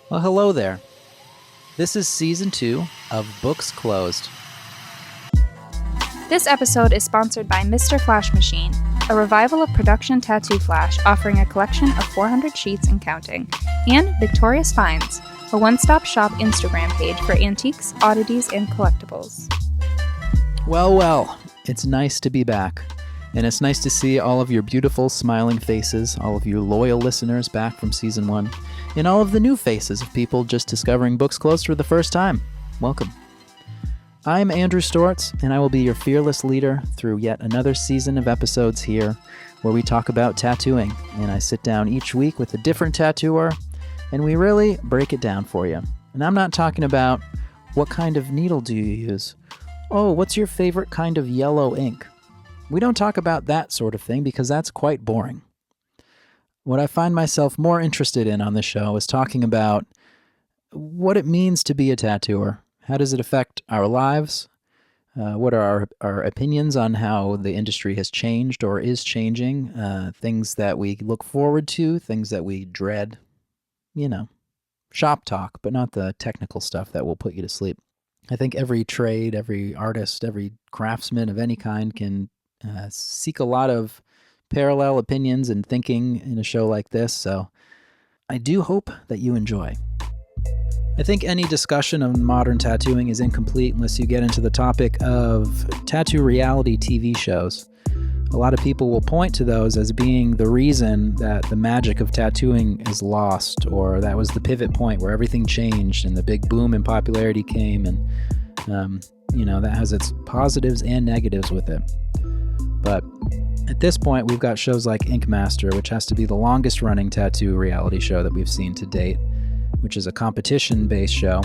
Well, hello there. This is Season 2 of Books Closed. This episode is sponsored by Mr. Flash Machine, a revival of production tattoo flash offering a collection of 400 sheets and counting, and Victorious Finds, a one-stop shop Instagram page for antiques, oddities, and collectibles. Well, it's nice to be back. And it's nice to see all of your beautiful, smiling faces, all of you loyal listeners back from Season 1, and all of the new faces of people just discovering Books Closed for the first time. Welcome. I'm Andrew Stortz, and I will be your fearless leader through yet another season of episodes here where we talk about tattooing. And I sit down each week with a different tattooer, and we really break it down for you. And I'm not talking about what kind of needle do you use? Oh, what's your favorite kind of yellow ink? We don't talk about that sort of thing because that's quite boring. What I find myself more interested in on this show is talking about what it means to be a tattooer. How does it affect our lives? What are our opinions on how the industry has changed or is changing? Things that we look forward to, things that we dread. You know, shop talk, but not the technical stuff that will put you to sleep. I think every trade, every artist, every craftsman of any kind can seek a lot of parallel opinions and thinking in a show like this, so I do hope that you enjoy. I think any discussion of modern tattooing is incomplete unless you get into the topic of tattoo reality TV shows. A lot of people will point to those as being the reason that the magic of tattooing is lost, or that was the pivot point where everything changed and the big boom in popularity came, and that has its positives and negatives with it. But at this point, we've got shows like Ink Master, which has to be the longest running tattoo reality show that we've seen to date, which is a competition-based show.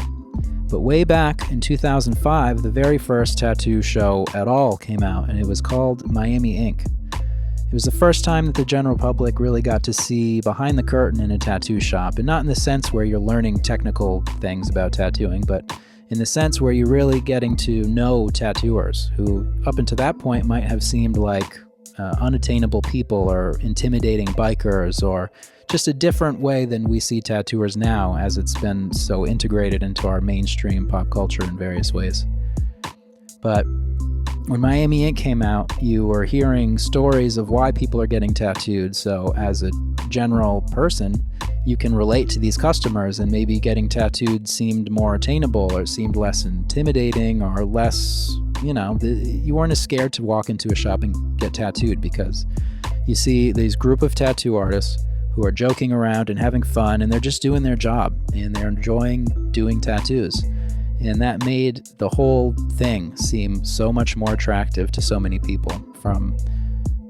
But way back in 2005, the very first tattoo show at all came out, and it was called Miami Ink. It was the first time that the general public really got to see behind the curtain in a tattoo shop, and not in the sense where you're learning technical things about tattooing, but in the sense where you're really getting to know tattooers who, up until that point, might have seemed like unattainable people or intimidating bikers, or just a different way than we see tattooers now, as it's been so integrated into our mainstream pop culture in various ways. But when Miami Ink came out, you were hearing stories of why people are getting tattooed, so as a general person, you can relate to these customers, and maybe getting tattooed seemed more attainable, or seemed less intimidating, or less, you weren't as scared to walk into a shop and get tattooed, because you see these group of tattoo artists who are joking around and having fun, and they're just doing their job, and they're enjoying doing tattoos. And that made the whole thing seem so much more attractive to so many people, from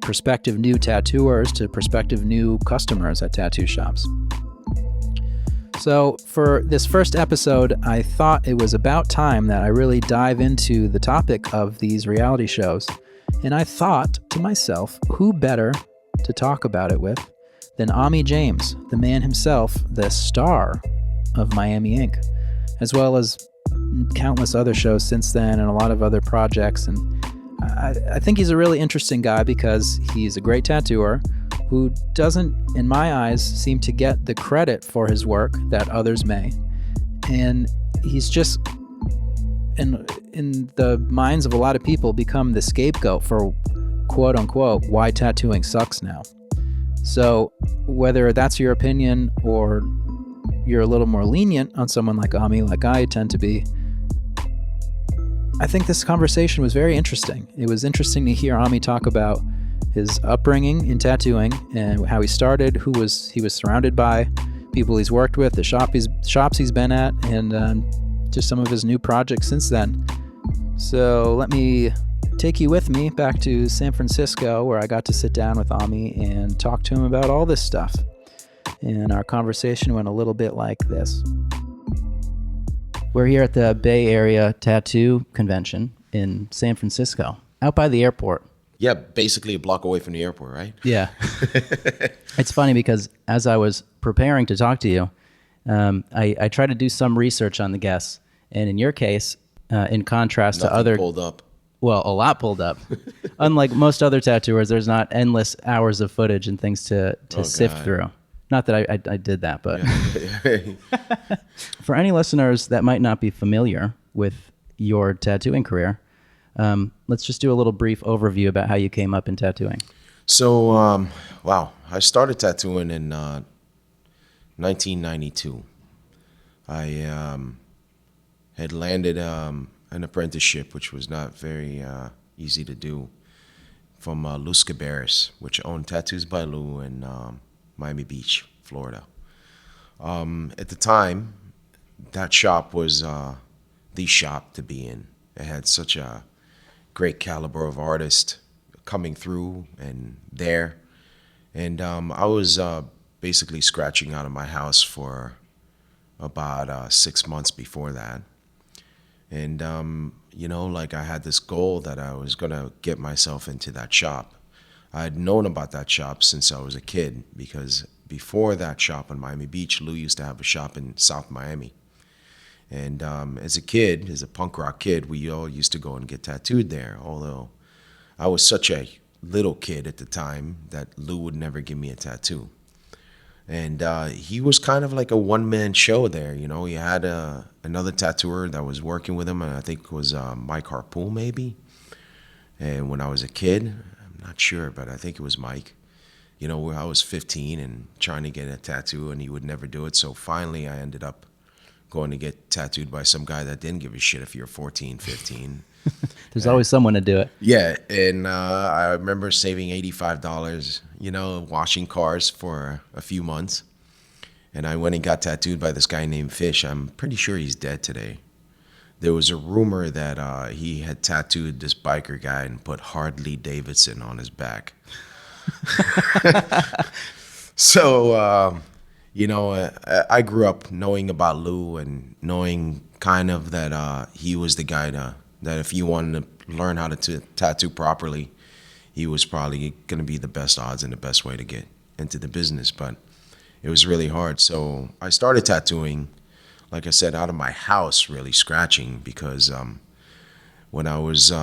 prospective new tattooers to prospective new customers at tattoo shops. So for this first episode, I thought it was about time that I really dive into the topic of these reality shows. And I thought to myself, who better to talk about it with than Ami James, the man himself, the star of Miami Ink, as well as countless other shows since then and a lot of other projects. And I think he's a really interesting guy because he's a great tattooer who doesn't, in my eyes, seem to get the credit for his work that others may. And he's just, in the minds of a lot of people, become the scapegoat for, quote unquote, why tattooing sucks now. So whether that's your opinion or you're a little more lenient on someone like Ami, like I tend to be, I think this conversation was very interesting. It was interesting to hear Ami talk about his upbringing in tattooing and how he started, he was surrounded by, people he's worked with, the shops he's been at, and just some of his new projects since then. So let me take you with me back to San Francisco, where I got to sit down with Ami and talk to him about all this stuff. And our conversation went a little bit like this. We're here at the Bay Area Tattoo Convention in San Francisco, out by the airport. Yeah, basically a block away from the airport, right? Yeah. It's funny because as I was preparing to talk to you, I tried to do some research on the guests. And in your case, in contrast to other... pulled up. Well, a lot pulled up. Unlike most other tattooers, there's not endless hours of footage and things to sift through. Not that I did that, but Yeah. for any listeners that might not be familiar with your tattooing career, let's just do a little brief overview about how you came up in tattooing. So, wow, I started tattooing in 1992. I had landed an apprenticeship, which was not very easy to do, from Luz Cabarrus, which owned Tattoos by Lou in Miami Beach, Florida. At the time, that shop was the shop to be in. It had such a great caliber of artists coming through and there. And I was basically scratching out of my house for about 6 months before that. And, like I had this goal that I was going to get myself into that shop. I had known about that shop since I was a kid because before that shop in Miami Beach, Lou used to have a shop in South Miami. And as a kid, as a punk rock kid, we all used to go and get tattooed there, although I was such a little kid at the time that Lou would never give me a tattoo. And he was kind of like a one-man show there, He had another tattooer that was working with him, and I think it was Mike Harpoon, maybe. And when I was a kid, I'm not sure, but I think it was Mike. I was 15 and trying to get a tattoo, and he would never do it. So finally, I ended up going to get tattooed by some guy that didn't give a shit if you're 14, 15. There's always someone to do it. Yeah, and I remember saving $85, washing cars for a few months. And I went and got tattooed by this guy named Fish. I'm pretty sure he's dead today. There was a rumor that he had tattooed this biker guy and put Harley Davidson on his back. So, I grew up knowing about Lou and knowing kind of that he was the guy that if you wanted to learn how to tattoo properly, he was probably going to be the best odds and the best way to get into the business. But it was really hard. So I started tattooing, like I said, out of my house, really scratching, because when I was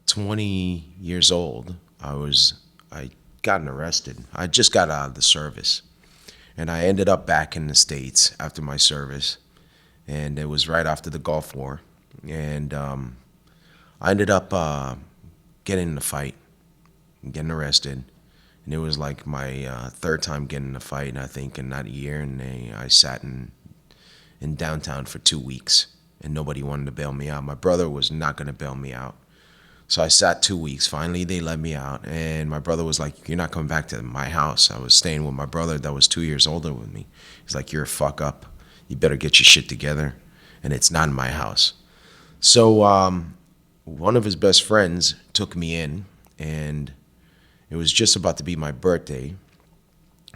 20 years old, I gotten arrested. I just got out of the service. And I ended up back in the States after my service. And it was right after the Gulf War. And I ended up getting in a fight and getting arrested. And it was like my third time getting in a fight, I think, in that year. And I sat in downtown for 2 weeks. And nobody wanted to bail me out. My brother was not going to bail me out. So I sat 2 weeks. Finally, they let me out. And my brother was like, "You're not coming back to my house." I was staying with my brother that was 2 years older with me. He's like, "You're a fuck up. You better get your shit together. And it's not in my house." So one of his best friends took me in. And it was just about to be my birthday.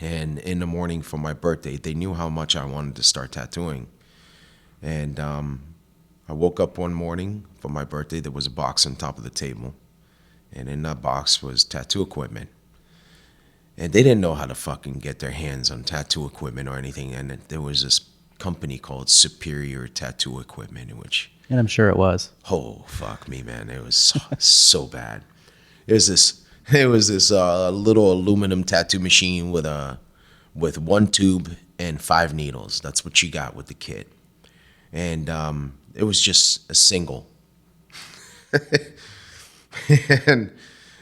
And in the morning for my birthday, they knew how much I wanted to start tattooing. And I woke up one morning for my birthday. There was a box on top of the table. And in that box was tattoo equipment. And they didn't know how to fucking get their hands on tattoo equipment or anything. And there was this company called Superior Tattoo Equipment, in which... And I'm sure it was. Oh, fuck me, man. It was so bad. It was this little aluminum tattoo machine with one tube and 5 needles. That's what you got with the kit. And it was just a single.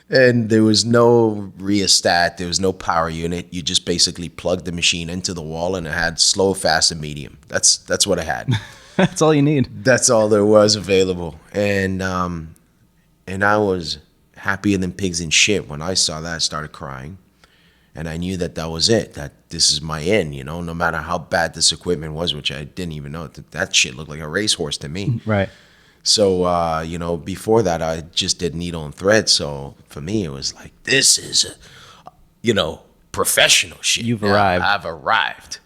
and there was no rheostat. There was no power unit. You just basically plugged the machine into the wall, and it had slow, fast, and medium. That's what it had. That's all you need. That's all there was available. And I was happier than pigs in shit. When I saw that, I started crying. And I knew that was it, that this is my end, no matter how bad this equipment was, which I didn't even know. That shit looked like a racehorse to me. Right. So, before that, I just did needle and thread. So for me, it was like, this is, professional shit. You've arrived. I've arrived.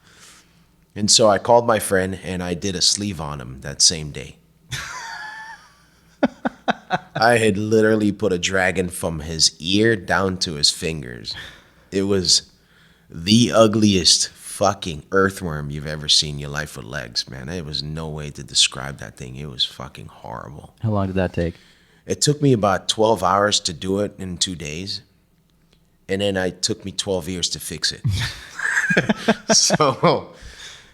And so I called my friend, and I did a sleeve on him that same day. I had literally put a dragon from his ear down to his fingers. It was the ugliest fucking earthworm you've ever seen in your life with legs, man. There was no way to describe that thing. It was fucking horrible. How long did that take? It took me about 12 hours to do it in 2 days. And then it took me 12 years to fix it. So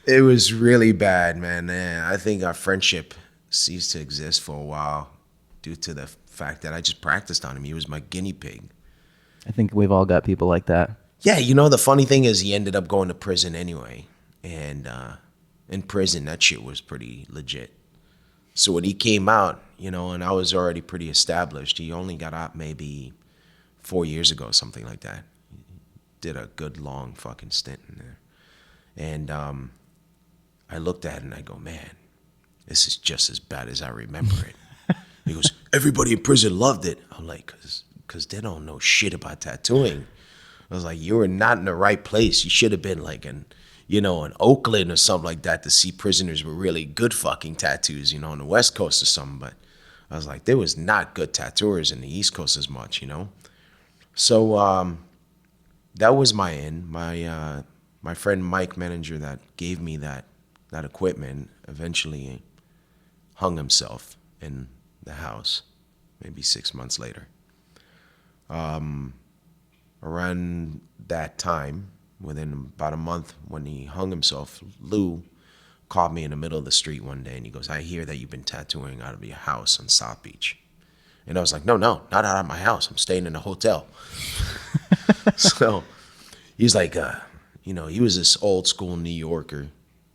it was really bad, man. I think our friendship ceased to exist for a while due to the fact that I just practiced on him. He was my guinea pig. I think we've all got people like that. Yeah, you know, the funny thing is he ended up going to prison anyway. And in prison, that shit was pretty legit. So when he came out, you know, and I was already pretty established, he only got out maybe 4 years ago, something like that. Did a good long fucking stint in there. And I looked at it and I go, man, this is just as bad as I remember it. He goes, everybody in prison loved it. I'm like, because they don't know shit about tattooing. I was like, you were not in the right place. You should have been like in Oakland or something like that to see prisoners with really good fucking tattoos, you know, on the West Coast or something. But I was like, there was not good tattooers in the East Coast as much, you know. So that was my end. My friend Mike, manager that gave me that equipment, eventually hung himself in the house, maybe 6 months later. Around that time, within about a month when he hung himself, Lou called me in the middle of the street one day and he goes, I hear that you've been tattooing out of your house on South Beach. And I was like, no, not out of my house. I'm staying in a hotel. So he's like, you know, he was this old school New Yorker.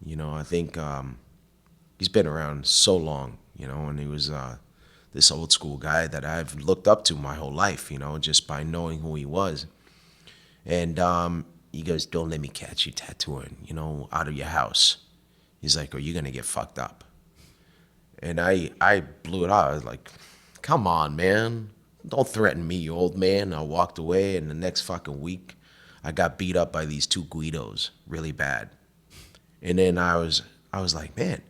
You know, I think he's been around so long, you know, and he was this old school guy that I've looked up to my whole life, you know, just by knowing who he was. And he goes, don't let me catch you tattooing, you know, out of your house. He's like, or you're going to get fucked up. And I blew it out. I was like, come on, man. Don't threaten me, you old man. I walked away, and the next fucking week, I got beat up by these two Guidos really bad. And then I was like, man,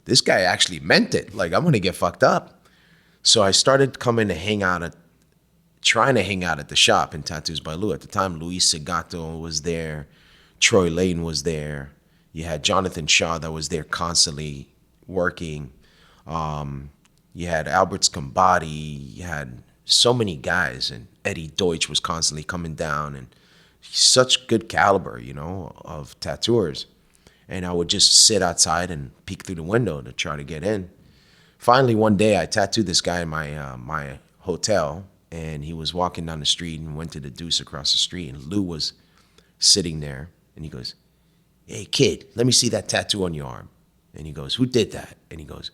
this guy actually meant it. Like, I'm going to get fucked up. So I started trying to hang out at the shop in Tattoos by Lou. At the time, Luis Segato was there. Troy Lane was there. You had Jonathan Shaw that was there constantly working. You had Albert Scambati. You had so many guys. And Eddie Deutsch was constantly coming down. And such good caliber, you know, of tattooers. And I would just sit outside and peek through the window to try to get in. Finally, one day, I tattooed this guy in my hotel. And he was walking down the street and went to the Deuce across the street. And Lou was sitting there. And he goes, hey, kid, let me see that tattoo on your arm. And he goes, who did that? And he goes,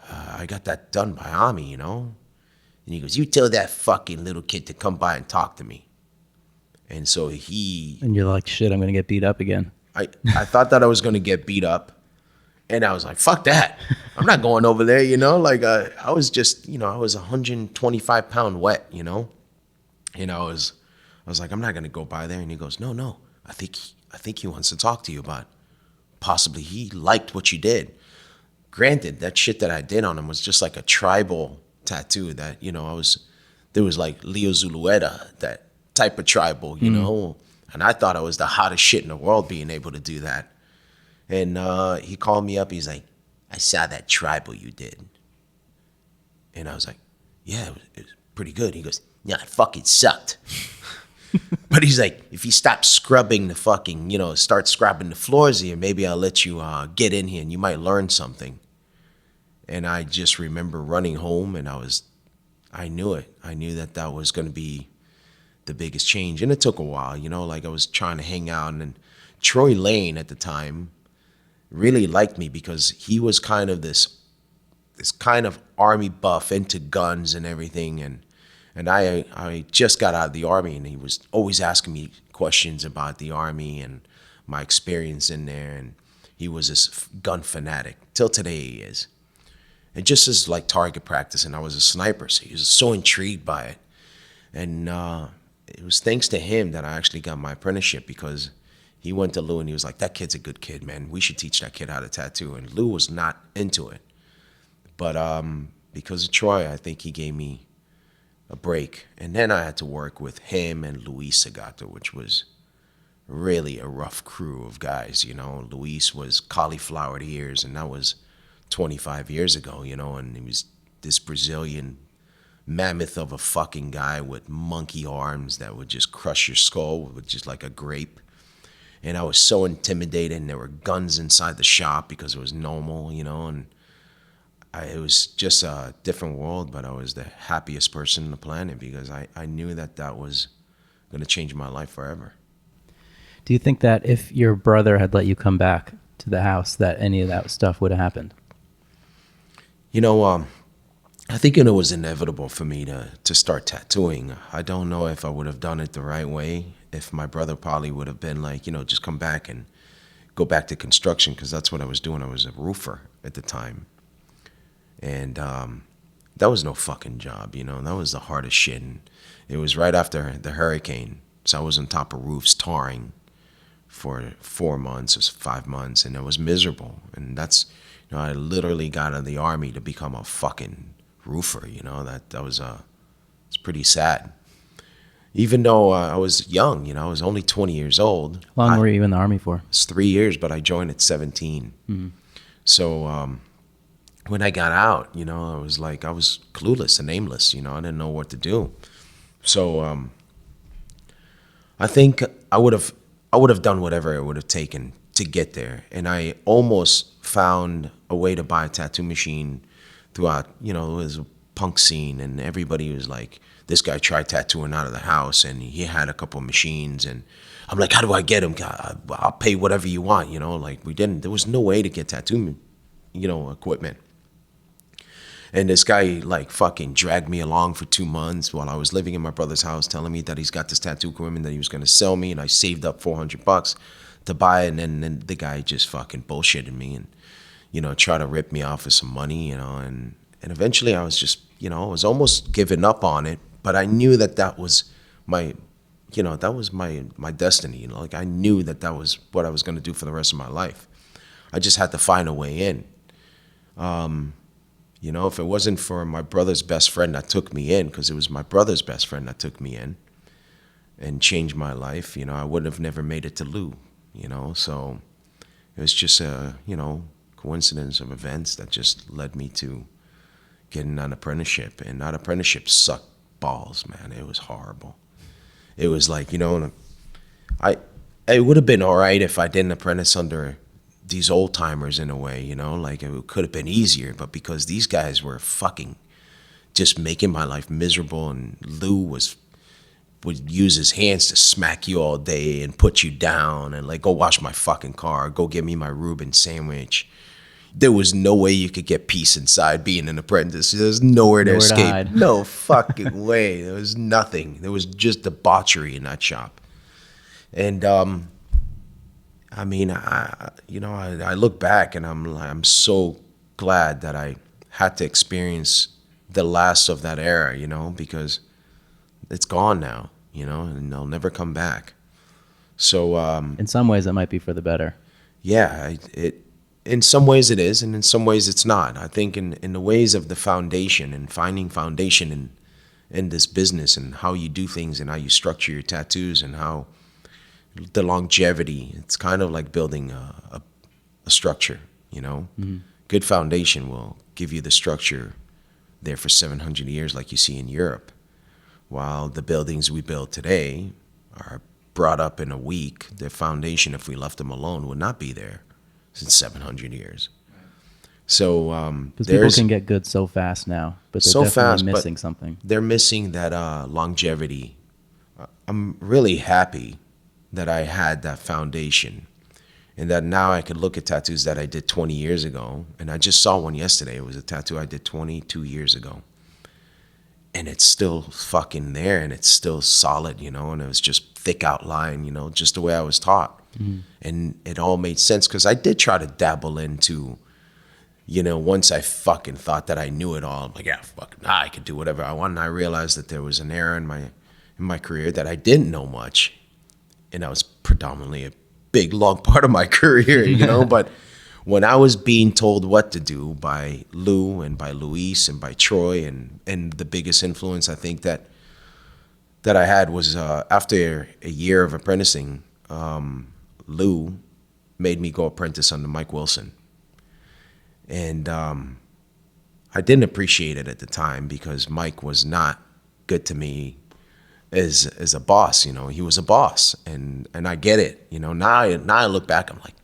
I got that done by Ami, you know. And he goes, you tell that fucking little kid to come by and talk to me. And so And you're like, shit, I'm going to get beat up again. I thought that I was going to get beat up. And I was like, fuck that. I'm not going over there, you know. Like, I was just, you know, I was 125 pound wet, you know. And I was like, I'm not going to go by there. And he goes, no, I think he wants to talk to you about possibly he liked what you did. Granted, that shit that I did on him was just like a tribal tattoo that, you know, there was like Leo Zulueta, that type of tribal, you know. And I thought I was the hottest shit in the world being able to do that. And he called me up. He's like, I saw that tribal you did. And I was like, yeah, it was pretty good. He goes, yeah, it fucking sucked. But he's like, if you stop scrubbing the fucking, you know, start scrubbing the floors here, maybe I'll let you get in here and you might learn something. And I just remember running home and I knew it. I knew that was going to be the biggest change. And it took a while, you know, like I was trying to hang out. And Troy Lane at the time really liked me because he was kind of this kind of army buff into guns and everything. And I just got out of the Army, and he was always asking me questions about the Army and my experience in there. And he was this gun fanatic. Till today he is. And just as like target practice, and I was a sniper, so he was so intrigued by it. And it was thanks to him that I actually got my apprenticeship, because he went to Lou and he was like, that kid's a good kid, man. We should teach that kid how to tattoo. And Lou was not into it. But because of Troy, I think he gave me a break. And then I had to work with him and Luis Segato, which was really a rough crew of guys, you know. Luis was cauliflowered ears, and that was 25 years ago, you know, and he was this Brazilian mammoth of a fucking guy with monkey arms that would just crush your skull with just like a grape. And I was so intimidated, and there were guns inside the shop because it was normal, and it was just a different world, but I was the happiest person on the planet because I knew that was going to change my life forever. Do you think that if your brother had let you come back to the house, that any of that stuff would have happened? I think it was inevitable for me to start tattooing. I don't know if I would have done it the right way, if my brother probably would have been like, just come back and go back to construction, because that's what I was doing. I was a roofer at the time. And that was no fucking job, That was the hardest shit. And it was right after the hurricane. So I was on top of roofs tarring for 4 months or 5 months, and it was miserable. And that's, I literally got out of the army to become a fucking roofer, that was it's pretty sad. Even though I was young, I was only 20 years old. How long were you in the army for? It's 3 years, but I joined at 17. Mm-hmm. So when I got out, I was clueless and aimless, I didn't know what to do. So I think I would have done whatever it would have taken to get there. And I almost found a way to buy a tattoo machine throughout, it was a punk scene, and everybody was like, this guy tried tattooing out of the house, and he had a couple of machines, and I'm like, how do I get him? I'll pay whatever you want, there was no way to get tattoo, equipment. And this guy fucking dragged me along for 2 months while I was living in my brother's house, telling me that he's got this tattoo equipment that he was going to sell me, and I saved up $400 to buy it, and then the guy just fucking bullshitted me and, try to rip me off for some money, and eventually I was just, I was almost giving up on it, but I knew that was my, that was my destiny, I knew that was what I was going to do for the rest of my life. I just had to find a way in. If it wasn't for my brother's best friend that took me in, because it was my brother's best friend that took me in and changed my life, I would have never made it to Lou, so it was just a, coincidence of events that just led me to getting an apprenticeship. And that apprenticeship sucked balls, man. It was horrible. It was it would have been all right if I didn't apprentice under these old timers in a way, it could have been easier, but because these guys were fucking just making my life miserable, and Lou would use his hands to smack you all day and put you down and go wash my fucking car, go get me my Reuben sandwich. There was no way you could get peace inside being an apprentice. There was nowhere to escape. Hide. No fucking way. There was nothing. There was just debauchery in that shop. And I look back and I'm so glad that I had to experience the last of that era, because it's gone now, and they'll never come back. So in some ways, that might be for the better. Yeah, in some ways it is, and in some ways it's not. I think in the ways of the foundation and finding foundation in this business and how you do things and how you structure your tattoos and how the longevity, it's kind of like building a structure, Mm-hmm. Good foundation will give you the structure there for 700 years like you see in Europe, while the buildings we build today are brought up in a week. Their foundation, if we left them alone, would not be there since 700 years. So because people can get good so fast now, but they're definitely missing something. They're missing that longevity. I'm really happy that I had that foundation, and that now I could look at tattoos that I did 20 years ago, and I just saw one yesterday. It was a tattoo I did 22 years ago, and it's still fucking there, and it's still solid, and it was just thick outline, just the way I was taught. Mm-hmm. And it all made sense, because I did try to dabble into, once I fucking thought that I knew it all, I'm like, yeah, fucking, I could do whatever I want. And I realized that there was an era in my career that I didn't know much, and that was predominantly a big, long part of my career, but when I was being told what to do by Lou and by Luis and by Troy, and the biggest influence I think that I had was after a year of apprenticing, Lou made me go apprentice under Mike Wilson. And I didn't appreciate it at the time, because Mike was not good to me as a boss. He was a boss, and I get it. Now I look back, I'm like,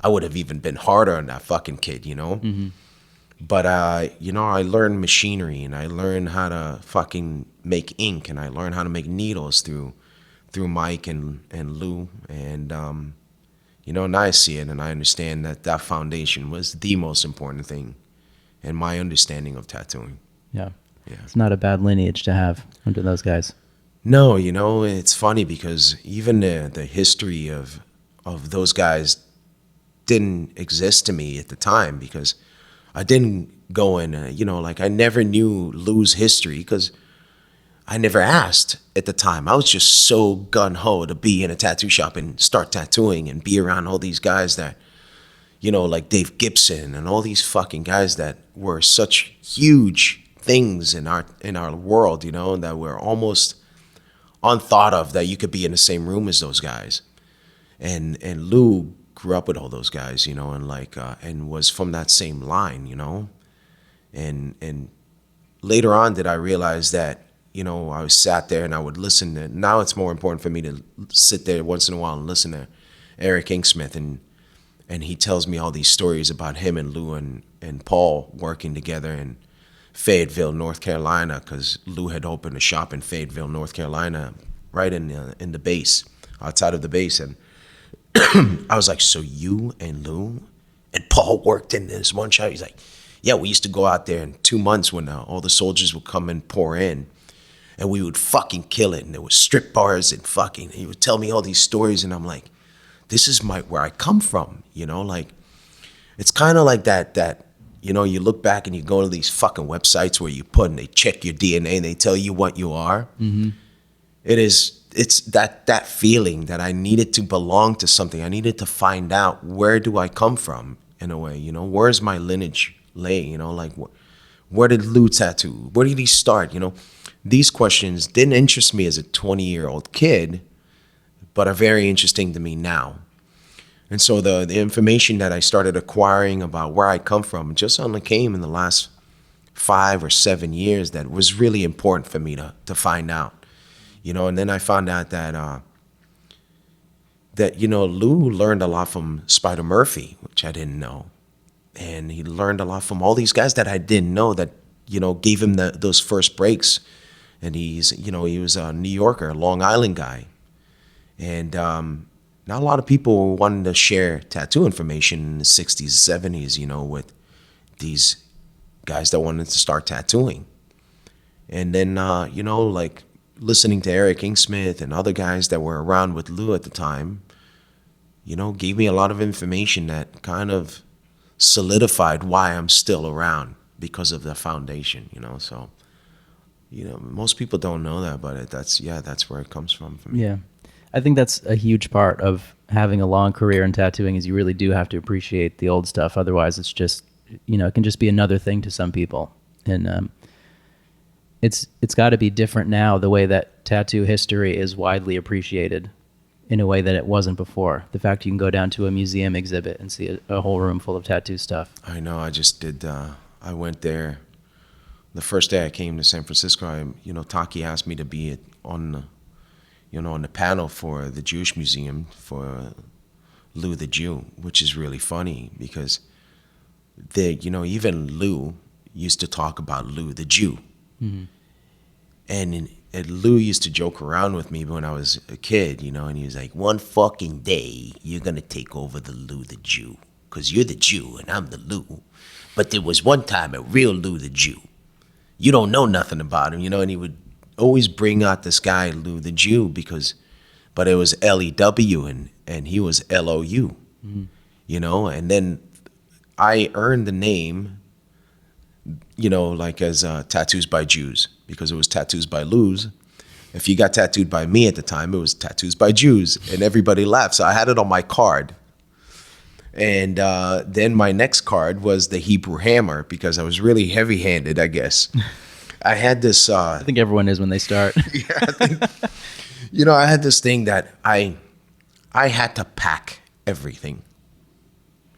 I would have even been harder on that fucking kid. But I learned machinery, and I learned how to fucking make ink, and I learned how to make needles through Mike and Lou, and now I see it, and I understand that foundation was the most important thing in my understanding of tattooing. Yeah. It's not a bad lineage to have under those guys. No, it's funny because even the history of those guys didn't exist to me at the time, because I didn't go in, I never knew Lou's history because I never asked at the time. I was just so gung-ho to be in a tattoo shop and start tattooing and be around all these guys that, like Dave Gibson and all these fucking guys that were such huge things in our world, that were almost unthought of, that you could be in the same room as those guys. And Lou grew up with all those guys, and was from that same line, and later on did I realize that, I was sat there and I would listen to, now it's more important for me to sit there once in a while and listen to Eric Inksmith, and he tells me all these stories about him and Lou and Paul working together in Fayetteville, North Carolina, because Lou had opened a shop in Fayetteville, North Carolina, right in the base, outside of the base. And I was like, so you and Lou and Paul worked in this one shop? He's like, yeah, we used to go out there in 2 months when all the soldiers would come and pour in, and we would fucking kill it. And there was strip bars and fucking, he would tell me all these stories, and I'm like, this is where I come from, it's kind of like that, you look back and you go to these fucking websites where you put and they check your DNA and they tell you what you are. Mm-hmm. It's that feeling that I needed to belong to something. I needed to find out, where do I come from, in a way, where's my lineage lay, where did Lou tattoo? Where did he start? These questions didn't interest me as a 20-year-old kid, but are very interesting to me now. And so the information that I started acquiring about where I come from just only came in the last 5 or 7 years, that was really important for me to find out. And then I found out that Lou learned a lot from Spider Murphy, which I didn't know. And he learned a lot from all these guys that I didn't know, that, gave him those first breaks. And he was a New Yorker, a Long Island guy. And not a lot of people wanted to share tattoo information in the 60s, 70s, with these guys that wanted to start tattooing. And then, listening to Eric Inksmith and other guys that were around with Lou at the time, gave me a lot of information that kind of solidified why I'm still around, because of the foundation, So, most people don't know that, but that's where it comes from for me. Yeah. I think that's a huge part of having a long career in tattooing, is you really do have to appreciate the old stuff. Otherwise, it's just, it can just be another thing to some people. And it's got to be different now, the way that tattoo history is widely appreciated in a way that it wasn't before. The fact you can go down to a museum exhibit and see a whole room full of tattoo stuff. I know. I just did. I went there the first day I came to San Francisco. Taki asked me to be on the panel for the Jewish Museum for Lou the Jew, which is really funny because even Lou used to talk about Lou the Jew. Mm-hmm. And Lou used to joke around with me when I was a kid, and he was like, one fucking day, you're going to take over the Lou the Jew, because you're the Jew and I'm the Lou. But there was one time a real Lou the Jew. You don't know nothing about him, and he would always bring out this guy, Lou the Jew, but it was L-E-W and he was L-O-U, and then I earned the name, as Tattoos by Jews, because it was Tattoos by Lou's. If you got tattooed by me at the time, it was Tattoos by Jews, and everybody laughed. So I had it on my card. And then my next card was the Hebrew Hammer, because I was really heavy-handed, I guess. I had this... I think everyone is when they start. Yeah, I think, I had this thing that I had to pack everything.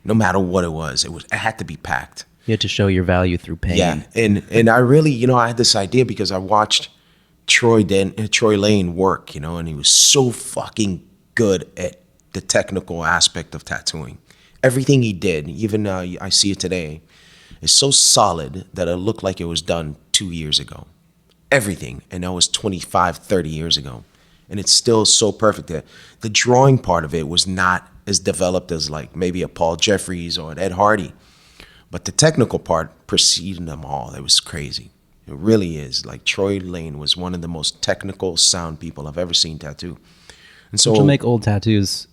No matter what it was, it had to be packed. You had to show your value through pain. Yeah, and I really, I had this idea because I watched Troy Lane work, and he was so fucking good at the technical aspect of tattooing. Everything he did, even I see it today, is so solid that it looked like it was done 2 years ago. Everything, and that was 25, 30 years ago. And it's still so perfect that the drawing part of it was not as developed as like maybe a Paul Jeffries or an Ed Hardy. But the technical part preceded them all. It was crazy. It really is. Like Troy Lane was one of the most technical sound people I've ever seen tattoo. And so, which will make old tattoos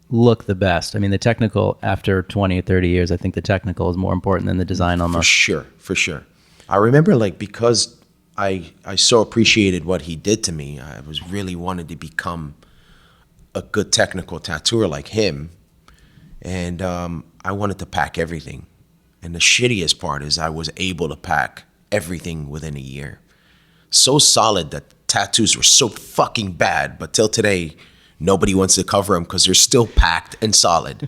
look the best. I mean, the technical, after 20 or 30 years, I think the technical is more important than the design almost. For sure. I remember, like, because I so appreciated what he did to me, I was really wanted to become a good technical tattooer like him. And I wanted to pack everything. And the shittiest part is I was able to pack everything within a year. So solid that tattoos were so fucking bad, but till today, nobody wants to cover them because they're still packed and solid.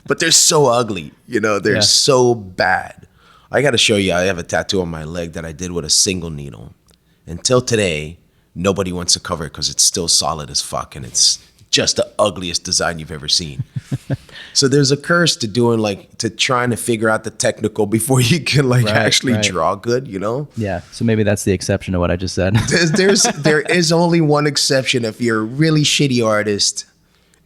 But they're so ugly, they're so bad. I got to show you, I have a tattoo on my leg that I did with a single needle. Until today, nobody wants to cover it because it's still solid as fuck, and it's just the ugliest design you've ever seen. So there's a curse to trying to figure out the technical before you can actually draw good, Yeah. So maybe that's the exception to what I just said. There is only one exception if you're a really shitty artist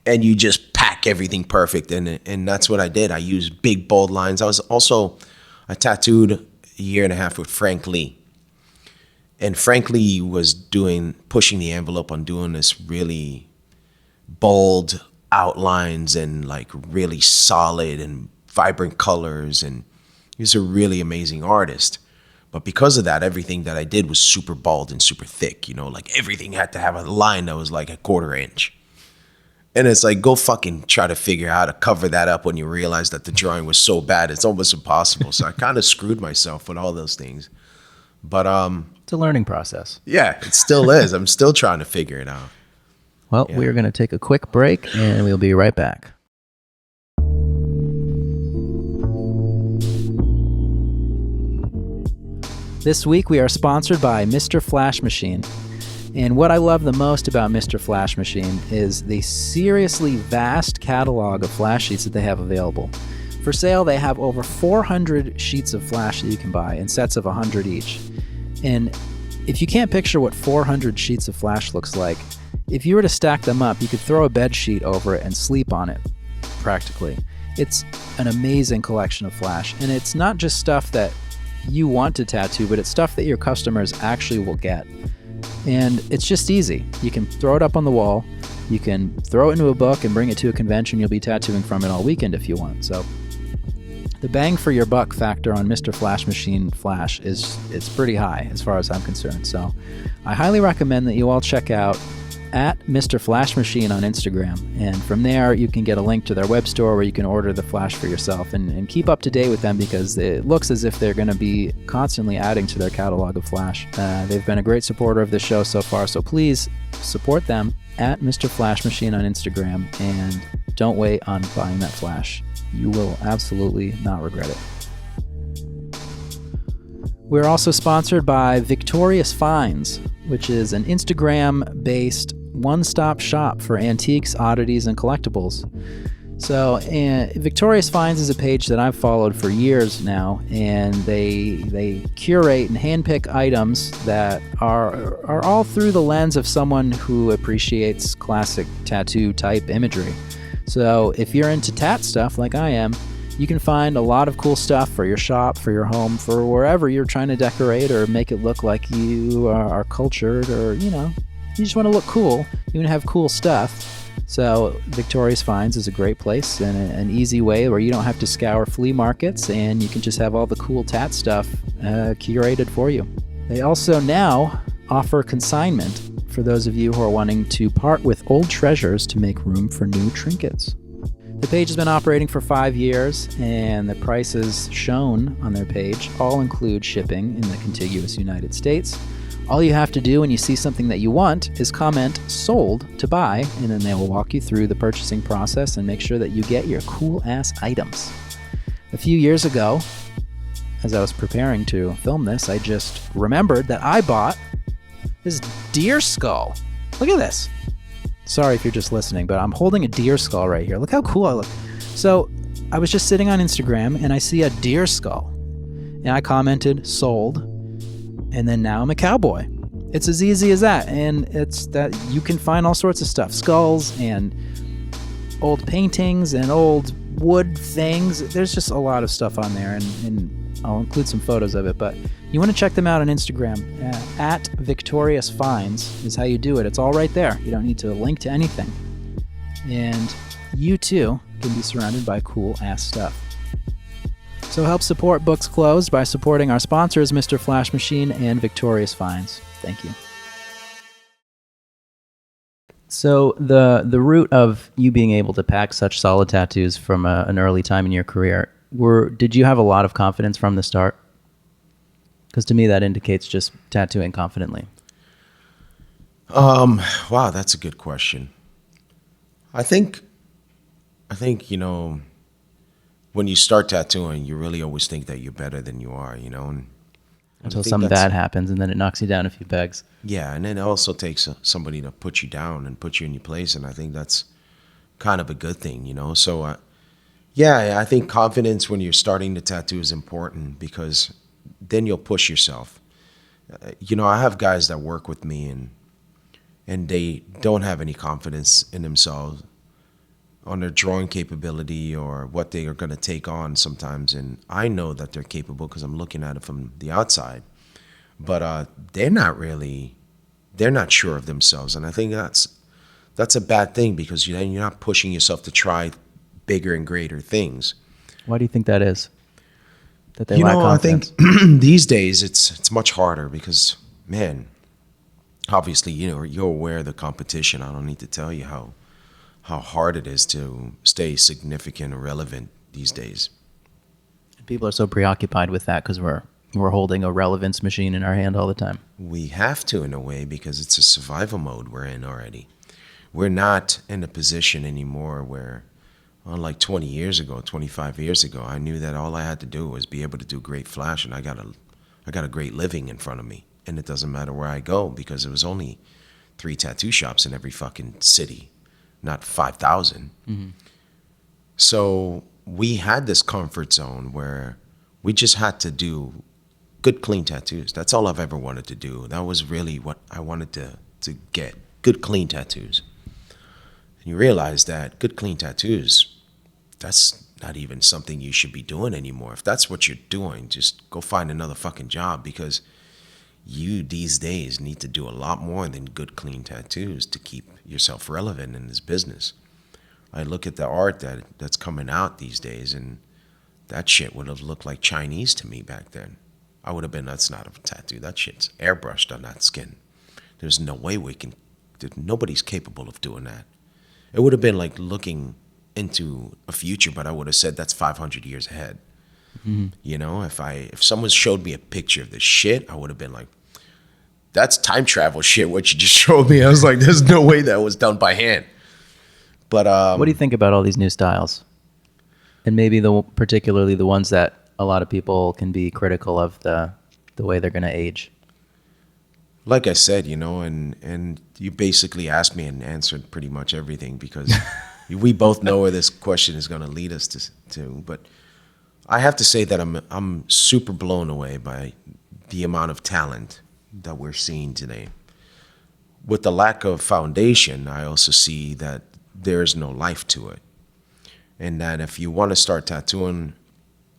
and you just pack everything perfect. And that's what I did. I used big, bold lines. I tattooed a year and a half with Frank Lee. And Frank Lee was pushing the envelope on doing this really bold outlines and like really solid and vibrant colors, and he's a really amazing artist. But because of that, everything that I did was super bold and super thick, like everything had to have a line that was like a 1/4 inch. And it's like, go fucking try to figure out how to cover that up when you realize that the drawing was so bad, it's almost impossible. So I kind of screwed myself with all those things. But it's a learning process. Yeah, it still is. I'm still trying to figure it out. Well, we're going to take a quick break, and we'll be right back. This week, we are sponsored by Mr. Flash Machine. And what I love the most about Mr. Flash Machine is the seriously vast catalog of flash sheets that they have available. For sale, they have over 400 sheets of flash that you can buy in sets of 100 each. And if you can't picture what 400 sheets of flash looks like, if you were to stack them up, you could throw a bed sheet over it and sleep on it, practically. It's an amazing collection of flash, and it's not just stuff that you want to tattoo, but it's stuff that your customers actually will get. And it's just easy. You can throw it up on the wall, you can throw it into a book and bring it to a convention. You'll be tattooing from it all weekend if you want. So the bang for your buck factor on Mr. Flash Machine Flash it's pretty high as far as I'm concerned. So I highly recommend that you all check out at Mr. Flash Machine on Instagram. And from there, you can get a link to their web store where you can order the flash for yourself and keep up to date with them, because it looks as if they're going to be constantly adding to their catalog of flash. They've been a great supporter of the show so far, so please support them at Mr. Flash Machine on Instagram, and don't wait on buying that flash. You will absolutely not regret it. We're also sponsored by Victorious Finds, which is an Instagram-based one-stop shop for antiques, oddities, and collectibles. So Victorious Finds is a page that I've followed for years now, and they curate and handpick items that are all through the lens of someone who appreciates classic tattoo type imagery. So if you're into tat stuff like I am, you can find a lot of cool stuff for your shop, for your home, for wherever you're trying to decorate or make it look like you are cultured, or, you just want to look cool. You want to have cool stuff. So Victorious Finds is a great place and an easy way where you don't have to scour flea markets, and you can just have all the cool tat stuff curated for you. They also now offer consignment for those of you who are wanting to part with old treasures to make room for new trinkets. The page has been operating for 5 years, and the prices shown on their page all include shipping in the contiguous United States. All you have to do when you see something that you want is comment "sold" to buy, and then they will walk you through the purchasing process and make sure that you get your cool-ass items. A few years ago, as I was preparing to film this, I just remembered that I bought This deer skull. Look at this. Sorry if you're just listening, but I'm holding a deer skull right here. Look how cool I look. So I was just sitting on Instagram and I see a deer skull. And I commented, sold. And then now I'm a cowboy. It's as easy as that. And it's that you can find all sorts of stuff. Skulls and old paintings and old wood things. There's just a lot of stuff on there. And I'll include some photos of it. But you want to check them out on Instagram. At Victorious Finds is how you do it. It's all right there. You don't need to link to anything. And you too can be surrounded by cool ass stuff. So help support Books Closed by supporting our sponsors, Mr. Flash Machine and Victorious Finds. Thank you. So the root of you being able to pack such solid tattoos from an early time in your career, did you have a lot of confidence from the start? Because to me that indicates just tattooing confidently. Wow, that's a good question. I think, when you start tattooing, you really always think that you're better than you are, and until something bad happens and then it knocks you down a few pegs. Yeah, and then it also takes somebody to put you down and put you in your place, and I think that's kind of a good thing, So, yeah, I think confidence when you're starting to tattoo is important because then you'll push yourself. I have guys that work with me and they don't have any confidence in themselves on their drawing capability or what they are going to take on sometimes. And I know that they're capable because I'm looking at it from the outside. But they're not sure of themselves. And I think that's a bad thing because then you're not pushing yourself to try bigger and greater things. Why do you think that is? That they lack confidence? I think these days it's much harder because, man, obviously, you're aware of the competition. I don't need to tell you how hard it is to stay significant and relevant these days. People are so preoccupied with that because we're holding a relevance machine in our hand all the time. We have to, in a way, because it's a survival mode we're in already. We're not in a position anymore where, unlike 20 years ago, 25 years ago, I knew that all I had to do was be able to do great flash, and I got a great living in front of me. And it doesn't matter where I go because there was only 3 tattoo shops in every fucking city, not 5,000. Mm-hmm. So we had this comfort zone where we just had to do good, clean tattoos. That's all I've ever wanted to do. That was really what I wanted to get, good, clean tattoos. And you realize that good, clean tattoos, that's not even something you should be doing anymore. If that's what you're doing, just go find another fucking job because you these days need to do a lot more than good, clean tattoos to keep yourself relevant in this business. I look at the art that's coming out these days, and that shit would have looked like Chinese to me back then. I would have been, that's not a tattoo. That shit's airbrushed on that skin. There's no way nobody's capable of doing that. It would have been like looking into a future, but I would have said that's 500 years ahead. Mm-hmm. If someone showed me a picture of this shit, I would have been like, that's time travel shit, what you just showed me. I was like, there's no way that was done by hand. But what do you think about all these new styles? And maybe particularly the ones that a lot of people can be critical of the way they're going to age. Like I said, and you basically asked me and answered pretty much everything because we both know where this question is going to lead us to. But I have to say that I'm super blown away by the amount of talent that we're seeing today. With the lack of foundation, I also see that there's no life to it. And that if you want to start tattooing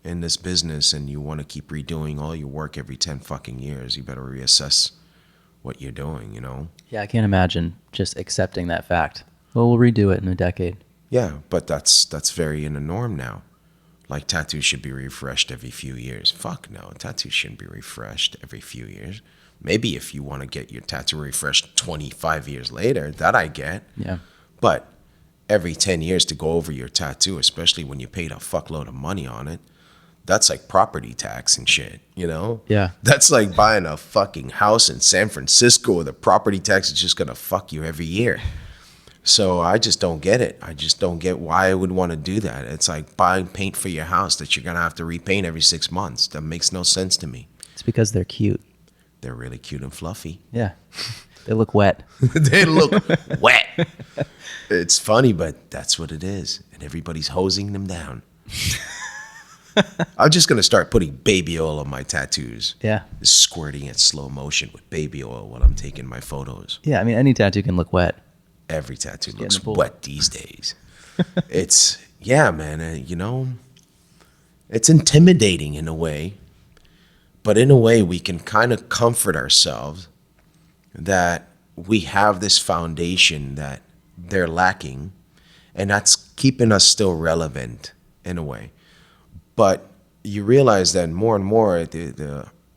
in this business and you want to keep redoing all your work every 10 fucking years, you better reassess what you're doing, Yeah, I can't imagine just accepting that fact. Well, we'll redo it in a decade. Yeah, but that's very in the norm now. Like tattoos should be refreshed every few years. Fuck no, tattoos shouldn't be refreshed every few years. Maybe if you want to get your tattoo refreshed 25 years later, that I get. Yeah. But every 10 years to go over your tattoo, especially when you paid a fuckload of money on it, that's like property tax and shit, Yeah. That's like buying a fucking house in San Francisco where the property tax is just going to fuck you every year. So I just don't get it. I just don't get why I would want to do that. It's like buying paint for your house that you're going to have to repaint every 6 months. That makes no sense to me. It's because they're cute. they're really cute and fluffy. Yeah. They look wet. They look wet. It's funny, but that's what it is. And everybody's hosing them down. I'm just going to start putting baby oil on my tattoos. Yeah. Squirting at slow motion with baby oil while I'm taking my photos. Yeah, I mean, any tattoo can look wet. Every tattoo Get in looks the pool. wet these days. It's, yeah, man, you know, it's intimidating in a way. But in a way, we can kind of comfort ourselves that we have this foundation that they're lacking. And that's keeping us still relevant in a way. But you realize that more and more,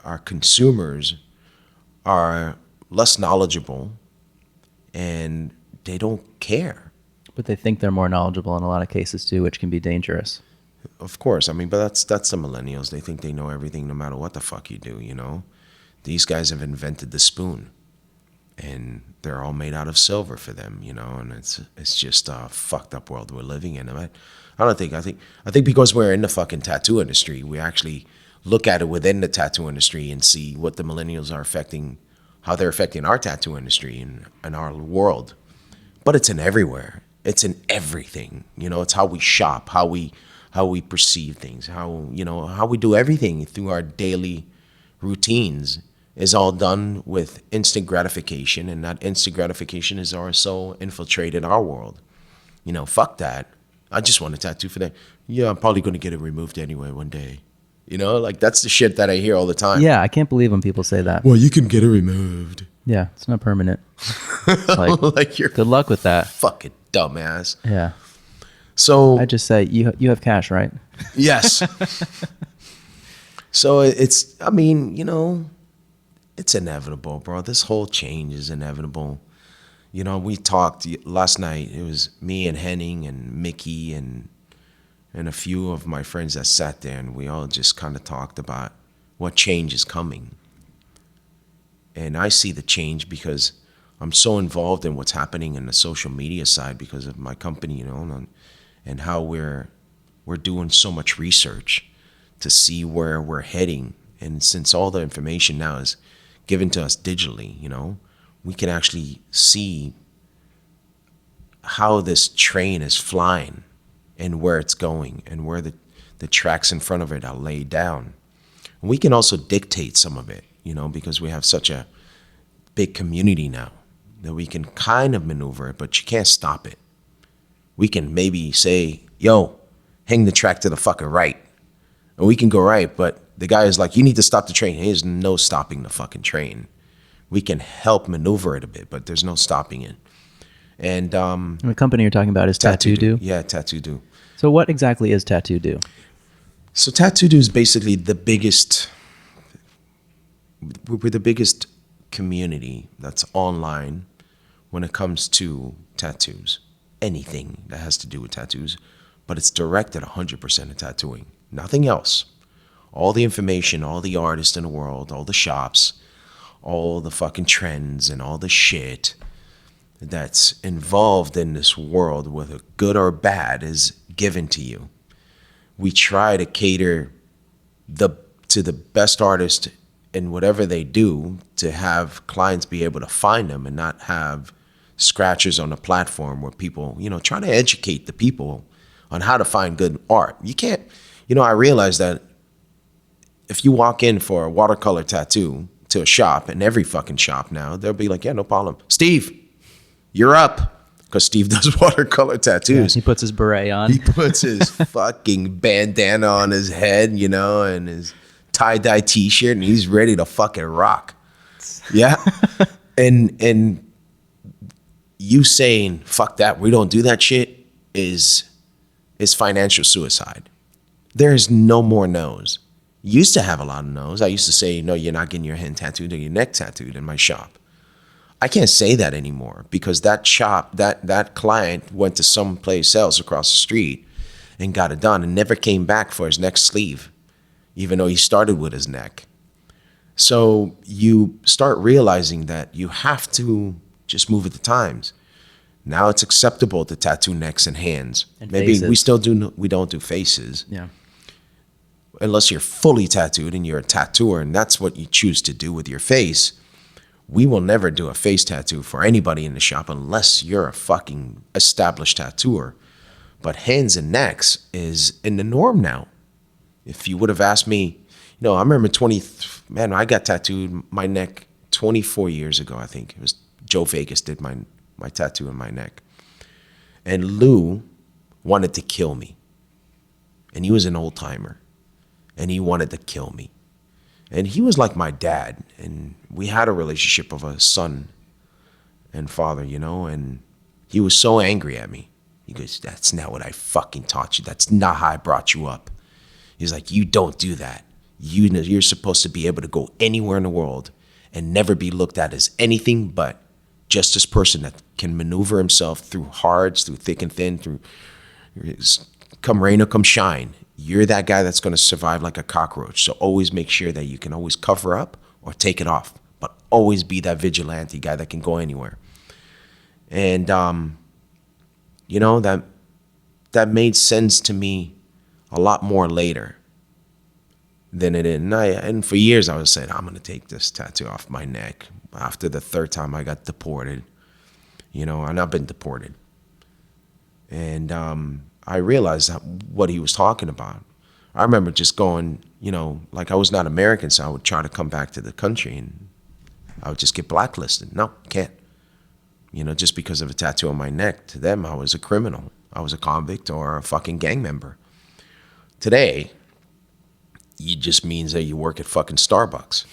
our consumers are less knowledgeable and they don't care. But they think they're more knowledgeable in a lot of cases too, which can be dangerous. Of course. I mean, but that's the millennials. They think they know everything no matter what the fuck you do, you know? These guys have invented the spoon. And they're all made out of silver for them, you know? And it's just a fucked up world we're living in. I think because we're in the fucking tattoo industry, we actually look at it within the tattoo industry and see what the millennials are affecting, how they're affecting our tattoo industry and our world. But it's in everywhere. It's in everything. You know, it's how we shop, how we perceive things, how we do everything through our daily routines is all done with instant gratification, and that instant gratification is also infiltrated our world. You know, fuck that. I just want a tattoo for that. Yeah, I'm probably going to get it removed anyway one day. You know, like that's the shit that I hear all the time. Yeah, I can't believe when people say that. Well, you can get it removed. Yeah, it's not permanent. It's like, like you're good luck with that. fucking dumbass. Yeah. So I just say, you have cash, right? yes. So it's, I mean, you know, it's inevitable, bro. This whole change is inevitable. You know, we talked last night. It was me and Henning and Mickey and a few of my friends that sat there, and we all just kind of talked about what change is coming. And I see the change because I'm so involved in what's happening in the social media side because of my company, you know, and how we're doing so much research to see where we're heading. And since all the information now is given to us digitally, you know, we can actually see how this train is flying and where it's going and where the tracks in front of it are laid down. And we can also dictate some of it, you know, because we have such a big community now that we can kind of maneuver it, but you can't stop it. We can maybe say, yo, hang the track to the fucking right. And we can go right, but the guy is like, you need to stop the train. There's no stopping the fucking train. We can help maneuver it a bit, but there's no stopping it. And The company you're talking about is Tattoo Do? Yeah, Tattoo Do. So what exactly is Tattoo Do? So Tattoo Do is basically we're the biggest community that's online when it comes to tattoos. Anything that has to do with tattoos, but it's directed 100% at tattooing. Nothing else. All the information, all the artists in the world, all the shops, all the fucking trends and all the shit that's involved in this world, whether good or bad, is given to you. We try to cater to the best artist in whatever they do to have clients be able to find them and not have scratchers on the platform where people, you know, trying to educate the people on how to find good art. You can't, you know, I realize that if you walk in for a watercolor tattoo to a shop, and every fucking shop now, they'll be like, yeah, no problem. Steve, you're up. Because Steve does watercolor tattoos. Yeah, he puts his beret on. He puts his fucking bandana on his head, you know, and his tie-dye t-shirt, and he's ready to fucking rock. Yeah. And you saying, fuck that, we don't do that shit is financial suicide. There's no more no's. Used to have a lot of no's. I used to say, no, you're not getting your hand tattooed or your neck tattooed in my shop. I can't say that anymore because that shop, that client went to someplace else across the street and got it done and never came back for his next sleeve, even though he started with his neck. So you start realizing that you have to just move with the times. Now it's acceptable to tattoo necks and hands. And Maybe faces. we don't do faces. Yeah. unless you're fully tattooed and you're a tattooer and that's what you choose to do with your face, we will never do a face tattoo for anybody in the shop unless you're a fucking established tattooer. But hands and necks is in the norm now. If you would have asked me, I remember I got tattooed my neck 24 years ago, I think. It was Joe Vegas did my tattoo in my neck. And Lou wanted to kill me. And he was an old timer. And he wanted to kill me. And he was like my dad. And we had a relationship of a son and father, and he was so angry at me. He goes, that's not what I fucking taught you. That's not how I brought you up. He's like, you don't do that. You're supposed to be able to go anywhere in the world and never be looked at as anything but just this person that can maneuver himself through hards, through thick and thin, through come rain or come shine. You're that guy that's going to survive like a cockroach. So always make sure that you can always cover up or take it off, but always be that vigilante guy that can go anywhere. And, that made sense to me a lot more later than it did. And for years I was saying, I'm going to take this tattoo off my neck. After the third time I got deported, and I've been deported. And I realized what he was talking about. I remember just going, like I was not American, so I would try to come back to the country and I would just get blacklisted. No, can't. Just because of a tattoo on my neck. To them, I was a criminal. I was a convict or a fucking gang member. Today, it just means that you work at fucking Starbucks.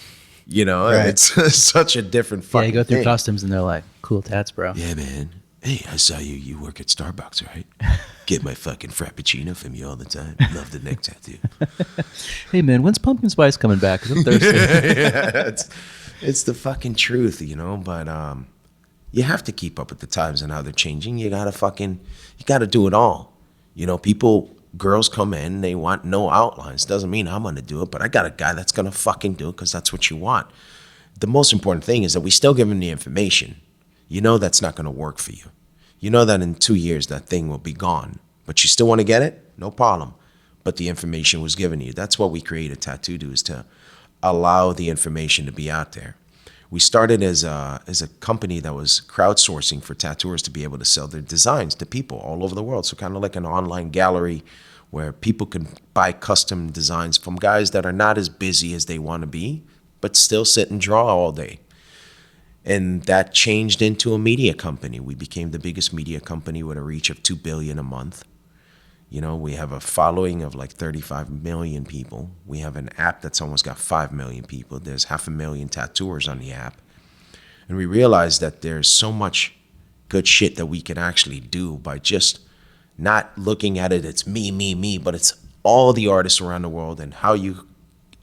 Right. It's such a different fucking thing. Yeah, you go through customs and they're like, cool tats, bro. Yeah, man. Hey, I saw you work at Starbucks, right? Get my fucking Frappuccino from you all the time. Love the neck tattoo. Hey, man, when's pumpkin spice coming back? 'Cause I'm thirsty. Yeah, it's the fucking truth, but you have to keep up with the times and how they're changing. You gotta do it all. Girls come in, they want no outlines. Doesn't mean I'm gonna do it, but I got a guy that's gonna fucking do it because that's what you want. The most important thing is that we still give them the information. That's not gonna work for you. That in 2 years that thing will be gone, but you still want to get it? No problem. But the information was given to you. That's what we created Tattoo Do, is to allow the information to be out there. We started as a company that was crowdsourcing for tattooers to be able to sell their designs to people all over the world. So kind of like an online gallery where people can buy custom designs from guys that are not as busy as they want to be, but still sit and draw all day. And that changed into a media company. We became the biggest media company with a reach of 2 billion a month. We have a following of like 35 million people. We have an app that's almost got 5 million people. There's 500,000 tattooers on the app. And we realized that there's so much good shit that we can actually do by just not looking at it, it's me, but it's all the artists around the world and how you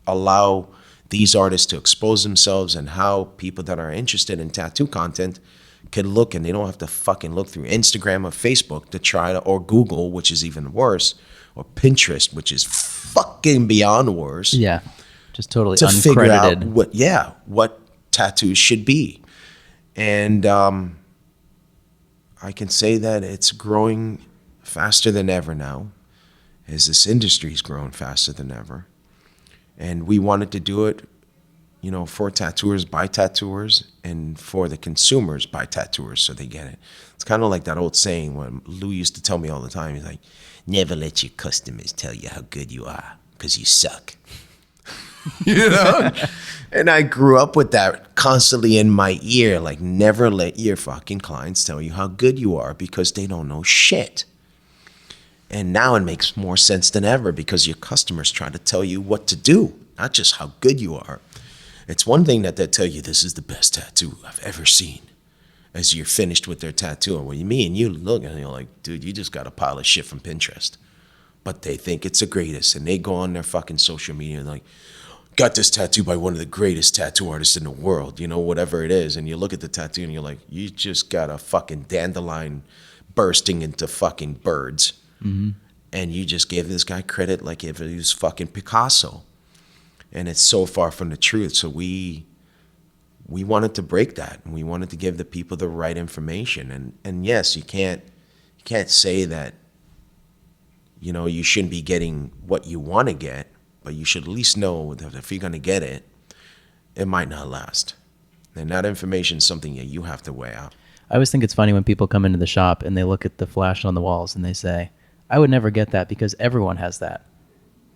allow these artists to expose themselves and how people that are interested in tattoo content can look, and they don't have to fucking look through Instagram or Facebook to try to, or Google, which is even worse, or Pinterest, which is fucking beyond worse. Yeah, just totally to uncredited. Figure out what tattoos should be. And I can say that it's growing faster than ever now, as this industry's growing faster than ever. And we wanted to do it, for tattooers by tattooers and for the consumers by tattooers so they get it. It's kind of like that old saying when Lou used to tell me all the time. He's like, never let your customers tell you how good you are because you suck. And I grew up with that constantly in my ear, like never let your fucking clients tell you how good you are because they don't know shit. And now it makes more sense than ever because your customers try to tell you what to do, not just how good you are. It's one thing that they tell you this is the best tattoo I've ever seen as you're finished with their tattoo. And when you look and you're like, dude, you just got a pile of shit from Pinterest. But they think it's the greatest. And they go on their fucking social media and like, got this tattoo by one of the greatest tattoo artists in the world, whatever it is. And you look at the tattoo and you're like, you just got a fucking dandelion bursting into fucking birds. Mm-hmm. And you just gave this guy credit like if he was fucking Picasso. And it's so far from the truth. So we wanted to break that. And we wanted to give the people the right information. And yes, you can't say that, you shouldn't be getting what you want to get. but you should at least know that if you're going to get it, it might not last. And that information is something that you have to weigh out. I always think it's funny when people come into the shop and they look at the flash on the walls and they say, I would never get that because everyone has that.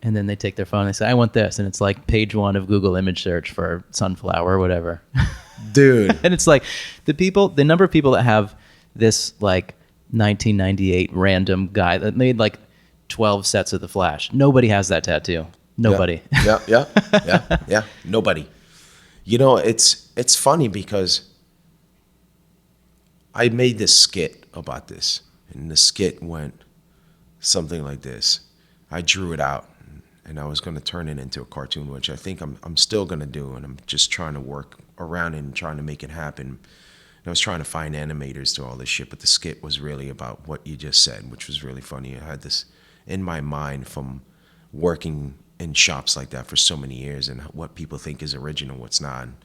And then they take their phone and they say, I want this. And it's like page 1 of Google image search for sunflower or whatever. Dude. And it's like the number of people that have this like 1998 random guy that made like 12 sets of the flash. Nobody has that tattoo. Nobody. Yeah. Nobody. You know, it's funny because I made this skit about this, and the skit went something like this. I drew it out, and I was going to turn it into a cartoon, which I think I'm still going to do, and I'm just trying to work around it and trying to make it happen. And I was trying to find animators to all this shit, but the skit was really about what you just said, which was really funny. I had this in my mind from working in shops like that for so many years and what people think is original, what's not. And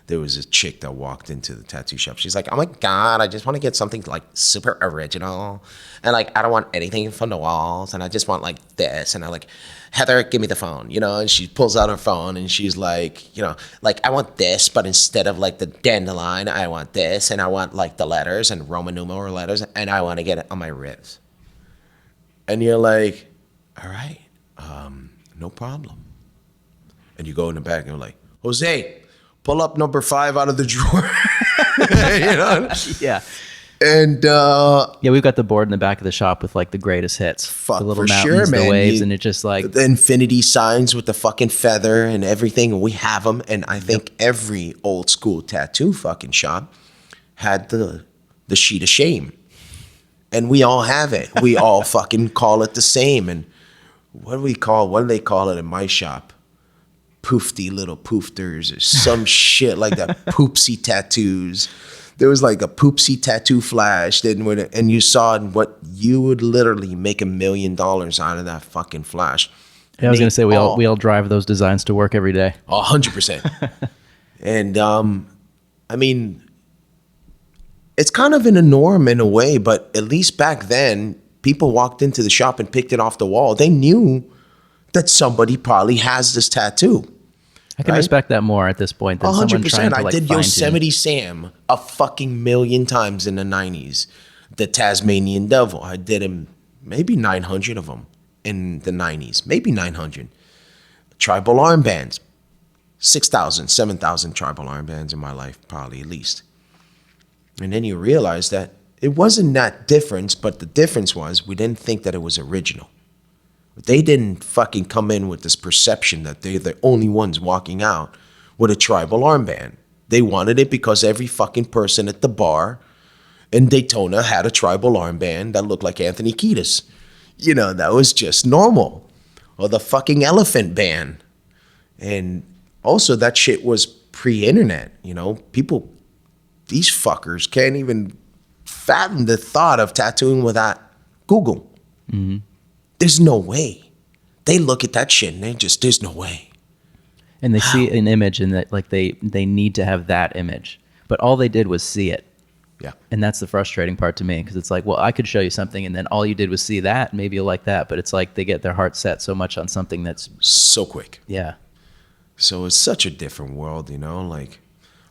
there was a chick that walked into the tattoo shop. She's like, oh my God, I just want to get something like super original. And like, I don't want anything from the walls. And I just want like this. And I'm like, Heather, give me the phone, you know? And she pulls out her phone and she's like, you know, like I want this, but instead of like the dandelion, I want this. And I want like the letters and Roman numeral letters. And I want to get it on my ribs. And you're like, all right, no problem. And you go in the back and you're like, Jose, pull up number 5 out of the drawer. You know? Yeah. And yeah, we've got the board in the back of the shop with like the greatest hits. Fuck, the little for mountains, sure, man. the waves, and it's just like the infinity signs with the fucking feather and everything, and we have them. And I think every old school tattoo fucking shop had the sheet of shame. And we all have it. We all fucking call it the same. And what do they call it in my shop? Poofty little poofters or some shit like that. Poopsie tattoos. There was like a poopsie tattoo flash, and you saw what you would literally make $1 million out of that fucking flash. Yeah, I was gonna say we all drive those designs to work every day. 100%. And I mean, it's kind of in a norm in a way, but at least back then, people walked into the shop and picked it off the wall. They knew that somebody probably has this tattoo. I can respect that more at this point than someone trying to I like did fine-tune. Yosemite Sam a fucking million times in the 90s. The Tasmanian Devil, I did him maybe 900 of them in the 90s, maybe 900. Tribal armbands, 6,000, 7,000 tribal armbands in my life, probably at least. And then you realize that it wasn't that difference, but the difference was we didn't think that it was original. They didn't fucking come in with this perception that they're the only ones walking out with a tribal armband. They wanted it because every fucking person at the bar in Daytona had a tribal armband that looked like Anthony Kiedis. You know, that was just normal. Or the fucking elephant band. And also that shit was pre-internet, you know. People, these fuckers can't even fathom the thought of tattooing without Google. Mm-hmm. There's no way. They look at that shit and there's no way. And they see an image and that like they need to have that image. But all they did was see it. Yeah. And that's the frustrating part to me because it's like, well, I could show you something and then all you did was see that. Maybe you'll like that. But it's like they get their heart set so much on something that's so quick. Yeah. So it's such a different world, you know? Like,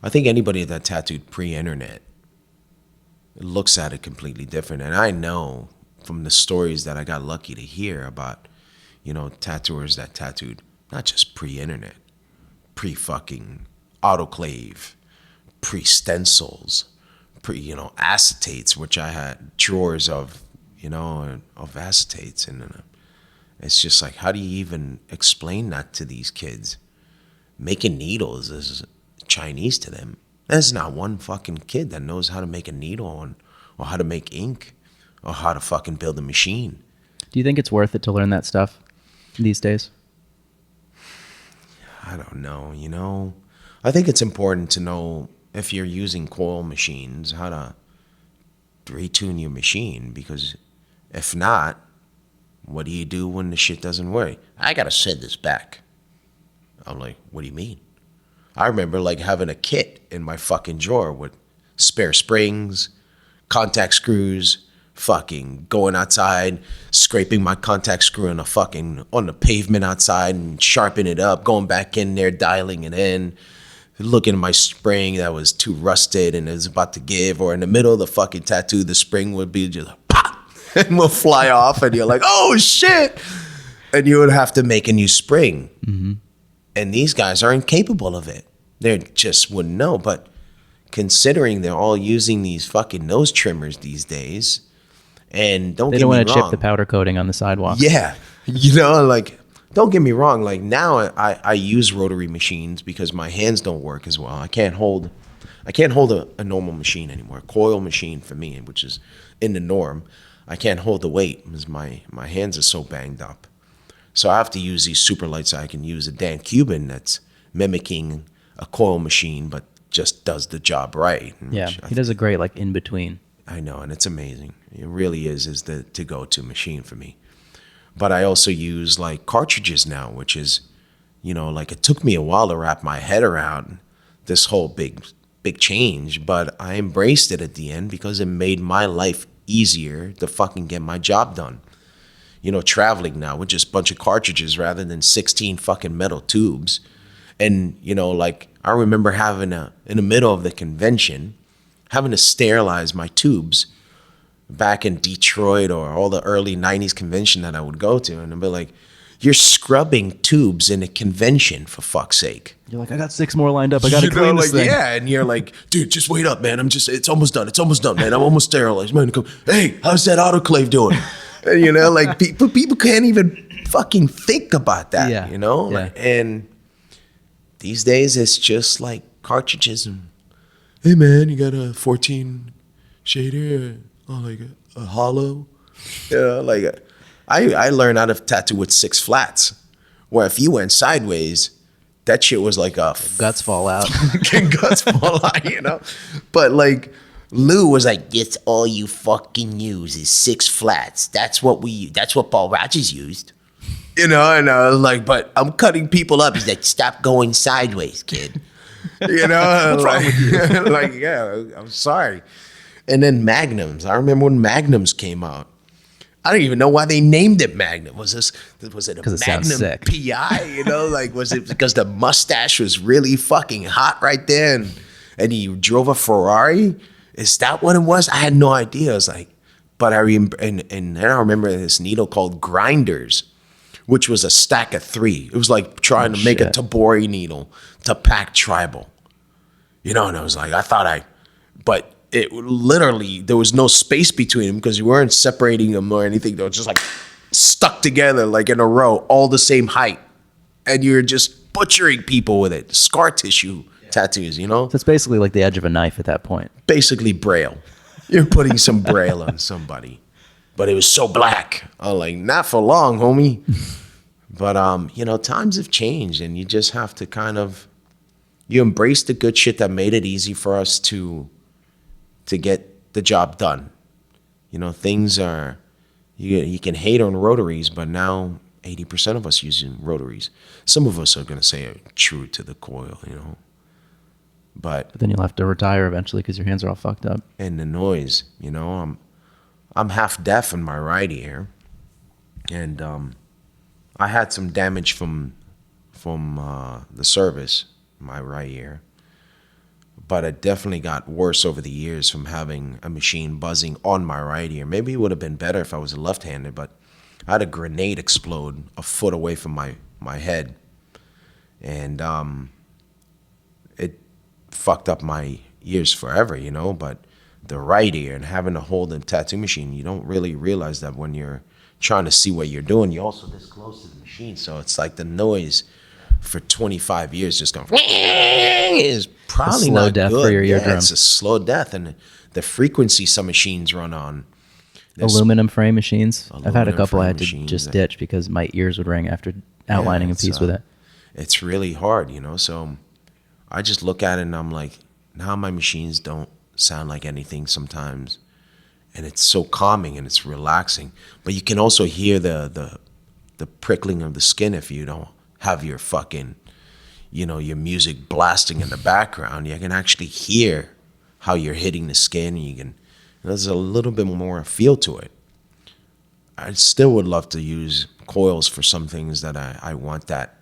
I think anybody that tattooed pre-internet looks at it completely different. And I know from the stories that I got lucky to hear about, you know, tattooers that tattooed not just pre-internet, pre-fucking autoclave, pre-stencils, acetates, which I had drawers of, you know, of acetates. And it's just like, how do you even explain that to these kids? Making needles is Chinese to them. There's not one fucking kid that knows how to make a needle or how to make ink or how to fucking build a machine. Do you think it's worth it to learn that stuff these days? I don't know, you know. I think it's important to know if you're using coil machines, how to retune your machine, because if not, what do you do when the shit doesn't work? I gotta send this back. I'm like, what do you mean? I remember like having a kit in my fucking drawer with spare springs, contact screws, fucking going outside, scraping my contact screw on the pavement outside and sharpening it up, going back in there, dialing it in, looking at my spring that was too rusted and it was about to give, or in the middle of the fucking tattoo, the spring would be just like, pop, and will fly off, and you're like, oh shit, and you would have to make a new spring. Mm-hmm. And these guys are incapable of it. They just wouldn't know. But considering they're all using these fucking nose trimmers these days, and they don't want to chip the powder coating on the sidewalk. Yeah, like, don't get me wrong. Like, now I use rotary machines because my hands don't work as well. I can't hold a normal machine anymore. A coil machine for me, which is in the norm, I can't hold the weight because my hands are so banged up. So I have to use these super lights. So I can use a Dan Cuban that's mimicking a coil machine, but just does the job right. Yeah, he does a great like in between. I know, and it's amazing. It really is the to-go-to machine for me. But I also use like cartridges now, which is, like it took me a while to wrap my head around this whole big change, but I embraced it at the end because it made my life easier to fucking get my job done. Traveling now with just a bunch of cartridges rather than 16 fucking metal tubes. And, like I remember having in the middle of the convention, having to sterilize my tubes back in Detroit or all the early 90s convention that I would go to. And I'd be like, you're scrubbing tubes in a convention, for fuck's sake. You're like, I got 6 more lined up. I got to clean this thing. Yeah, and you're like, dude, just wait up, man. It's almost done. It's almost done, man. I'm almost sterilized. Man, hey, how's that autoclave doing? And, like people can't even fucking think about that, Yeah. Like, and these days it's just like cartridges and, hey, man, you got a 14 shader, like a hollow, like I learned how to tattoo with 6 flats, where if you went sideways, that shit was like guts fall out. Guts fall out, But like Lou was like, that's all you fucking use is 6 flats. That's what Paul Rogers used. And I was like, but I'm cutting people up. He's like, stop going sideways, kid. What's wrong with you? Like, yeah, I'm sorry. And then Magnums. I remember when Magnums came out. I don't even know why they named it Magnum. Was it a Magnum PI? Like, was it because the mustache was really fucking hot right there, and he drove a Ferrari? Is that what it was? I had no idea. I was like, but I remember, and then I remember this needle called Grinders, which was a stack of 3. It was like trying to make a Tabori needle to pack tribal. And I was like, but it literally, there was no space between them because you weren't separating them or anything. They were just like stuck together, like in a row, all the same height. And you're just butchering people with it. Scar tissue tattoos, So it's basically like the edge of a knife at that point. Basically Braille. You're putting some Braille on somebody. But it was so black. I'm like, not for long, homie. But, times have changed, and you just have to you embrace the good shit that made it easy for us to get the job done. Things are, you can hate on rotaries, but now 80% of us using rotaries. Some of us are going to say are true to the coil, But then you'll have to retire eventually because your hands are all fucked up. And the noise, I'm half deaf in my right ear, and I had some damage from the service, my right ear. But it definitely got worse over the years from having a machine buzzing on my right ear. Maybe it would have been better if I was left-handed, but I had a grenade explode a foot away from my head, and it fucked up my ears forever, But the right ear and having to hold a tattoo machine, you don't really realize that when you're trying to see what you're doing. You're also this close to the machine, so it's like the noise for 25 years just going is probably slow not death good. For your eardrum. Yeah, it's a slow death, and the frequency some machines run on. Aluminum frame machines. I've had a couple I had to machines just ditch because my ears would ring after outlining a piece with it. It's really hard, So I just look at it and I'm like, now my machines don't sound like anything sometimes, and it's so calming and it's relaxing. But you can also hear the prickling of the skin if you don't have your fucking, your music blasting in the background. You can actually hear how you're hitting the skin, and you can There's a little bit more feel to it. I still would love to use coils for some things that I want that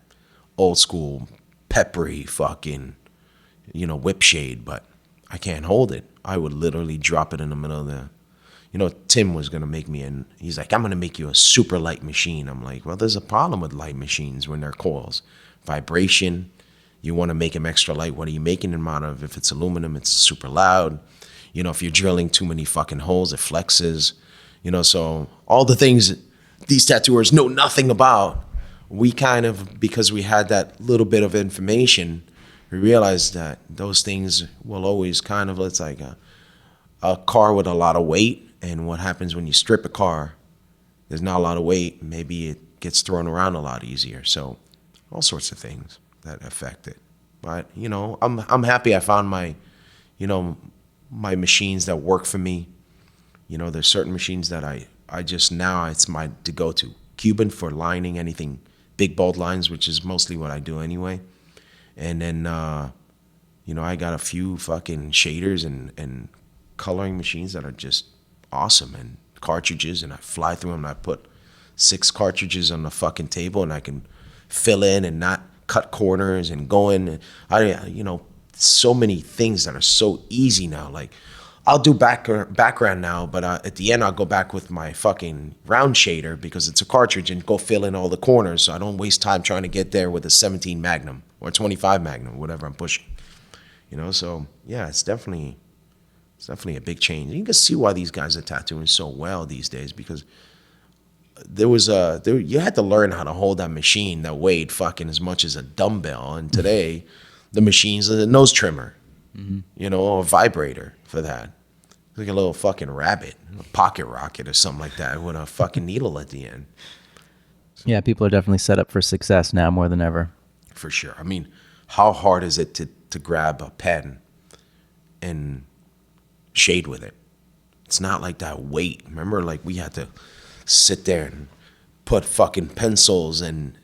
old school peppery fucking, whip shade, but I can't hold it. I would literally drop it in the middle of the, Tim was going to make me, and he's like, I'm going to make you a super light machine. I'm like, well, there's a problem with light machines when they're coils. Vibration, you want to make them extra light. What are you making them out of? If it's aluminum, it's super loud. If you're drilling too many fucking holes, it flexes. So all the things these tattooers know nothing about, we kind of, because we had that little bit of information, we realized that those things will always kind of, it's like a car with a lot of weight. And what happens when you strip a car, there's not a lot of weight. Maybe it gets thrown around a lot easier. So all sorts of things that affect it. But, I'm happy I found my machines that work for me. There's certain machines that I just now it's my to go to. Cuban for lining anything, big bold lines, which is mostly what I do anyway. And then, I got a few fucking shaders and coloring machines that are just awesome, and cartridges, and I fly through them, and I put 6 cartridges on the fucking table, and I can fill in and not cut corners and go in. So many things that are so easy now. Like, I'll do background now, but at the end I'll go back with my fucking round shader because it's a cartridge and go fill in all the corners, so I don't waste time trying to get there with a 17 Magnum or 25 Magnum, whatever I'm pushing. So yeah, it's definitely a big change. You can see why these guys are tattooing so well these days, because you had to learn how to hold that machine that weighed fucking as much as a dumbbell, and today the machine's a nose trimmer, or a vibrator for that. Like a little fucking rabbit, a pocket rocket or something like that with a fucking needle at the end. Yeah, people are definitely set up for success now more than ever. For sure. I mean, how hard is it to grab a pen and shade with it? It's not like that weight. Remember, like, we had to sit there and put fucking pencils and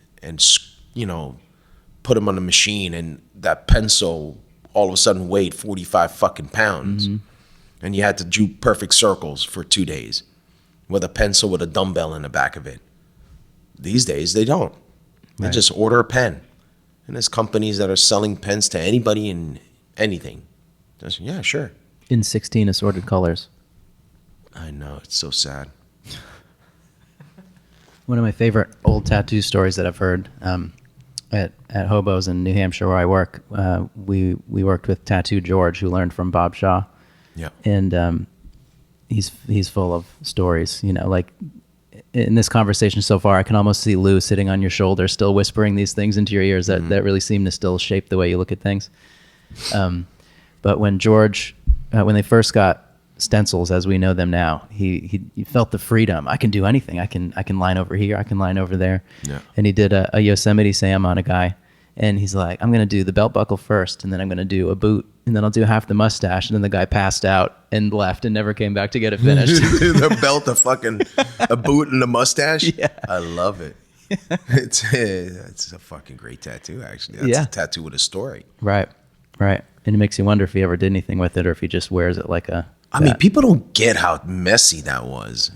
put them on the machine, and that pencil all of a sudden weighed 45 fucking pounds. And you had to do perfect circles for 2 days with a pencil with a dumbbell in the back of it. These days, they don't. They just order a pen. And there's companies that are selling pens to anybody and anything. Just, yeah, sure. In 16 assorted colors. I know, it's so sad. One of my favorite old tattoo stories that I've heard at Hobos in New Hampshire, where I work, we worked with Tattoo George, who learned from Bob Shaw. Yeah. And he's full of stories. Like in this conversation so far, I can almost see Lou sitting on your shoulder, still whispering these things into your ears that really seem to still shape the way you look at things. But when George, when they first got stencils as we know them now, he felt the freedom. I can do anything. I can line over here. I can line over there. Yeah. And he did a Yosemite Sam on a guy, and he's like, I'm going to do the belt buckle first, and then I'm going to do a boot, and then I'll do half the mustache. And then the guy passed out and left and never came back to get it finished. The belt, a boot, and a mustache. Yeah. I love it. It's a fucking great tattoo, actually. That's a tattoo with a story. Right. And it makes you wonder if he ever did anything with it, or if he just wears it like a... I mean, people don't get how messy that was.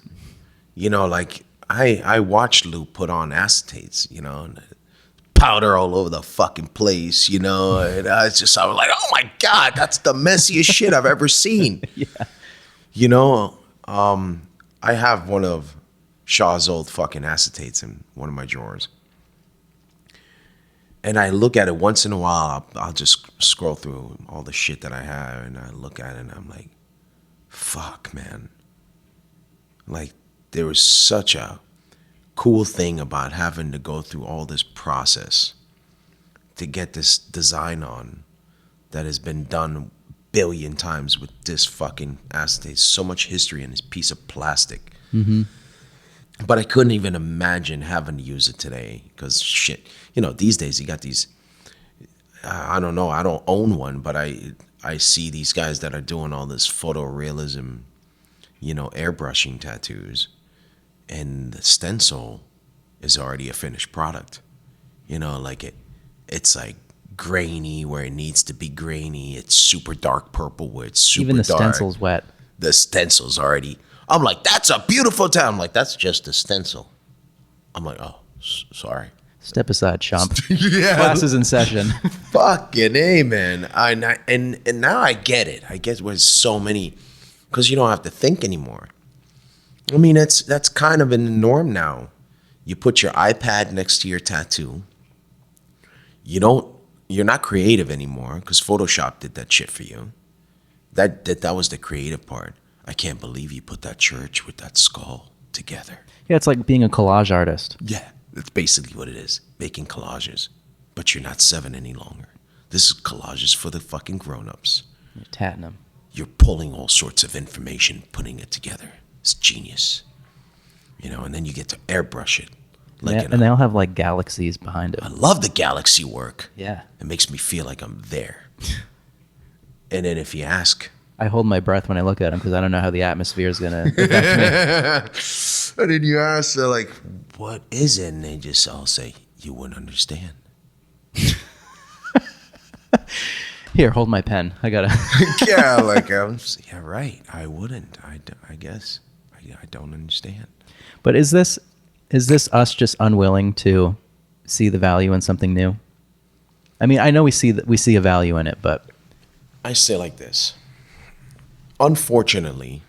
Like, I watched Lou put on acetates, and powder all over the fucking place, and I was like, oh my God, that's the messiest shit I've ever seen. Yeah. I have one of Shaw's old fucking acetates in one of my drawers. And I look at it once in a while. I'll just scroll through all the shit that I have, and I look at it, and I'm like, fuck, man. Like, there was such a cool thing about having to go through all this process to get this design on that has been done a billion times with this fucking acetate. So much history in this piece of plastic. But I couldn't even imagine having to use it today, because shit, these days you got these, I don't know, I don't own one, but I see these guys that are doing all this photorealism, airbrushing tattoos, and the stencil is already a finished product. Like it's like grainy where it needs to be grainy. It's super dark purple where it's super dark. Even the stencil's wet. the stencil's already. I'm like, that's a beautiful tattoo. I'm like, that's just a stencil. I'm like, oh, sorry. Step aside, chump. Yeah. Class is in session. Fucking A, man. And now I get it. I get where so many, because you don't have to think anymore. I mean, that's kind of in the norm now. You put your iPad next to your tattoo. You're not creative anymore because Photoshop did that shit for you. That was the creative part. I can't believe you put that church with that skull together. Yeah, it's like being a collage artist. Yeah, that's basically what it is. Making collages. But you're not 7 any longer. This is collages for the fucking grown-ups. You're tatting them. You're pulling all sorts of information, putting it together. It's genius. And then you get to airbrush it. And they all have like galaxies behind it. I love the galaxy work. Yeah. It makes me feel like I'm there. And then if you ask... I hold my breath when I look at them because I don't know how the atmosphere is going to affect me. And then you ask, they're like, what is it? And they just all say, you wouldn't understand. Here, hold my pen. I got to... Yeah, right. I wouldn't. I guess. I don't understand. But is this us just unwilling to see the value in something new? I mean, I know we see a value in it, but... I say like this. Unfortunately,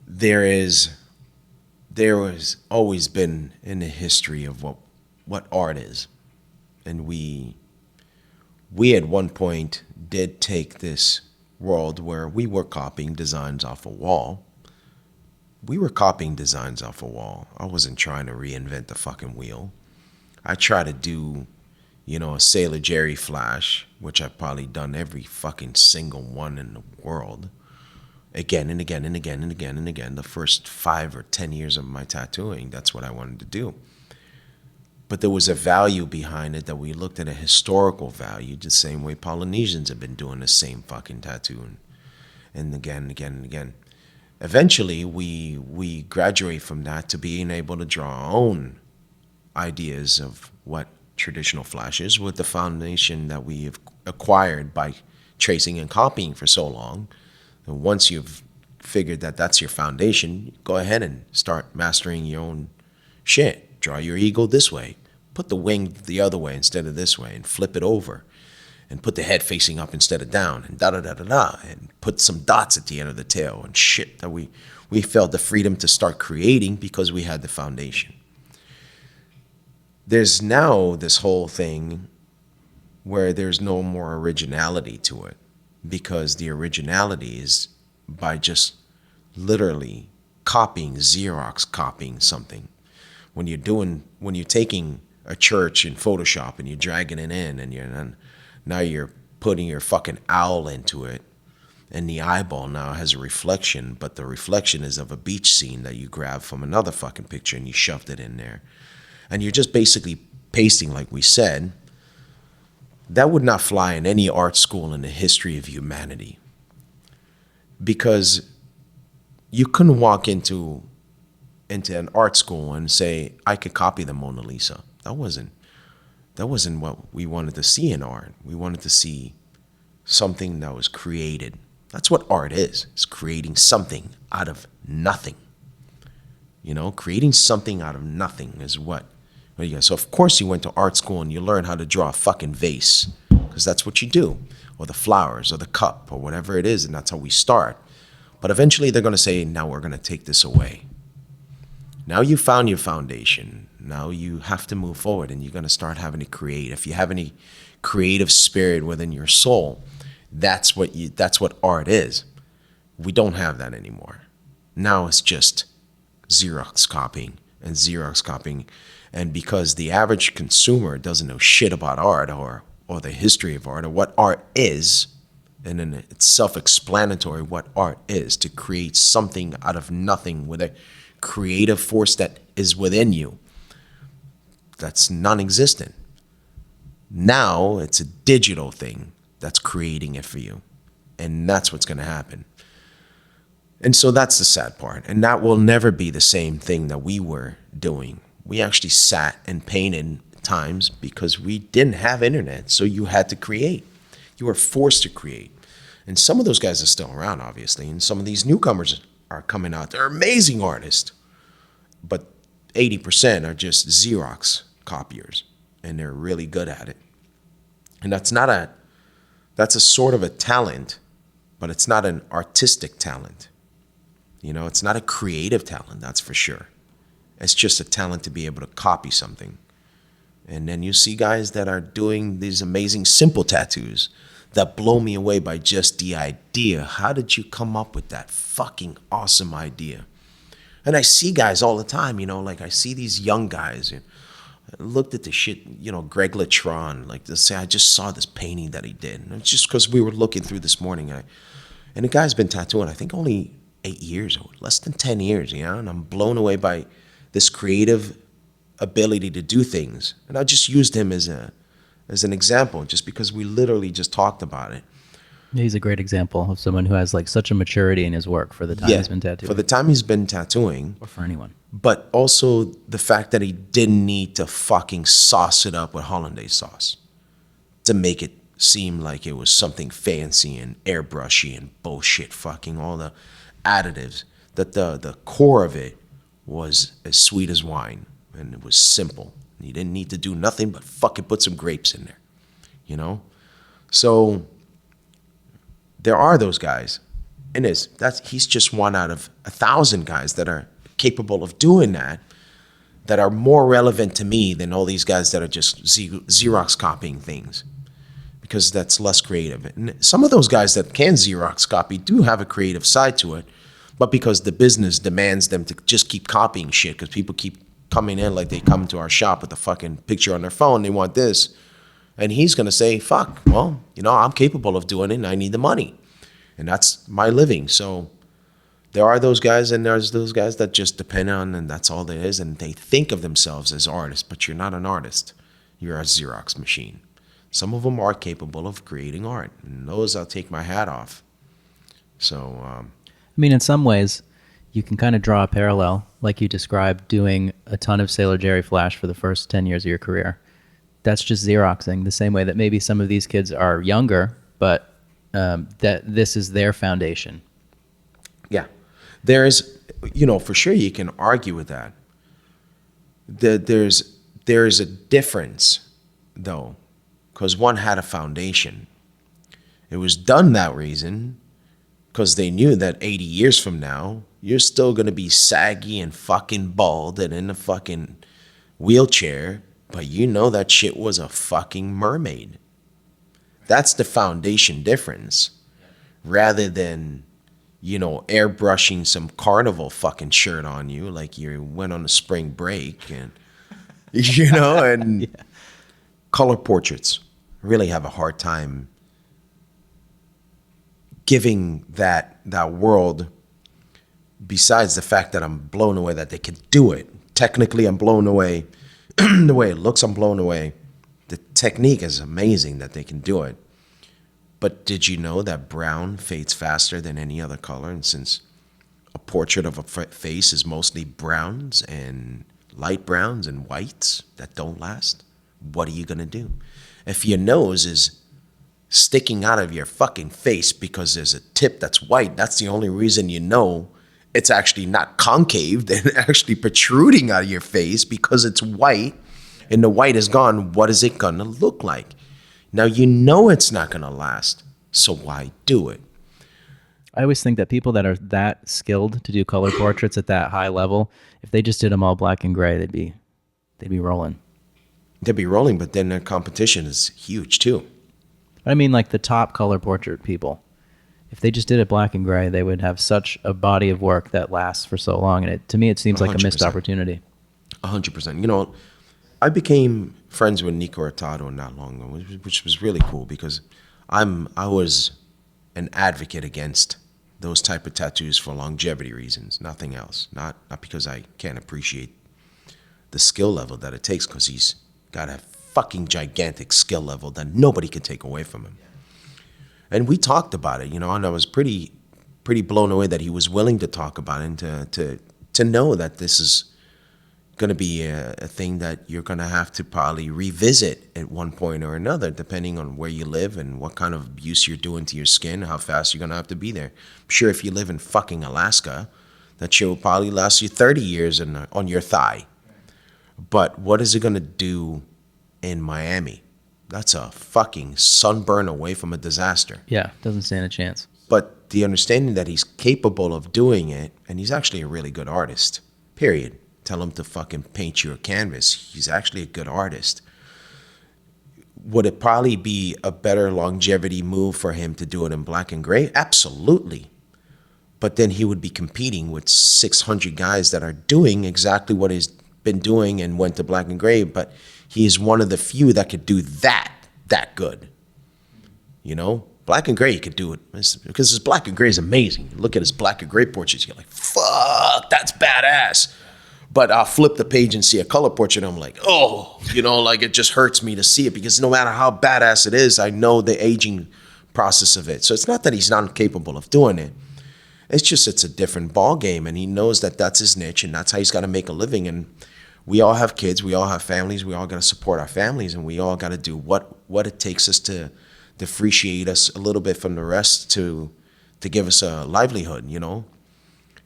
there has always been in the history of what art is. And we at one point did take this world where we were copying designs off a wall. We were copying designs off a wall. I wasn't trying to reinvent the fucking wheel. I try to do, a Sailor Jerry flash, which I've probably done every fucking single one in the world. Again and again and again and again and again. The first 5 or 10 years of my tattooing, that's what I wanted to do. But there was a value behind it that we looked at a historical value, the same way Polynesians have been doing the same fucking tattoo. And again and again and again. Eventually, we graduate from that to being able to draw our own ideas of what traditional flash is with the foundation that we have acquired by tracing and copying for so long. And once you've figured that that's your foundation, go ahead and start mastering your own shit. Draw your eagle this way. Put the wing the other way instead of this way and flip it over. And put the head facing up instead of down, and da-da-da-da-da, and put some dots at the end of the tail and shit that we felt the freedom to start creating because we had the foundation. There's now this whole thing where there's no more originality to it because the originality is by just literally Xerox copying something. When you're taking a church in Photoshop and you're dragging it in and now you're putting your fucking owl into it, and the eyeball now has a reflection, but the reflection is of a beach scene that you grabbed from another fucking picture and you shoved it in there. And you're just basically pasting, like we said. That would not fly in any art school in the history of humanity. Because you couldn't walk into an art school and say, I could copy the Mona Lisa. That wasn't what we wanted to see in art. We wanted to see something that was created. That's what art is. It's creating something out of nothing. Creating something out of nothing is what. So of course you went to art school and you learned how to draw a fucking vase because that's what you do, or the flowers or the cup or whatever it is, and that's how we start. But eventually they're going to say, now we're going to take this away. Now you found your foundation. Now you have to move forward and you're going to start having to create. If you have any creative spirit within your soul, that's what art is. We don't have that anymore. Now it's just Xerox copying and Xerox copying. And because the average consumer doesn't know shit about art or the history of art or what art is, and then it's self-explanatory what art is, to create something out of nothing with a creative force that is within you. That's non-existent. Now it's a digital thing that's creating it for you. And that's what's going to happen. And so that's the sad part. And that will never be the same thing that we were doing. We actually sat and painted times because we didn't have internet. So you had to create. You were forced to create. And some of those guys are still around, obviously. And some of these newcomers are coming out. They're amazing artists. But 80% are just Xerox copiers. And they're really good at it. And that's a sort of a talent, but it's not an artistic talent. You know, it's not a creative talent, that's for sure. It's just a talent to be able to copy something. And then you see guys that are doing these amazing simple tattoos that blow me away by just the idea. How did you come up with that fucking awesome idea? And I see guys all the time, you know, like I see these young guys. I looked at the shit, you know, Greg Latron, like to say, I just saw this painting that he did. And it's just because we were looking through this morning. And the guy's been tattooing, I think only 8 years, or less than 10 years, you know, and I'm blown away by this creative ability to do things. And I just used him as an example, just because we literally just talked about it. He's a great example of someone who has like such a maturity in his work for the time he's been tattooing. For the time he's been tattooing. Or for anyone. But also the fact that he didn't need to fucking sauce it up with hollandaise sauce to make it seem like it was something fancy and airbrushy and bullshit, fucking all the additives. That the core of it was as sweet as wine, and it was simple. He didn't need to do nothing but fucking put some grapes in there, you know? So there are those guys, and he's just one out of 1,000 guys that are capable of doing that are more relevant to me than all these guys that are just Xerox copying things, because that's less creative. And some of those guys that can Xerox copy do have a creative side to it, but because the business demands them to just keep copying shit, because people keep coming in, like they come to our shop with a fucking picture on their phone, they want this. And he's going to say, fuck, well, you know, I'm capable of doing it and I need the money. And that's my living. So there are those guys, and there's those guys that just depend on, and that's all there is. And they think of themselves as artists, but you're not an artist. You're a Xerox machine. Some of them are capable of creating art, and those I'll take my hat off. So, I mean, in some ways, you can kind of draw a parallel, like you described, doing a ton of Sailor Jerry Flash for the first 10 years of your career. That's just Xeroxing, the same way that maybe some of these kids are younger, but that this is their foundation. Yeah. There is, you know, for sure you can argue with that. There's a difference, though, because one had a foundation. It was done that reason because they knew that 80 years from now, you're still going to be saggy and fucking bald and in a fucking wheelchair, but you know that shit was a fucking mermaid. That's the foundation difference, rather than, you know, airbrushing some carnival fucking shirt on you like you went on a spring break, and, you know, and yeah. Color portraits really have a hard time giving that world, besides the fact that I'm blown away that they can do it. Technically, I'm blown away. The way it looks, I'm blown away. The technique is amazing that they can do it. But did you know that brown fades faster than any other color? And since a portrait of a face is mostly browns and light browns and whites that don't last, what are you going to do? If your nose is sticking out of your fucking face because there's a tip that's white, that's the only reason you know it's actually not concave and actually protruding out of your face, because it's white and the white is gone. What is it going to look like? Now, you know it's not going to last, so why do it? I always think that people that are that skilled to do color portraits at that high level, if they just did them all black and gray, they'd be rolling. They'd be rolling, but then their competition is huge too. I mean, like the top color portrait people, if they just did it black and gray, they would have such a body of work that lasts for so long. And to me, it seems 100%. Like a missed opportunity. 100%. You know, I became friends with Nico Hurtado not long ago, which was really cool, because I was an advocate against those type of tattoos for longevity reasons, nothing else. Not because I can't appreciate the skill level that it takes, because he's got a fucking gigantic skill level that nobody can take away from him. And we talked about it, you know, and I was pretty blown away that he was willing to talk about it, and to know that this is going to be a thing that you're going to have to probably revisit at one point or another, depending on where you live and what kind of abuse you're doing to your skin, how fast you're going to have to be there. I'm sure if you live in fucking Alaska, that shit will probably last you 30 years on your thigh. But what is it going to do in Miami? That's a fucking sunburn away from a disaster. Yeah, doesn't stand a chance. But the understanding that he's capable of doing it, and he's actually a really good artist, period. Tell him to fucking paint you a canvas. He's actually a good artist. Would it probably be a better longevity move for him to do it in black and gray? Absolutely. But then he would be competing with 600 guys that are doing exactly what he's been doing and went to black and gray, but he is one of the few that could do that good. You know? Black and gray, he could do it. Because his black and gray is amazing. Look at his black and gray portraits, you're like, fuck, that's badass. But I'll flip the page and see a color portrait, and I'm like, oh, you know, like it just hurts me to see it, because no matter how badass it is, I know the aging process of it. So it's not that he's not capable of doing it. It's just it's a different ball game, and he knows that that's his niche, and that's how he's got to make a living. And we all have kids, we all have families, we all got to support our families, and we all got to do what it takes us to differentiate us a little bit from the rest to give us a livelihood, you know.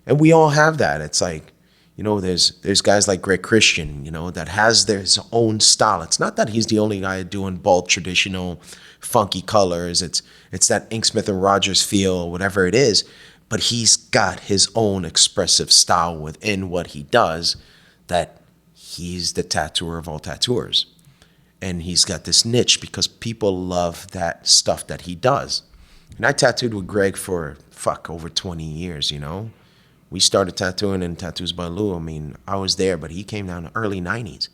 And we all have that. It's like, you know, there's guys like Greg Christian, you know, that has his own style. It's not that he's the only guy doing bold, traditional, funky colors. It's that Ink Smith and Rogers feel, whatever it is. But he's got his own expressive style within what he does, that he's the tattooer of all tattooers. And he's got this niche because people love that stuff that he does. And I tattooed with Greg for, over 20 years, you know. We started tattooing in Tattoos by Lou. I mean, I was there, but he came down in the early 90s.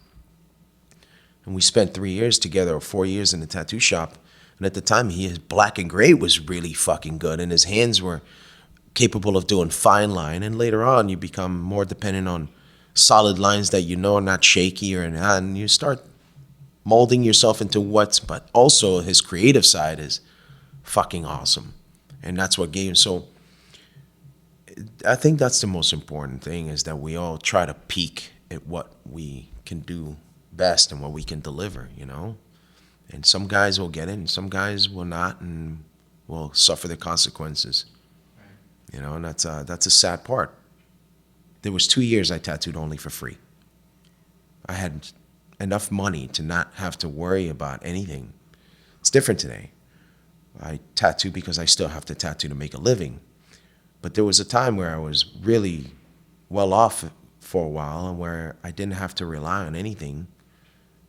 And we spent 3 years together, or 4 years in the tattoo shop. And at the time, his black and gray was really fucking good, and his hands were capable of doing fine line. And later on, you become more dependent on solid lines that you know are not shaky, and you start molding yourself into but also his creative side is fucking awesome. And that's what gave him, so I think that's the most important thing, is that we all try to peak at what we can do best and what we can deliver, you know? And some guys will get it and some guys will not, and will suffer the consequences. You know, and that's a sad part. There was 2 years I tattooed only for free. I had enough money to not have to worry about anything. It's different today. I tattoo because I still have to tattoo to make a living. But there was a time where I was really well off for a while, and where I didn't have to rely on anything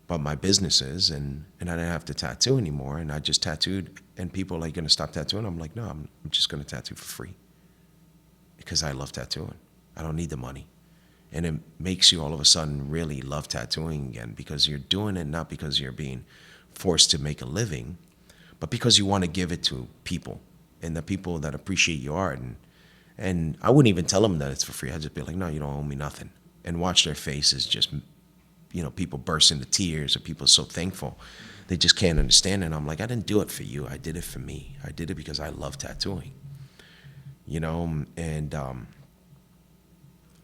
but my businesses, and I didn't have to tattoo anymore. And I just tattooed, and people are like, "Gonna stop tattooing?" I'm like, "No, I'm just gonna tattoo for free because I love tattooing. I don't need the money." And it makes you all of a sudden really love tattooing again, because you're doing it not because you're being forced to make a living, but because you want to give it to people, and the people that appreciate your art. And I wouldn't even tell them that it's for free. I'd just be like, "No, you don't owe me nothing." And watch their faces just, you know, people burst into tears, or people so thankful. They just can't understand it. And I'm like, I didn't do it for you. I did it for me. I did it because I love tattooing. You know, and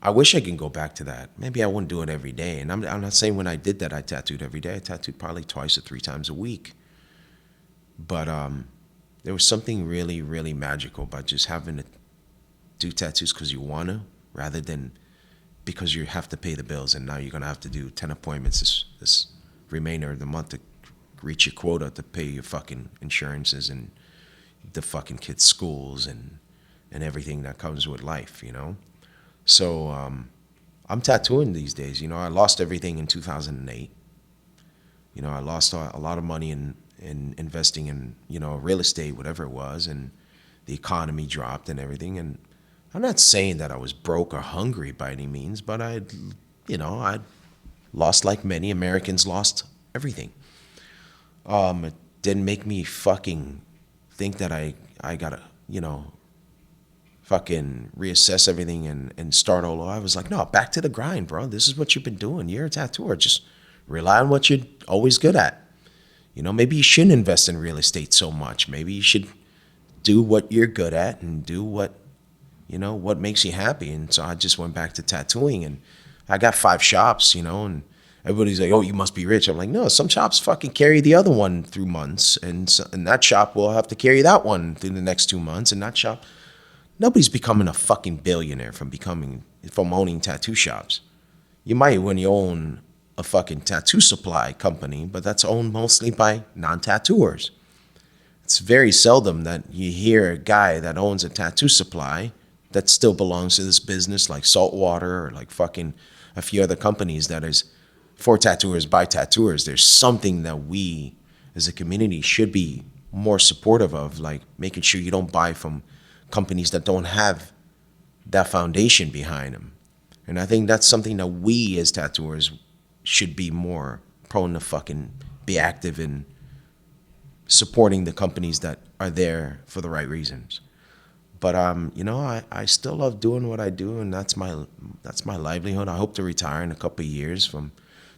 I wish I could go back to that. Maybe I wouldn't do it every day. And I'm not saying when I did that I tattooed every day. I tattooed probably 2 or 3 times a week. But there was something really, really magical about just having to do tattoos because you want to, rather than because you have to pay the bills, and now you're going to have to do 10 appointments this remainder of the month to reach your quota to pay your fucking insurances and the fucking kids' schools and everything that comes with life, you know? So I'm tattooing these days. You know, I lost everything in 2008. You know, I lost a lot of money in investing in, you know, real estate, whatever it was, and the economy dropped and everything. And I'm not saying that I was broke or hungry by any means, but I'd lost, like many Americans, lost everything. It didn't make me fucking think that I gotta, you know, fucking reassess everything and start all over. I was like, no, back to the grind, bro. This is what you've been doing. You're a tattooer. Just rely on what you're always good at. You know, maybe you shouldn't invest in real estate so much. Maybe you should do what you're good at and do what, you know, what makes you happy. And so I just went back to tattooing, and I got 5 shops, and everybody's like, oh, you must be rich. I'm like, no, some shops fucking carry the other one through months, and that shop will have to carry that one through the next 2 months, and that shop. Nobody's becoming a fucking billionaire from owning tattoo shops. You might when you own a fucking tattoo supply company, but that's owned mostly by non-tattooers. It's very seldom that you hear a guy that owns a tattoo supply that still belongs to this business, like Saltwater or like fucking a few other companies that is for tattooers by tattooers. There's something that we as a community should be more supportive of, like making sure you don't buy from companies that don't have that foundation behind them. And I think that's something that we as tattooers should be more prone to fucking be active in supporting the companies that are there for the right reasons. But I still love doing what I do, and that's my livelihood. I hope to retire in a couple of years from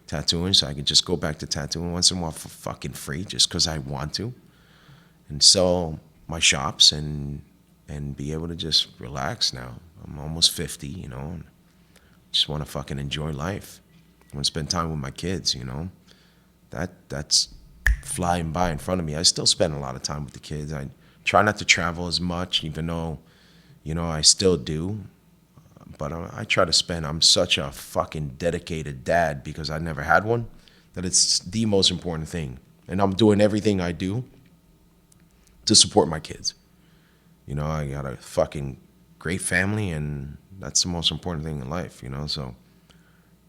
tattooing, so I can just go back to tattooing once in a while for fucking free, just because I want to, and sell my shops and be able to just relax now. I'm almost 50, and just want to fucking enjoy life. I want to spend time with my kids, That's flying by in front of me. I still spend a lot of time with the kids. I try not to travel as much, even though, I still do. But I try to spend, I'm such a fucking dedicated dad because I never had one, that it's the most important thing. And I'm doing everything I do to support my kids. I got a fucking great family, and that's the most important thing in life, so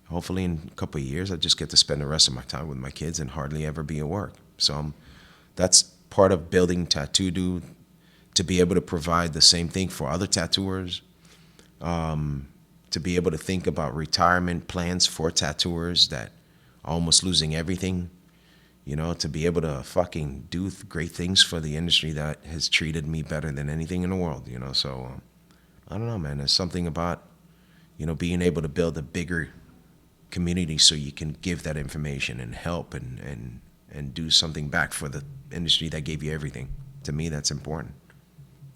hopefully in a couple of years I just get to spend the rest of my time with my kids and hardly ever be at work. So that's part of building Tattoo Do, to be able to provide the same thing for other tattooers, to be able to think about retirement plans for tattooers that are almost losing everything, to be able to fucking do great things for the industry that has treated me better than anything in the world, So I don't know, man. There's something about, being able to build a bigger community so you can give that information and help and do something back for the industry that gave you everything. To me, that's important.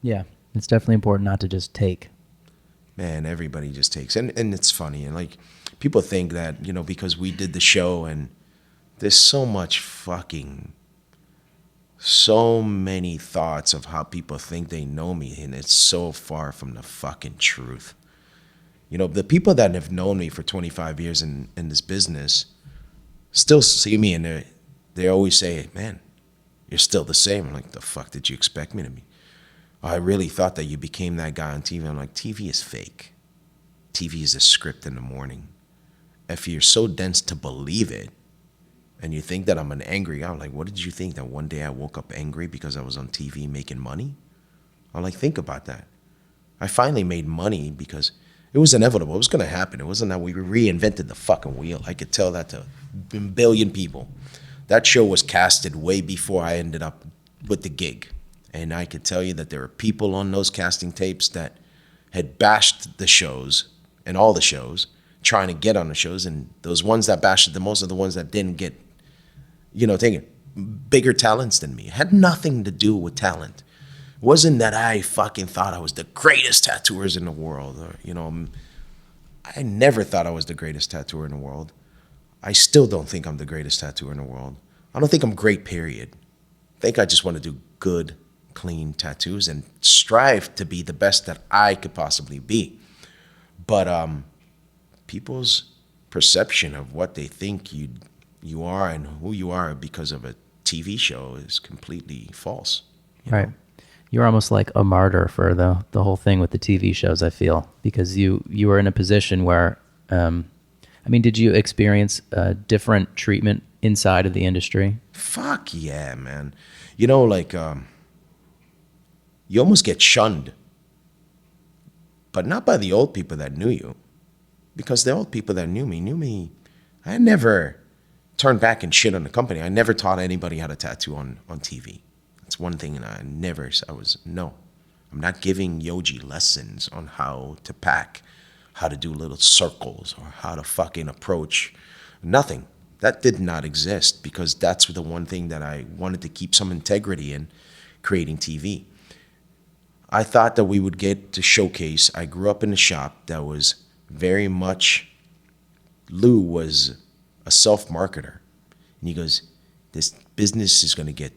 Yeah, it's definitely important not to just take. Man, everybody just takes. And it's funny. And like, people think that, because we did the show, and there's so many thoughts of how people think they know me, and it's so far from the fucking truth. The people that have known me for 25 years in this business still see me, and they always say, man, you're still the same. I'm like, the fuck did you expect me to be? I really thought that you became that guy on TV. I'm like, TV is fake. TV is a script in the morning. If you're so dense to believe it, and you think that I'm an angry guy, I'm like, what did you think, that one day I woke up angry because I was on TV making money? I'm like, think about that. I finally made money because it was inevitable. It was going to happen. It wasn't that we reinvented the fucking wheel. I could tell that to a billion people. That show was casted way before I ended up with the gig. And I could tell you that there were people on those casting tapes that had bashed the shows and all the shows, trying to get on the shows. And those ones that bashed it the most are the ones that didn't get, taking bigger talents than me. It had nothing to do with talent. It wasn't that I fucking thought I was the greatest tattooers in the world. Or, I never thought I was the greatest tattooer in the world. I still don't think I'm the greatest tattooer in the world. I don't think I'm great, period. I think I just want to do good, clean tattoos and strive to be the best that I could possibly be. But people's perception of what they think you are and who you are because of a TV show is completely false. Right. You're almost like a martyr for the whole thing with the TV shows, I feel, because you were in a position where, did you experience different treatment inside of the industry? Fuck yeah, man. You almost get shunned, but not by the old people that knew you, because the old people that knew me. I never turned back and shit on the company. I never taught anybody how to tattoo on TV. That's one thing, and I'm not giving Yoji lessons on how to pack, how to do little circles, or how to fucking approach. Nothing. That did not exist, because that's the one thing that I wanted to keep some integrity in creating TV. I thought that we would get to showcase. I grew up in a shop that was very much Lou was a self-marketer. And he goes, this business is going to get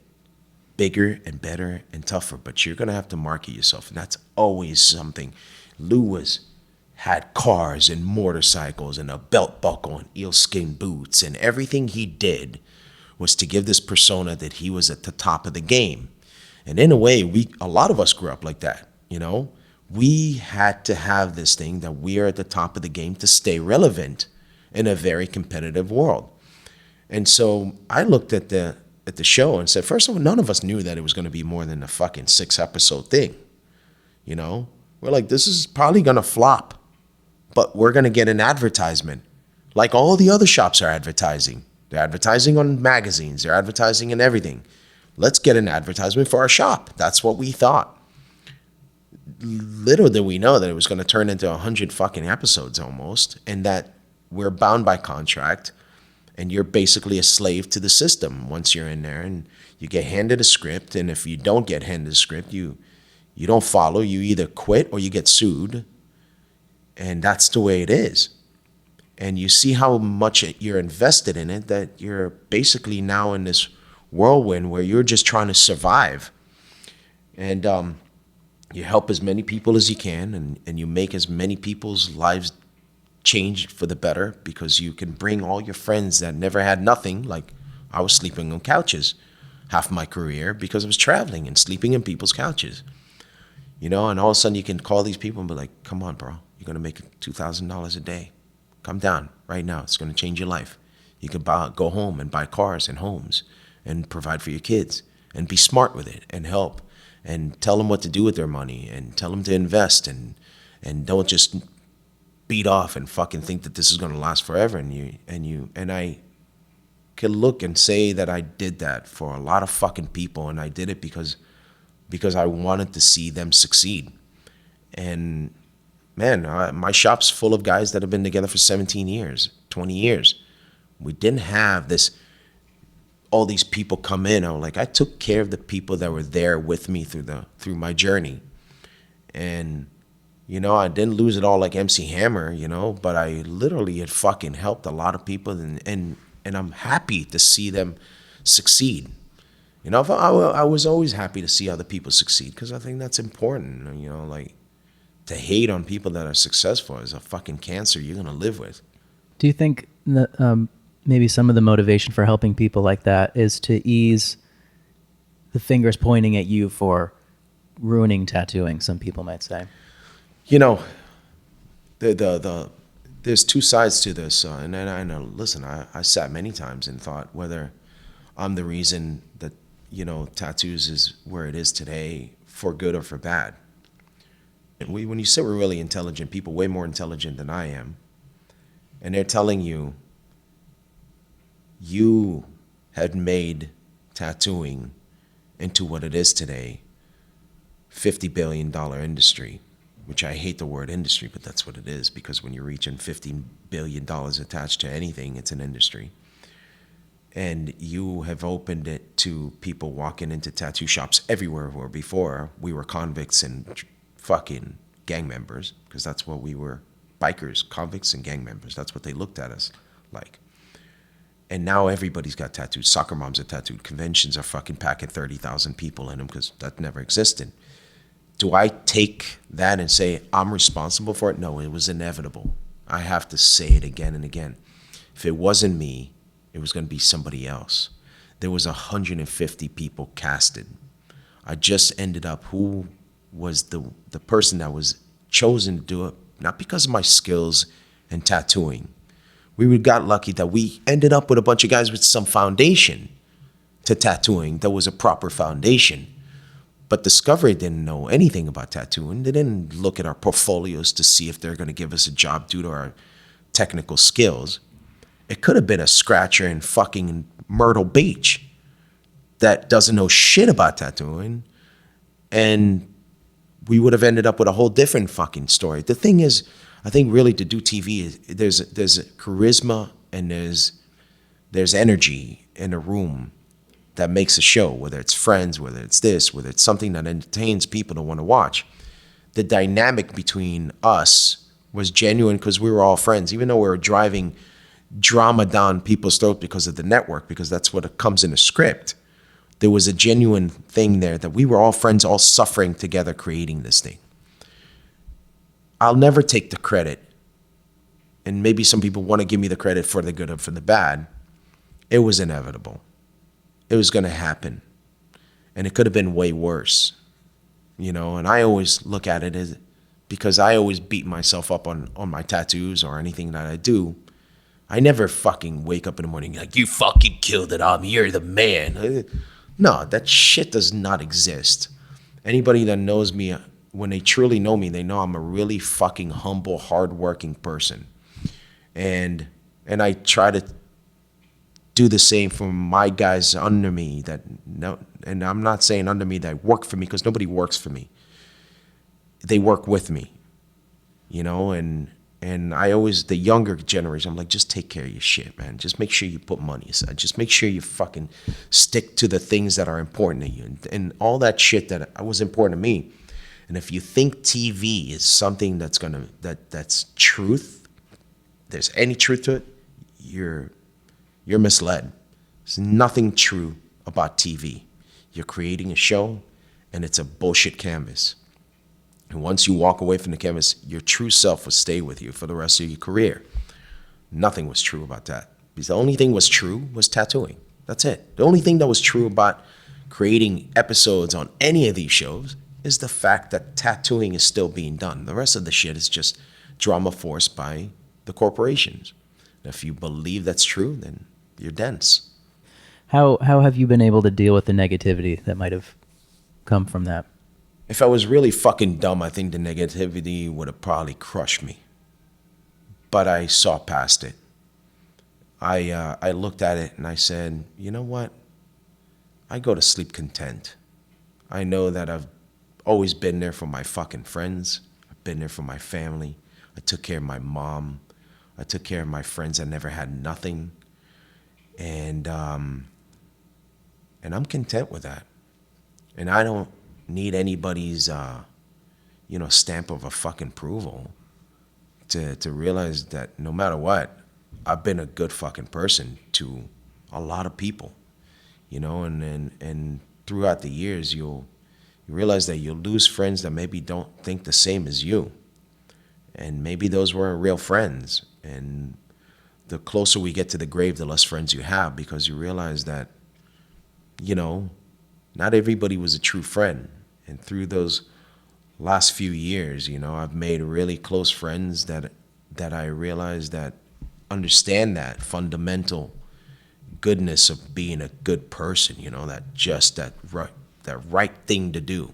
bigger and better and tougher, but you're going to have to market yourself. And that's always something. Lou had cars and motorcycles and a belt buckle and eelskin boots, and everything he did was to give this persona that he was at the top of the game. And in a way, a lot of us grew up like that, you know? We had to have this thing that we are at the top of the game to stay relevant in a very competitive world. And so I looked at the show and said, first of all, none of us knew that it was going to be more than a fucking 6-episode thing. You know, we're like, this is probably going to flop, but we're going to get an advertisement like all the other shops are advertising. They're advertising on magazines. They're advertising in everything. Let's get an advertisement for our shop. That's what we thought. Little did we know that it was going to turn into 100 fucking episodes almost, and that we're bound by contract. And you're basically a slave to the system once you're in there, and you get handed a script. And if you don't get handed a script, you don't follow. You either quit or you get sued. And that's the way it is. And you see how much you're invested in it, that you're basically now in this whirlwind where you're just trying to survive. And you help as many people as you can, and you make as many people's lives changed for the better, because you can bring all your friends that never had nothing. Like, I was sleeping on couches half my career because I was traveling and sleeping in people's couches, you know. And all of a sudden you can call these people and be like, come on, bro, you're going to make $2,000 a day. Come down right now. It's going to change your life. You can go home and buy cars and homes and provide for your kids and be smart with it and help and tell them what to do with their money and tell them to invest, and don't just beat off and fucking think that this is going to last forever. And I could look and say that I did that for a lot of fucking people, and I did it because I wanted to see them succeed. And man, my shop's full of guys that have been together for 17 years, 20 years. We didn't have all these people come in. I took care of the people that were there with me through my journey. And you know, I didn't lose it all like MC Hammer, you know, but I literally had fucking helped a lot of people, and I'm happy to see them succeed. You know, I was always happy to see other people succeed, because I think that's important. You know, like, to hate on people that are successful is a fucking cancer you're going to live with. Do you think that maybe some of the motivation for helping people like that is to ease the fingers pointing at you for ruining tattooing, some people might say? You know, there's two sides to this, and I know. Listen, I sat many times and thought whether I'm the reason that, you know, tattoos is where it is today, for good or for bad. And when you say we're really intelligent people, way more intelligent than I am, and they're telling you had made tattooing into what it is today, $50 billion industry. Which I hate the word industry, but that's what it is, because when you're reaching $15 billion attached to anything, it's an industry. And you have opened it to people walking into tattoo shops everywhere, where before we were convicts and fucking gang members, because that's what we were, bikers, convicts and gang members. That's what they looked at us like. And now everybody's got tattoos. Soccer moms are tattooed. Conventions are fucking packing 30,000 people in them, because that never existed. Do I take that and say I'm responsible for it? No, it was inevitable. I have to say it again and again. If it wasn't me, it was going to be somebody else. There was 150 people casted. I just ended up who was the person that was chosen to do it, not because of my skills in tattooing. We got lucky that we ended up with a bunch of guys with some foundation to tattooing that was a proper foundation. But Discovery didn't know anything about tattooing. They didn't look at our portfolios to see if they're going to give us a job due to our technical skills. It could have been a scratcher in fucking Myrtle Beach that doesn't know shit about tattooing, and we would have ended up with a whole different fucking story. The thing is, I think really to do TV, there's charisma and there's energy in a room that makes a show, whether it's Friends, whether it's this, whether it's something that entertains people to want to watch. The dynamic between us was genuine because we were all friends. Even though we were driving drama down people's throat because of the network, because that's what comes in a script. There was a genuine thing there that we were all friends, all suffering together, creating this thing. I'll never take the credit. And maybe some people want to give me the credit for the good or for the bad. It was inevitable. It was going to happen. And it could have been way worse. And I always look at it as, because I always beat myself up on my tattoos or anything that I do. I never fucking wake up in the morning like, you fucking killed it, you're the man. No, that shit does not exist. Anybody that knows me, when they truly know me, they know I'm a really fucking humble, hardworking person. And I try to do the same for my guys under me and I'm not saying under me that work for me, because nobody works for me. They work with me, and I always, the younger generation, I'm like, just take care of your shit, man. Just make sure you put money aside. Just make sure you fucking stick to the things that are important to you, and all that shit that was important to me. And if you think TV is something that's truth, there's any truth to it, you're misled. There's nothing true about TV. You're creating a show, and it's a bullshit canvas. And once you walk away from the canvas, your true self will stay with you for the rest of your career. Nothing was true about that. Because the only thing was true was tattooing. That's it. The only thing that was true about creating episodes on any of these shows is the fact that tattooing is still being done. The rest of the shit is just drama forced by the corporations. And if you believe that's true, then you're dense. How have you been able to deal with the negativity that might have come from that? If I was really fucking dumb, I think the negativity would have probably crushed me. But I saw past it. I looked at it and I said, you know what? I go to sleep content. I know that I've always been there for my fucking friends. I've been there for my family. I took care of my mom. I took care of my friends that never had nothing. And I'm content with that. And I don't need anybody's, stamp of a fucking approval to realize that no matter what, I've been a good fucking person to a lot of people, and throughout the years, you realize that you'll lose friends that maybe don't think the same as you. And maybe those weren't real friends. And the closer we get to the grave, the less friends you have, because you realize that, not everybody was a true friend. And through those last few years, I've made really close friends that I realize that understand that fundamental goodness of being a good person, that right thing to do.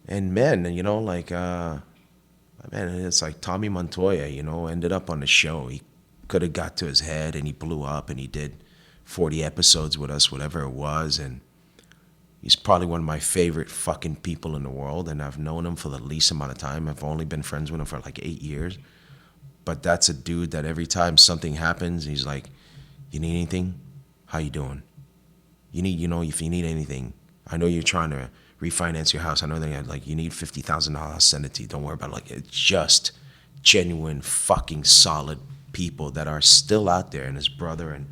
And man, it's like Tommy Montoya, ended up on the show. He could have got to his head and he blew up and he did 40 episodes with us, whatever it was. And he's probably one of my favorite fucking people in the world. And I've known him for the least amount of time. I've only been friends with him for like 8 years. But that's a dude that every time something happens, he's like, you need anything? How you doing? If you need anything, I know you're trying to refinance your house. I know that you need $50,000, I'll send it to you. Don't worry about it. It's just genuine fucking solid people that are still out there, and his brother and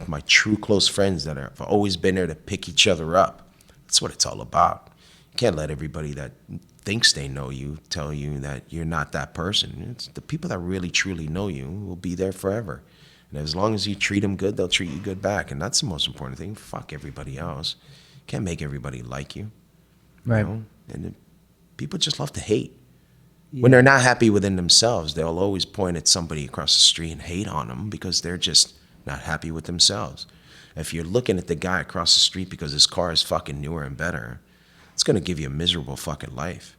my true close friends that have always been there to pick each other up. That's what it's all about. You can't let everybody that thinks they know you tell you that you're not that person. It's the people that really truly know you will be there forever. And as long as you treat them good, they'll treat you good back. And that's the most important thing. Fuck everybody else. You can't make everybody like you. Right. And people just love to hate. Yeah. When they're not happy within themselves, they'll always point at somebody across the street and hate on them because they're just not happy with themselves. If you're looking at the guy across the street because his car is fucking newer and better, it's going to give you a miserable fucking life.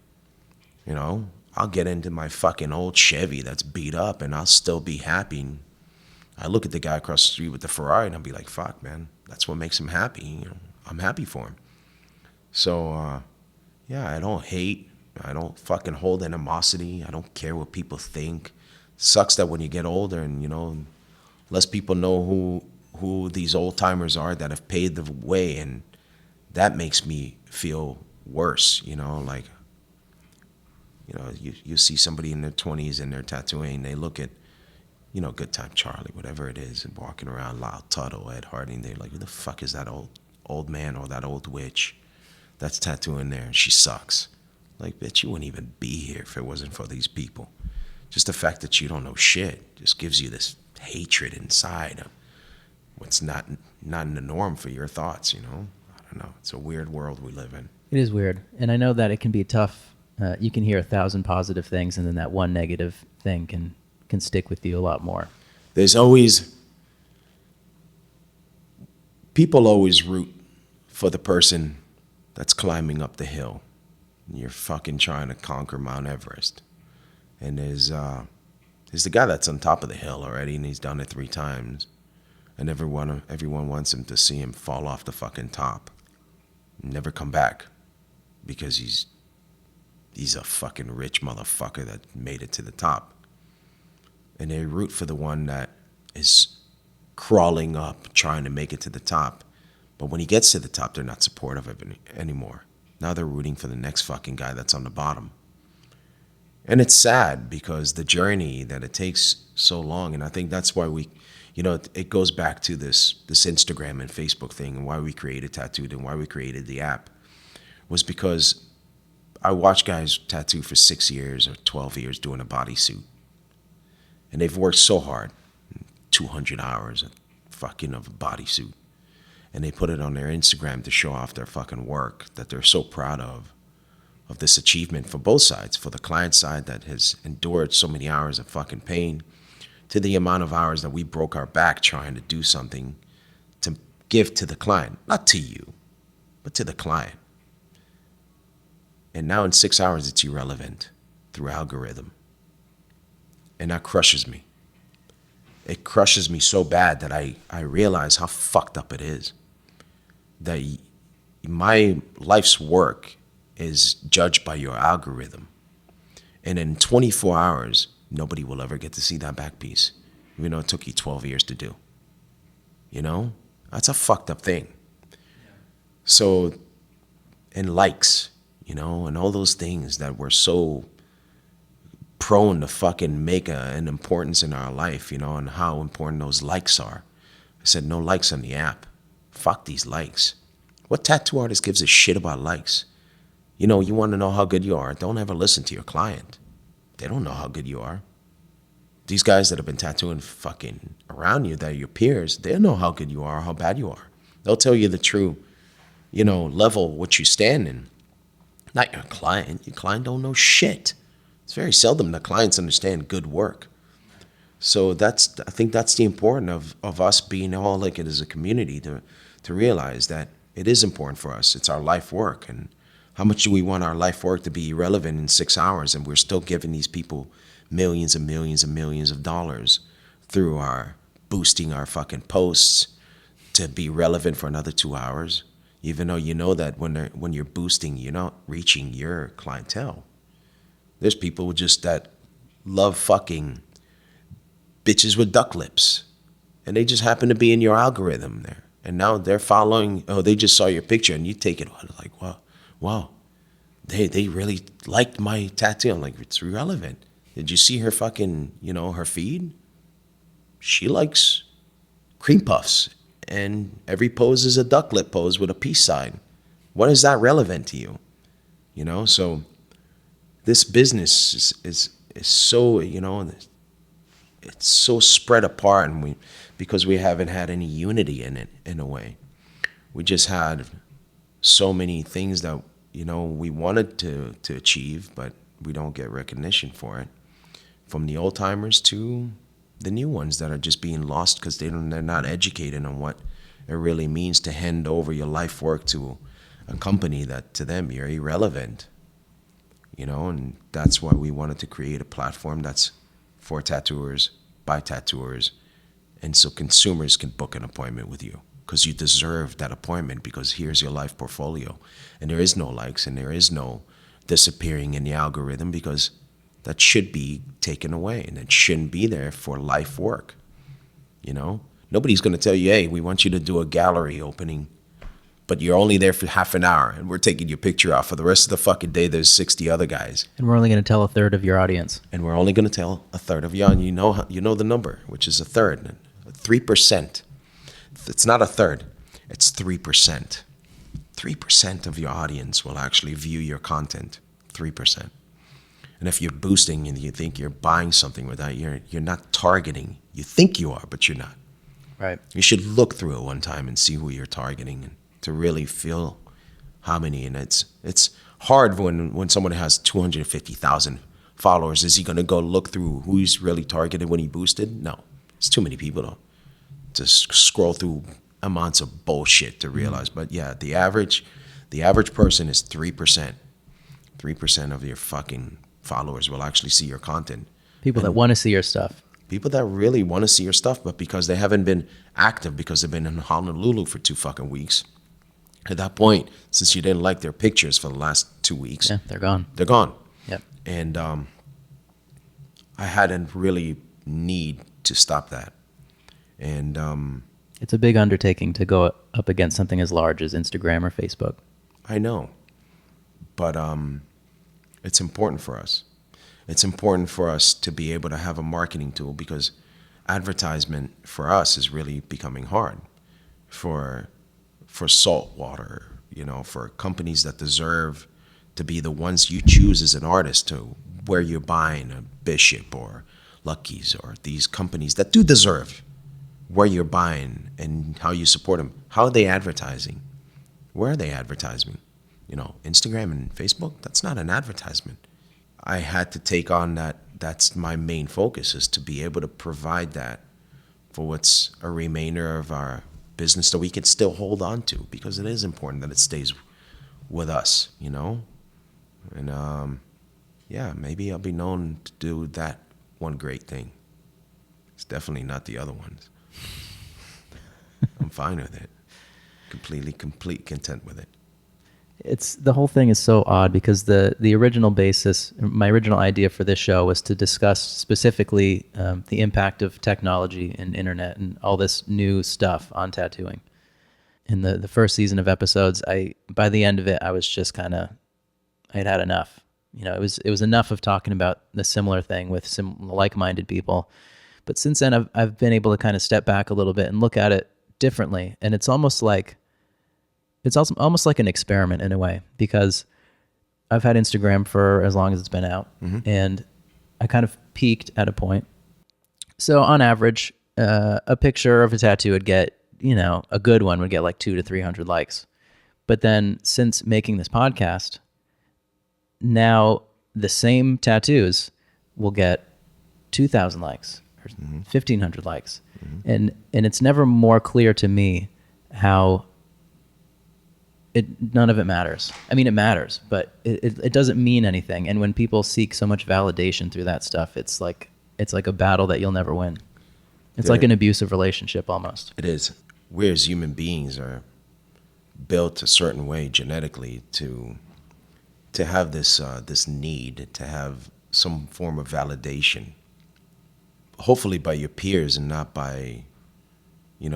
I'll get into my fucking old Chevy that's beat up and I'll still be happy. I look at the guy across the street with the Ferrari and I'll be like, fuck, man, that's what makes him happy. I'm happy for him. So, I don't hate. I don't fucking hold animosity. I don't care what people think. Sucks that when you get older and, less people know who these old timers are that have paved the way, and that makes me feel worse. You see somebody in their 20s and they're tattooing. They look at Good Time Charlie, whatever it is, and walking around Lyle Tuttle, Ed Harding. They're like, who the fuck is that old man or that old witch that's tattooing there? And she sucks. Like, bitch, you wouldn't even be here if it wasn't for these people. Just the fact that you don't know shit just gives you this hatred inside of what's not in the norm for your thoughts, I don't know. It's a weird world we live in. It is weird. And I know that it can be tough. You can hear 1,000 positive things, and then that one negative thing can stick with you a lot more. People always root for the person that's climbing up the hill. You're fucking trying to conquer Mount Everest. And there's the guy that's on top of the hill already, and he's done it 3 times. And everyone wants him to see him fall off the fucking top and never come back because he's a fucking rich motherfucker that made it to the top. And they root for the one that is crawling up, trying to make it to the top. But when he gets to the top, they're not supportive of it anymore. Now they're rooting for the next fucking guy that's on the bottom. And it's sad because the journey that it takes so long, and I think that's why it goes back to this Instagram and Facebook thing, and why we created Tattooed and why we created the app, was because I watch guys tattoo for 6 years or 12 years doing a bodysuit. And they've worked so hard, 200 hours of a bodysuit. And they put it on their Instagram to show off their fucking work that they're so proud of this achievement for both sides, for the client side that has endured so many hours of fucking pain, to the amount of hours that we broke our back trying to do something to give to the client, not to you, but to the client. And now in 6 hours, it's irrelevant through algorithm. And that crushes me. It crushes me so bad that I realize how fucked up it is. That my life's work is judged by your algorithm. And in 24 hours, nobody will ever get to see that back piece, even though it took you 12 years to do. That's a fucked up thing. So, and likes, and all those things that we're so prone to fucking make an importance in our life, and how important those likes are. I said, no likes on the app. Fuck these likes. What tattoo artist gives a shit about likes? You want to know how good you are, don't ever listen to your client. They don't know how good you are. These guys that have been tattooing fucking around you, that are your peers, they don't know how good you are, how bad you are. They'll tell you the true, level what you stand in. Not your client. Your client don't know shit. It's very seldom that clients understand good work. So I think that's the importance of us being all like it as a community to realize that it is important for us. It's our life work. And how much do we want our life work to be irrelevant in 6 hours? And we're still giving these people millions and millions and millions of dollars through our boosting our fucking posts to be relevant for another 2 hours, even though you know that when you're boosting, you're not reaching your clientele. There's people that love fucking bitches with duck lips, and they just happen to be in your algorithm there. And now they're following, they just saw your picture and you take it like, wow, they really liked my tattoo. I'm like, it's irrelevant. Did you see her fucking, her feed? She likes cream puffs, and every pose is a duck lip pose with a peace sign. What is that relevant to you? So this business is so, it's so spread apart, and because we haven't had any unity in it, in a way. We just had so many things that, we wanted to achieve, but we don't get recognition for it. From the old timers to the new ones that are just being lost because they're not educated on what it really means to hand over your life work to a company that to them you're irrelevant. And that's why we wanted to create a platform that's for tattooers, by tattooers, and so consumers can book an appointment with you because you deserve that appointment, because here's your life portfolio. And there is no likes and there is no disappearing in the algorithm, because that should be taken away and it shouldn't be there for life work. Nobody's going to tell you, hey, we want you to do a gallery opening but you're only there for half an hour and we're taking your picture off. For the rest of the fucking day, there's 60 other guys. And we're only going to tell a third of your audience. And we're only going to tell a third of you. And you know the number, which is a third. 3%. It's not a third. It's 3%. 3% of your audience will actually view your content. 3%. And if you're boosting and you think you're buying something with that, you're not targeting. You think you are, but you're not. Right. You should look through it one time and see who you're targeting and to really feel how many. And it's hard when someone has 250,000 followers. Is he going to go look through who he's really targeted when he boosted? No. It's too many people to scroll through amounts of bullshit to realize. But yeah, the average person is 3%. 3% of your fucking followers will actually see your content. People that want to see your stuff. People that really want to see your stuff, but because they haven't been active because they've been in Honolulu for 2 fucking weeks. At that point, since you didn't like their pictures for the last 2 weeks, Yeah, they're gone. They're gone. Yep. And I hadn't really need to stop that. And It's a big undertaking to go up against something as large as Instagram or Facebook. I know, but it's important for us. It's important for us to be able to have a marketing tool because advertisement for us is really becoming hard for salt water, for companies that deserve to be the ones you choose as an artist to where you're buying a Bishop or Lucky's or these companies that do deserve where you're buying and how you support them. How are they advertising? Where are they advertising? Instagram and Facebook, that's not an advertisement. I had to take on that. That's my main focus, is to be able to provide that for what's a remainder of our business that we can still hold on to, because it is important that it stays with us, And maybe I'll be known to do that one great thing. It's definitely not the other ones. I'm fine with it. Complete content with it. The whole thing is so odd because the original basis, my original idea for this show was to discuss specifically the impact of technology and internet and all this new stuff on tattooing. In the first season of episodes, by the end of it, I was just I had enough. It was enough of talking about the similar thing with some like-minded people. But since then, I've been able to kind of step back a little bit and look at it differently, and it's almost like an experiment in a way, because I've had Instagram for as long as it's been out, and I kind of peaked at a point. So on average, a picture of a tattoo would get, a good one would get like 200 to 300 likes. But then since making this podcast, now the same tattoos will get 2,000 likes or 1,500 likes. And it's never more clear to me how none of it matters. I mean, it matters, but it doesn't mean anything. And when people seek so much validation through that stuff, it's like a battle that you'll never win. It's like an abusive relationship almost. It is. We as human beings are built a certain way genetically to have this need to have some form of validation, hopefully by your peers and not by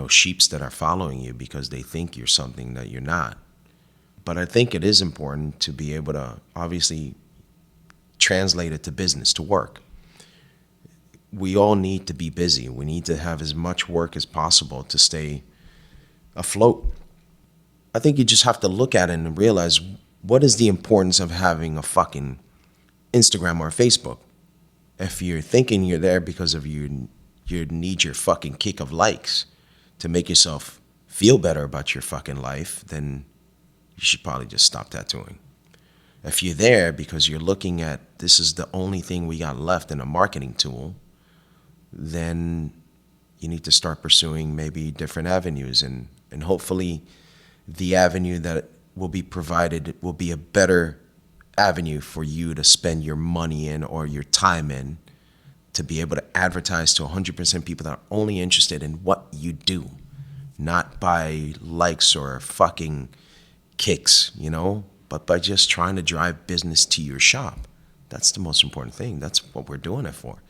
sheeps that are following you because they think you're something that you're not. But I think it is important to be able to obviously translate it to business, to work. We all need to be busy. We need to have as much work as possible to stay afloat. I think you just have to look at it and realize, what is the importance of having a fucking Instagram or Facebook? If you're thinking you're there because of you need your fucking kick of likes to make yourself feel better about your fucking life, then you should probably just stop tattooing. If you're there because you're looking at this is the only thing we got left in a marketing tool, then you need to start pursuing maybe different avenues, and hopefully the avenue that will be provided will be a better avenue for you to spend your money in or your time in, to be able to advertise to 100% people that are only interested in what you do, not by likes or fucking kicks, but by just trying to drive business to your shop. That's the most important thing. That's what we're doing it for.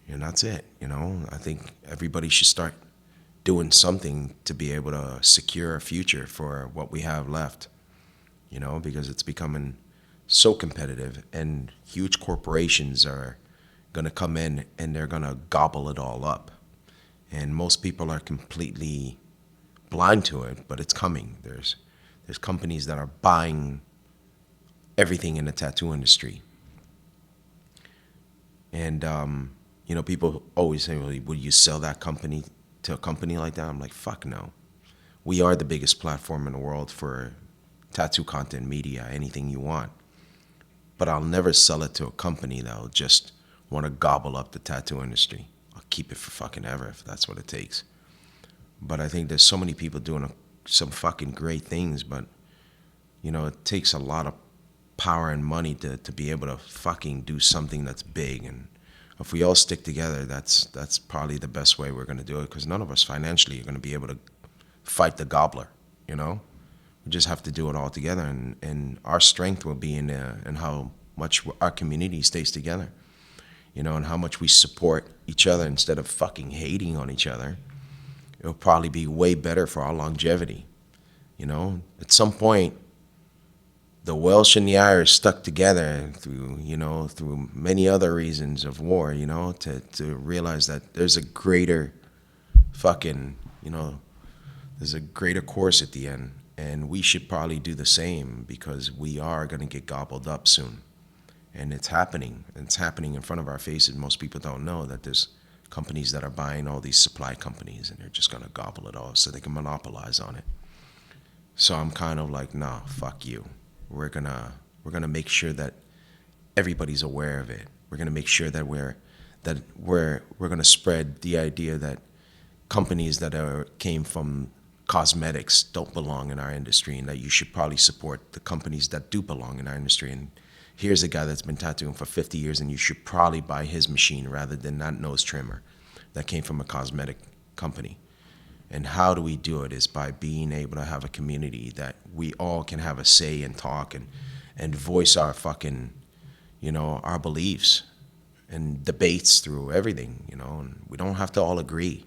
And that's it. I think everybody should start doing something to be able to secure a future for what we have left, you know, because it's becoming so competitive, and huge corporations are going to come in and they're going to gobble it all up. And most people are completely blind to it, but it's coming. There's companies that are buying everything in the tattoo industry. And, you know, people always say, well, would you sell that company to a company like that? I'm like, fuck no. We are the biggest platform in the world for tattoo content, media, anything you want. But I'll never sell it to a company that'll just want to gobble up the tattoo industry. I'll keep it for fucking ever if that's what it takes. But I think there's so many people doing some fucking great things, but, you know, it takes a lot of power and money to be able to fucking do something that's big. And if we all stick together, that's probably the best way we're going to do it, because none of us financially are going to be able to fight the gobbler, you know? We just have to do it all together, and our strength will be in how much our community stays together, you know, and how much we support each other instead of fucking hating on each other. It'll probably be way better for our longevity, you know? At some point, the Welsh and the Irish stuck together through many other reasons of war, you know, to realize that there's a greater fucking, you know, there's a greater course at the end. And we should probably do the same, because we are going to get gobbled up soon. And it's happening. It's happening in front of our faces. Most people don't know that there's companies that are buying all these supply companies, and they're just going to gobble it all so they can monopolize on it. So I'm kind of like, nah, fuck you. We're gonna make sure that everybody's aware of it. We're gonna make sure that we're gonna spread the idea that companies that came from cosmetics don't belong in our industry, and that you should probably support the companies that do belong in our industry. And here's a guy that's been tattooing for 50 years, and you should probably buy his machine rather than that nose trimmer that came from a cosmetic company. And how do we do it is by being able to have a community that we all can have a say and talk and voice our fucking, you know, our beliefs and debates through everything, you know. And we don't have to all agree,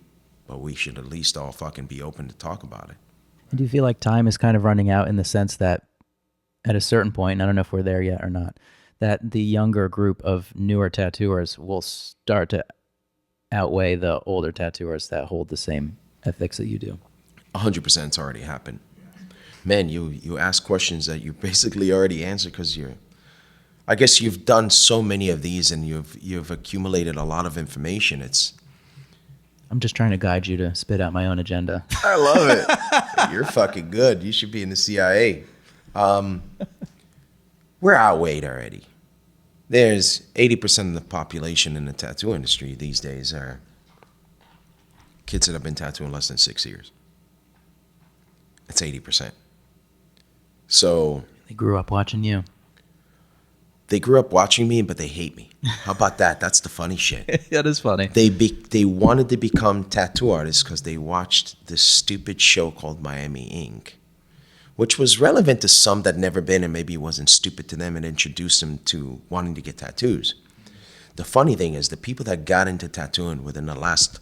but we should at least all fucking be open to talk about it. Do you feel like time is kind of running out in the sense that at a certain point, and I don't know if we're there yet or not, that the younger group of newer tattooers will start to outweigh the older tattooers that hold the same ethics that you do? 100%, it's already happened. Man, you ask questions that you basically already answered, because I guess you've done so many of these and you've accumulated a lot of information. I'm just trying to guide you to spit out my own agenda. I love it. You're fucking good. You should be in the CIA. We're outweighed already. There's 80% of the population in the tattoo industry these days are kids that have been tattooing less than 6 years. It's 80%. So they grew up watching you. They grew up watching me, but they hate me. How about that? That's the funny shit. That is funny. They wanted to become tattoo artists because they watched this stupid show called Miami Ink, which was relevant to some that never been, and maybe it wasn't stupid to them, and introduced them to wanting to get tattoos. The funny thing is, the people that got into tattooing within the last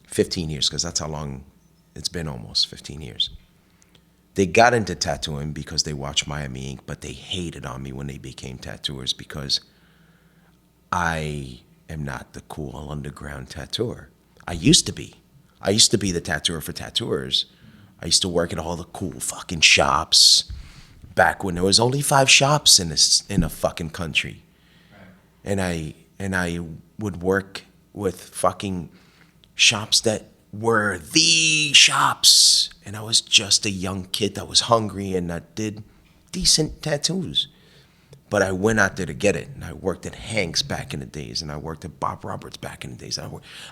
15 years, because that's how long it's been, almost 15 years. They got into tattooing because they watched Miami Ink, but they hated on me when they became tattooers because I am not the cool underground tattooer. I used to be. I used to be the tattooer for tattooers. I used to work at all the cool fucking shops back when there was only 5 shops in a fucking country. And I would work with fucking shops that were the shops. And I was just a young kid that was hungry and that did decent tattoos. But I went out there to get it. And I worked at Hank's back in the days. And I worked at Bob Roberts back in the days. I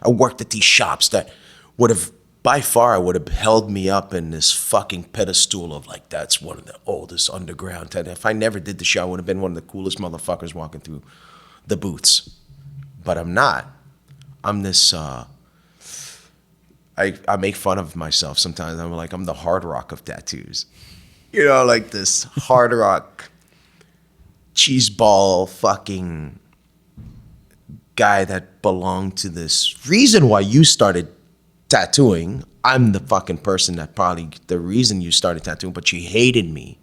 worked at these shops that would have, by far, I would have held me up in this fucking pedestal of like, that's one of the oldest underground tattoos. If I never did the show, I would have been one of the coolest motherfuckers walking through the booths. But I'm not. I'm this, I make fun of myself sometimes. I'm like, I'm the hard rock of tattoos. You know, like this hard rock cheeseball fucking guy that belonged to this reason why you started tattooing, I'm the fucking person that probably the reason you started tattooing, but you hated me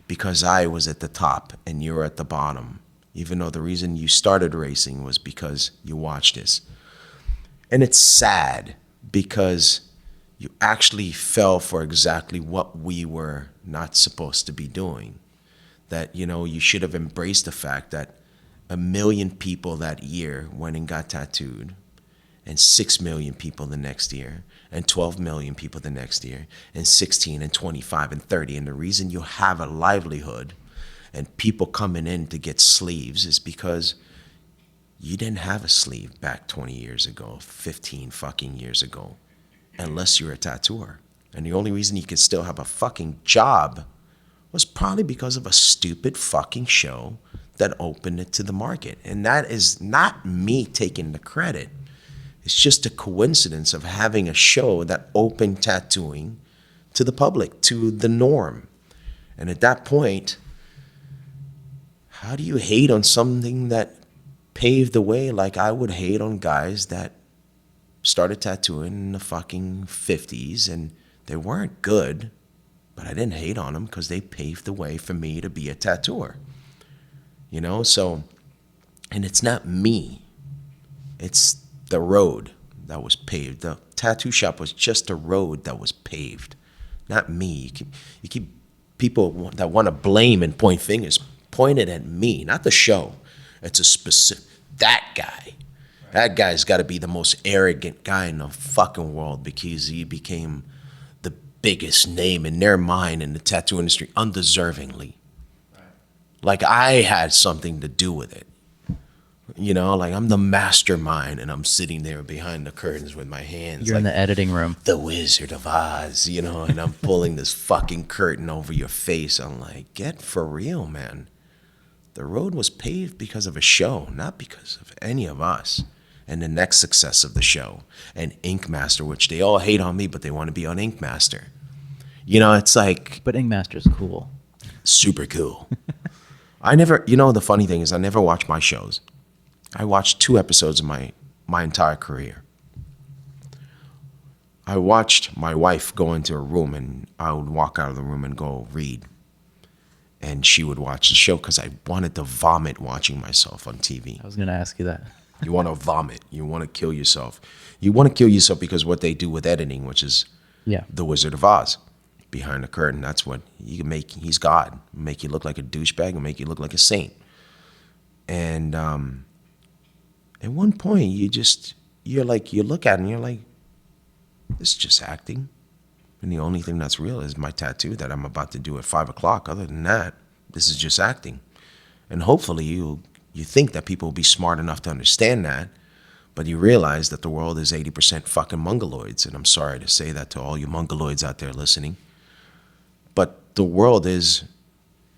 because I was at the top and you were at the bottom, even though the reason you started racing was because you watched this. And it's sad because you actually fell for exactly what we were not supposed to be doing. That, you know, you should have embraced the fact that 1 million people that year went and got tattooed, and 6 million people the next year, and 12 million people the next year, and 16 and 25 and 30. And the reason you have a livelihood and people coming in to get sleeves is because you didn't have a sleeve back 20 years ago, 15 fucking years ago, unless you're a tattooer. And the only reason you could still have a fucking job was probably because of a stupid fucking show that opened it to the market. And that is not me taking the credit. It's just a coincidence of having a show that opened tattooing to the public, to the norm. And at that point, how do you hate on something that paved the way? Like I would hate on guys that started tattooing in the fucking 50s and they weren't good, but I didn't hate on them because they paved the way for me to be a tattooer. You know, so, and it's not me. It's the road that was paved. The tattoo shop was just a road that was paved, not me. You keep people that want to blame and point fingers pointed at me, not the show. It's a specific, that guy. That guy's got to be the most arrogant guy in the fucking world because he became the biggest name in their mind in the tattoo industry undeservingly. Like I had something to do with it. You know, like I'm the mastermind and I'm sitting there behind the curtains with my hands. You're like in the editing room. The Wizard of Oz, you know, and I'm pulling this fucking curtain over your face. I'm like, get for real, man. The road was paved because of a show, not because of any of us. And the next success of the show, and Ink Master, which they all hate on me, but they want to be on Ink Master. You know, it's like... But Ink Master's cool. Super cool. I never, you know, the funny thing is I never watch my shows. I watched 2 episodes of my entire career. I watched my wife go into a room and I would walk out of the room and go read. And she would watch the show because I wanted to vomit watching myself on TV. I was going to ask you that. You want to vomit. You want to kill yourself. You want to kill yourself because what they do with editing, which is the Wizard of Oz. Behind the curtain, that's what you can make. He's God. Make you look like a douchebag and make you look like a saint. And at one point, you look at it and you're like, this is just acting. And the only thing that's real is my tattoo that I'm about to do at 5 o'clock. Other than that, this is just acting. And hopefully you think that people will be smart enough to understand that, but you realize that the world is 80% fucking mongoloids. And I'm sorry to say that to all you mongoloids out there listening. But the world is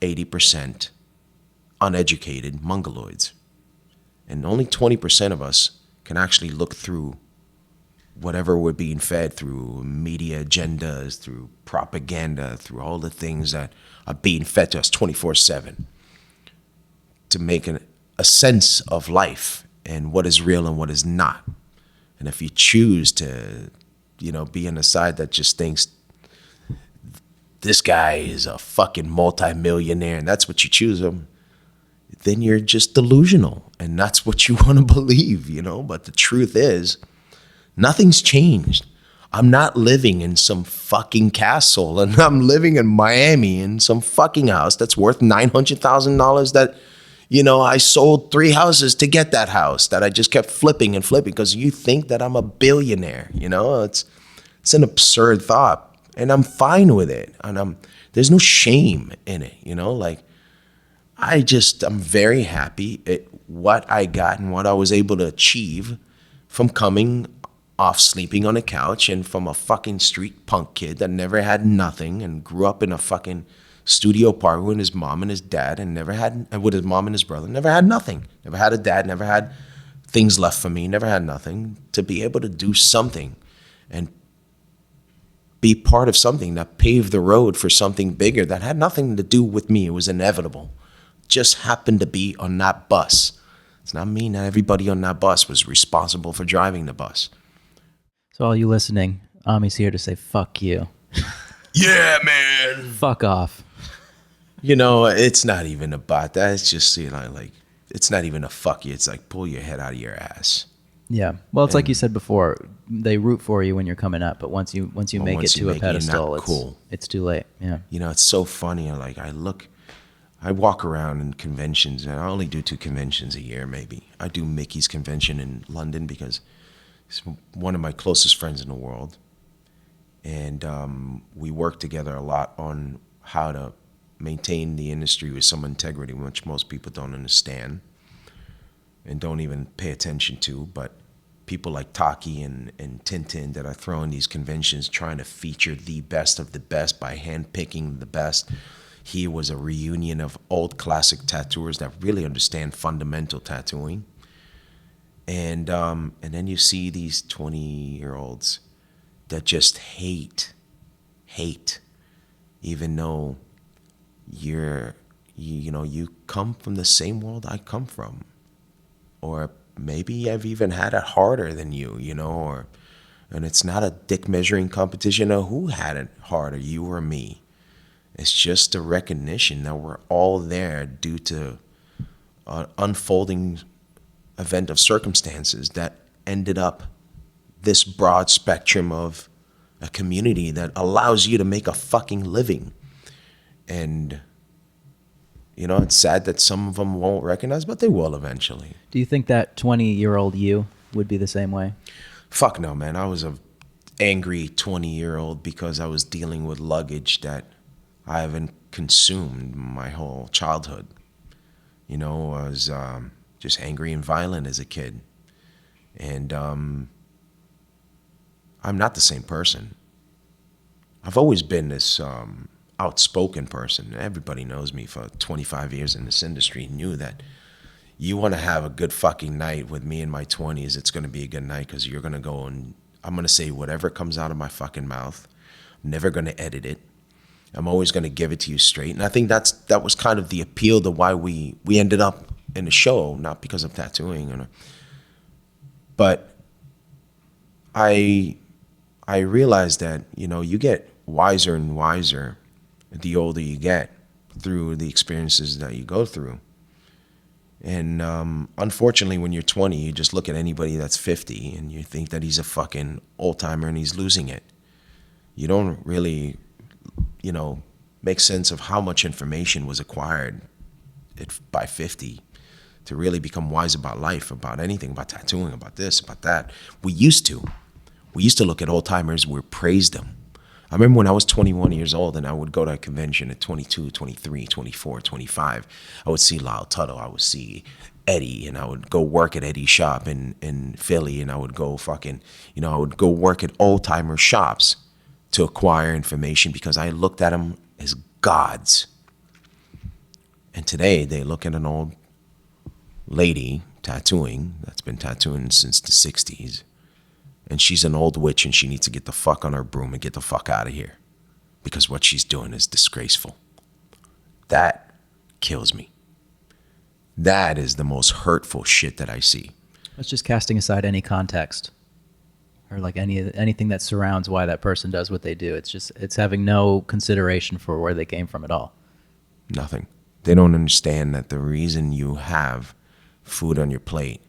80% uneducated mongoloids. And only 20% of us can actually look through whatever we're being fed through media agendas, through propaganda, through all the things that are being fed to us 24/7 to make a sense of life and what is real and what is not. And if you choose to, you know, be on the side that just thinks this guy is a fucking multimillionaire and that's what you choose him, then you're just delusional and that's what you want to believe, you know. But the truth is, nothing's changed. I'm not living in some fucking castle and I'm living in Miami in some fucking house that's worth $900,000 that, you know, I sold 3 houses to get that house that I just kept flipping and flipping because you think that I'm a billionaire, you know. It's an absurd thought. And I'm fine with it. And there's no shame in it, you know? Like, I'm very happy at what I got and what I was able to achieve from coming off sleeping on a couch and from a fucking street punk kid that never had nothing and grew up in a fucking studio apartment with his mom and his dad and with his mom and his brother, never had nothing. Never had a dad, never had things left for me, never had nothing. To be able to do something and be part of something that paved the road for something bigger that had nothing to do with me. It was inevitable. Just happened to be on that bus. It's not mean that everybody on that bus was responsible for driving the bus. So all you listening, Ami's here to say fuck you. Yeah, man. Fuck off. It's not even about that. It's just, like, it's not even a fuck you. It's like, pull your head out of your ass. Yeah. Well, it's like you said before, they root for you when you're coming up, but once you make it to a pedestal, it's too late. Yeah. It's so funny. Like, I walk around in conventions, and I only do 2 conventions a year, maybe. I do Mickey's convention in London because he's one of my closest friends in the world. And we work together a lot on how to maintain the industry with some integrity, which most people don't understand and don't even pay attention to. But people like Taki and Tintin that are throwing these conventions trying to feature the best of the best by handpicking the best. He was a reunion of old classic tattooers that really understand fundamental tattooing. And then you see these 20-year-olds that just hate, even though you come from the same world I come from. Or maybe I've even had it harder than you, and it's not a dick measuring competition of who had it harder, you or me. It's just a recognition that we're all there due to an unfolding event of circumstances that ended up this broad spectrum of a community that allows you to make a fucking living. And, it's sad that some of them won't recognize, but they will eventually. Do you think that 20-year-old you would be the same way? Fuck no, man. I was a angry 20-year-old because I was dealing with luggage that I haven't consumed my whole childhood. I was just angry and violent as a kid. And I'm not the same person. I've always been this outspoken person. Everybody knows me for 25 years in this industry, knew that you want to have a good fucking night with me in my 20s, it's going to be a good night because you're going to go and I'm going to say whatever comes out of my fucking mouth. I'm never going to edit it. I'm always going to give it to you straight. And I think that was kind of the appeal to why we ended up in the show, not because of tattooing. But I realized that, you get wiser and wiser the older you get through the experiences that you go through. And unfortunately, when you're 20, you just look at anybody that's 50 and you think that he's a fucking old timer and he's losing it. You don't really, make sense of how much information was acquired by 50 to really become wise about life, about anything, about tattooing, about this, about that. We used to look at old timers, we praised them. I remember when I was 21 years old and I would go to a convention at 22, 23, 24, 25. I would see Lyle Tuttle, I would see Eddie, and I would go work at Eddie's shop in Philly, and I would go I would go work at old timer shops to acquire information because I looked at them as gods. And today they look at an old lady tattooing that's been tattooing since the 60s. And she's an old witch and she needs to get the fuck on her broom and get the fuck out of here because what she's doing is disgraceful. That kills me. That is the most hurtful shit that I see. It's just casting aside any context or like anything that surrounds why that person does what they do. It's having no consideration for where they came from at all. Nothing. They don't understand that the reason you have food on your plate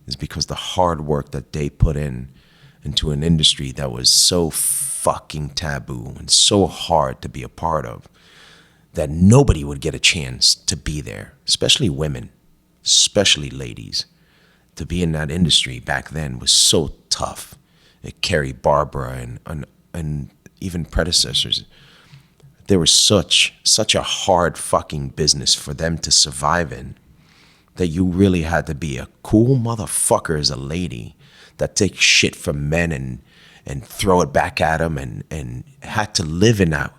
is because the hard work that they put into an industry that was so fucking taboo and so hard to be a part of that nobody would get a chance to be there, especially women, especially ladies. To be in that industry back then was so tough. Carrie Barbara and even predecessors. There was such a hard fucking business for them to survive in that you really had to be a cool motherfucker as a lady that takes shit from men and throw it back at them and had to live in that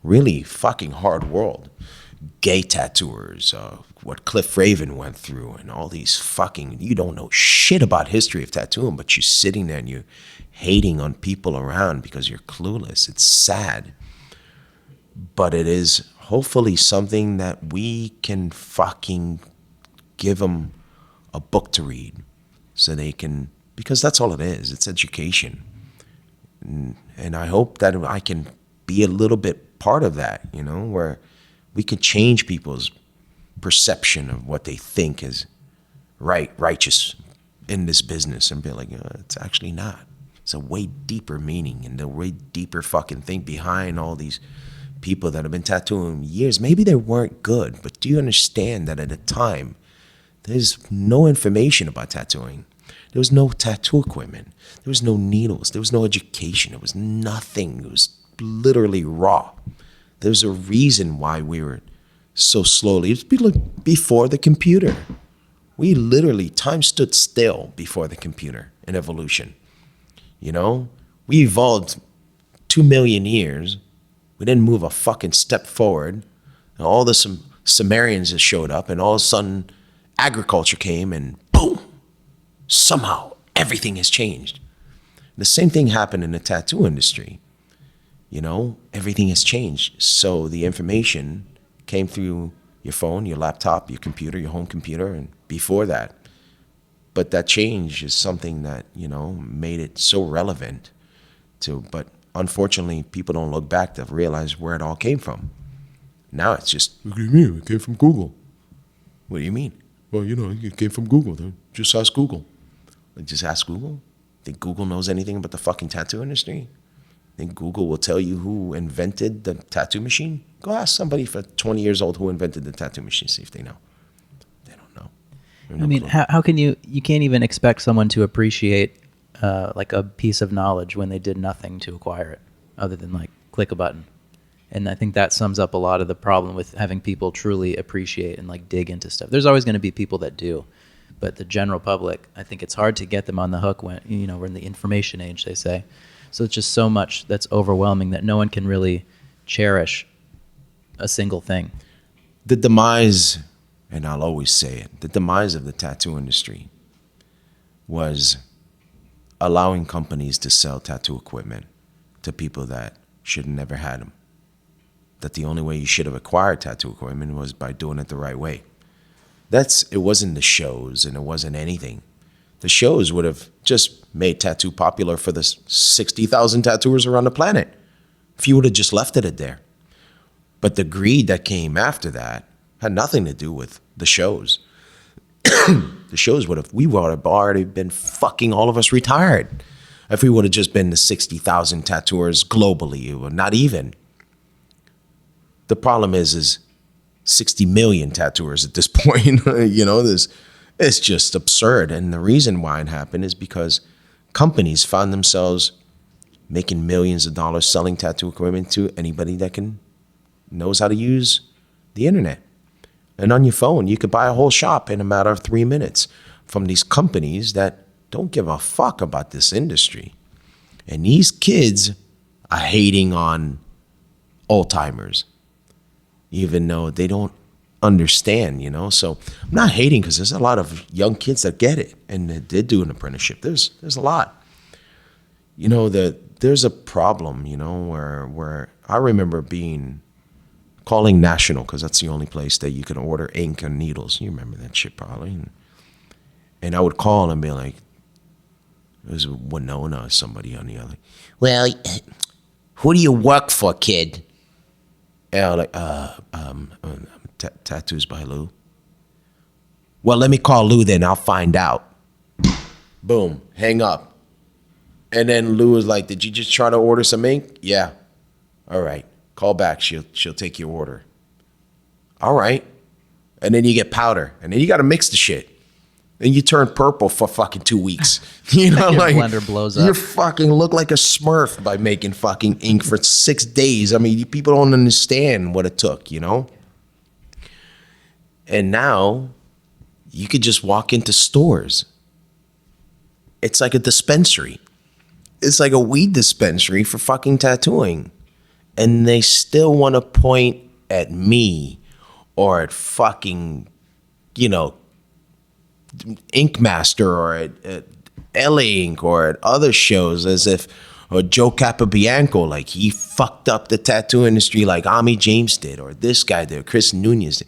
really fucking hard world. Gay tattooers, what Cliff Raven went through and all these fucking, you don't know shit about history of tattooing, but you're sitting there and you're hating on people around because you're clueless. It's sad. But it is hopefully something that we can fucking give them a book to read so they can, because that's all it is. It's education. And I hope that I can be a little bit part of that, you know, where we can change people's perception of what they think is righteous in this business and be like, it's actually not. It's a way deeper meaning and a way deeper fucking thing behind all these people that have been tattooing years. Maybe they weren't good, but do you understand that at the time, there's no information about tattooing. There was no tattoo equipment. There was no needles. There was no education. There was nothing. It was literally raw. There's a reason why we were so slowly. It's before the computer. We literally, time stood still before the computer in evolution. You know, we evolved 2 million years. We didn't move a fucking step forward. And all the Sumerians that showed up, and all of a sudden agriculture came, and boom, somehow everything has changed. The same thing happened in the tattoo industry. You know, everything has changed. So the information came through your phone, your laptop, your computer, your home computer, and before that. But that change is something that, you know, made it so relevant but unfortunately, people don't look back to realize where it all came from. Now it's just, what do you mean? It came from Google. What do you mean? Well, you know, it came from Google. Just ask Google. Like, just ask Google? Think Google knows anything about the fucking tattoo industry? Think Google will tell you who invented the tattoo machine? Go ask somebody for 20 years old who invented the tattoo machine, see if they know. They don't know. I mean, how can you can't even expect someone to appreciate like a piece of knowledge when they did nothing to acquire it other than like click a button. And I think that sums up a lot of the problem with having people truly appreciate and like dig into stuff. There's always going to be people that do, but the general public, I think it's hard to get them on the hook when, you know, we're in the information age, they say. So it's just so much that's overwhelming that no one can really cherish a single thing. The demise, and I'll always say it, the demise of the tattoo industry was allowing companies to sell tattoo equipment to people that should have never had them. That the only way you should have acquired tattoo equipment was by doing it the right way. It wasn't the shows and it wasn't anything. The shows would have just made tattoo popular for the 60,000 tattooers around the planet if you would have just left it there. But the greed that came after that had nothing to do with the shows. The shows we would have already been fucking all of us retired if we would have just been the 60,000 tattooers globally, or not even. The problem is 60 million tattooers at this point. You know, it's just absurd. And the reason why it happened is because companies found themselves making millions of dollars selling tattoo equipment to anybody that knows how to use the internet. And on your phone, you could buy a whole shop in a matter of 3 minutes from these companies that don't give a fuck about this industry. And these kids are hating on old-timers, even though they don't understand, you know? So I'm not hating, because there's a lot of young kids that get it and that did do an apprenticeship. There's a lot. You know, there's a problem, you know, where I remember calling National, because that's the only place that you can order ink and needles. You remember that shit probably. And I would call and be like, it was Winona or somebody on the other. Well, who do you work for, kid? And I was like, Tattoos by Lou. Well, let me call Lou then, I'll find out. Boom, hang up. And then Lou was like, did you just try to order some ink? Yeah. All right. Call back, she'll take your order. All right. And then you get powder. And then you got to mix the shit. And you turn purple for fucking 2 weeks. You know, Your like blender blows up. You fucking look like a Smurf by making fucking ink for 6 days. I mean, people don't understand what it took, you know? And now you could just walk into stores. It's like a dispensary. It's like a weed dispensary for fucking tattooing. And they still want to point at me or at fucking, you know, Ink Master or at LA Ink or at other shows as if, or Joe Capobianco, like he fucked up the tattoo industry like Ami James did, or this guy did, or Chris Nunez did.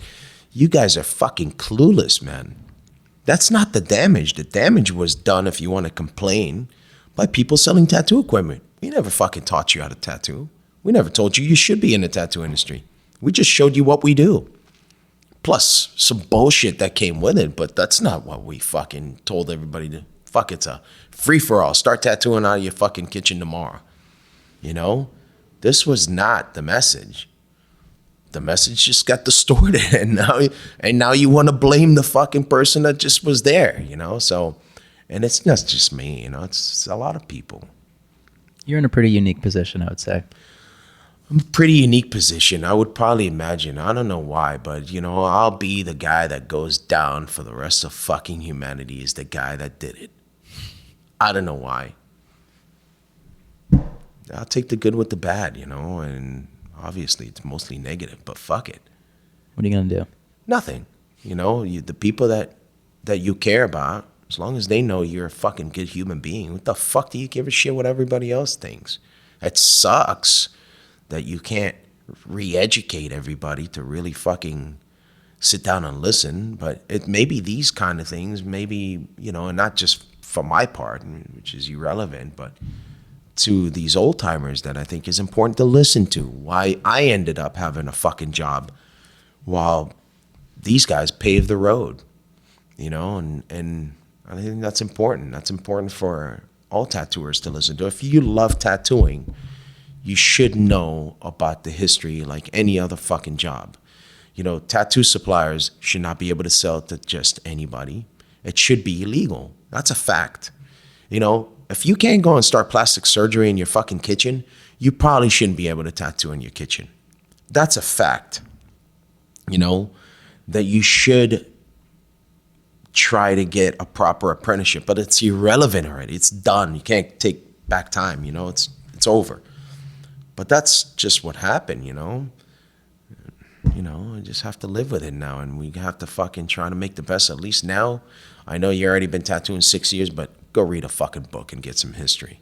You guys are fucking clueless, man. That's not the damage. The damage was done, if you want to complain, by people selling tattoo equipment. We never fucking taught you how to tattoo. We never told you you should be in the tattoo industry. We just showed you what we do. Plus some bullshit that came with it, but that's not what we fucking told everybody to. Fuck, it's a free-for-all. Start tattooing out of your fucking kitchen tomorrow. You know? This was not the message. The message just got distorted, and now you want to blame the fucking person that just was there, you know? So, and it's not just me, you know, it's a lot of people. You're in a pretty unique position, I would say. I'm a pretty unique position. I would probably imagine, I don't know why, but, you know, I'll be the guy that goes down for the rest of fucking humanity is the guy that did it. I don't know why. I'll take the good with the bad, you know, and obviously it's mostly negative, but fuck it. What are you going to do? Nothing. You know, the people that you care about, as long as they know you're a fucking good human being, what the fuck do you give a shit what everybody else thinks? It sucks that you can't re-educate everybody to really fucking sit down and listen, but it maybe these kind of things, maybe, you know, and not just for my part, which is irrelevant, but to these old timers that I think is important to listen to. Why I ended up having a fucking job while these guys paved the road, you know, and I think that's important. That's important for all tattooers to listen to. If you love tattooing, you should know about the history like any other fucking job. You know, tattoo suppliers should not be able to sell to just anybody. It should be illegal. That's a fact. You know, if you can't go and start plastic surgery in your fucking kitchen, you probably shouldn't be able to tattoo in your kitchen. That's a fact. You know, that you should try to get a proper apprenticeship, but it's irrelevant already. It's done. You can't take back time, you know, it's over. But that's just what happened, you know. You know, I just have to live with it now, and we have to fucking try to make the best. At least now, I know you already been tattooing 6 years, but go read a fucking book and get some history.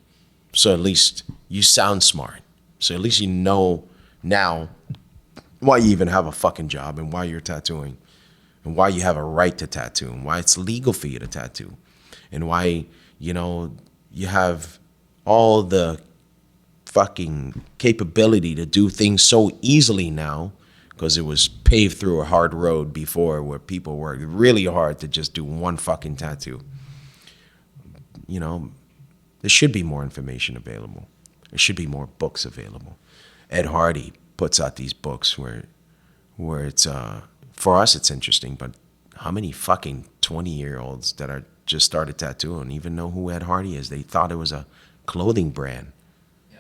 So at least you sound smart. So at least you know now why you even have a fucking job and why you're tattooing and why you have a right to tattoo and why it's legal for you to tattoo and why, you know, you have all the fucking capability to do things so easily now because it was paved through a hard road before where people worked really hard to just do one fucking tattoo. You know, there should be more information available. There should be more books available. Ed Hardy puts out these books where it's, for us it's interesting, but how many fucking 20-year-olds that are just started tattooing even know who Ed Hardy is? They thought it was a clothing brand. Yeah.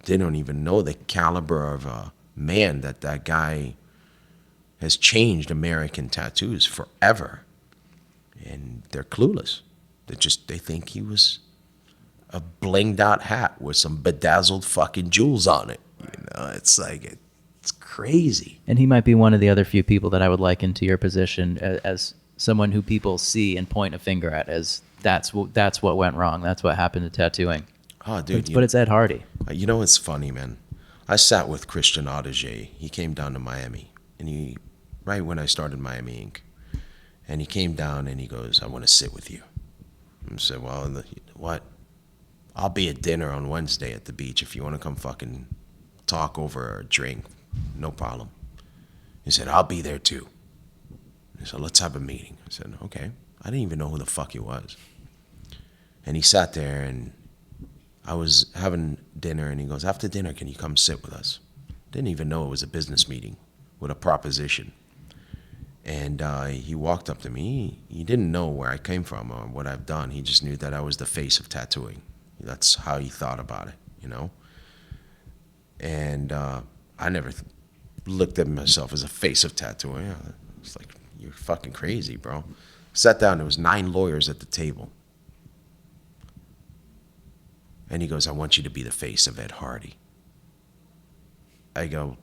They don't even know the caliber of a man that guy has changed American tattoos forever. And they're clueless. They think he was a blinged out hat with some bedazzled fucking jewels on it. You know, it's like, it's crazy. And he might be one of the other few people that I would liken to your position as someone who people see and point a finger at as that's what went wrong. That's what happened to tattooing. Oh, dude. But it's Ed Hardy. You know, it's funny, man. I sat with Christian Audiger. He came down to Miami, and right when I started Miami Inc., and he came down and he goes, "I want to sit with you." I said, "Well, what? I'll be at dinner on Wednesday at the beach. If you want to come fucking talk over a drink, no problem." He said, "I'll be there too." He said, "Let's have a meeting." I said, "Okay." I didn't even know who the fuck he was. And he sat there and I was having dinner and he goes, "After dinner, can you come sit with us?" Didn't even know it was a business meeting with a proposition. And he walked up to me. He didn't know where I came from or what I've done. He just knew that I was the face of tattooing. That's how he thought about it, you know? And I never looked at myself as a face of tattooing. It's like, you're fucking crazy, bro. Sat down, there was 9 lawyers at the table. And he goes, "I want you to be the face of Ed Hardy." I go,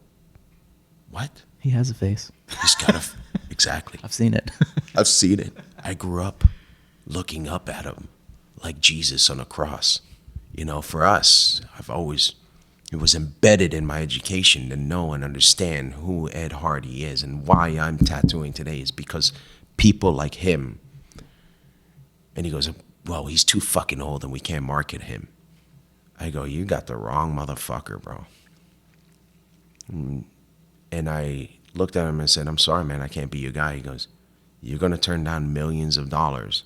"What?" He has a face. He's got a, exactly. I've seen it. I've seen it. I grew up looking up at him like Jesus on a cross. You know, for us, it was embedded in my education to know and understand who Ed Hardy is and why I'm tattooing today is because people like him. And he goes, "Well, he's too fucking old and we can't market him." I go, you got the wrong motherfucker, bro. And I looked at him and said, I'm sorry, man, I can't be your guy. He goes, you're going to turn down millions of dollars.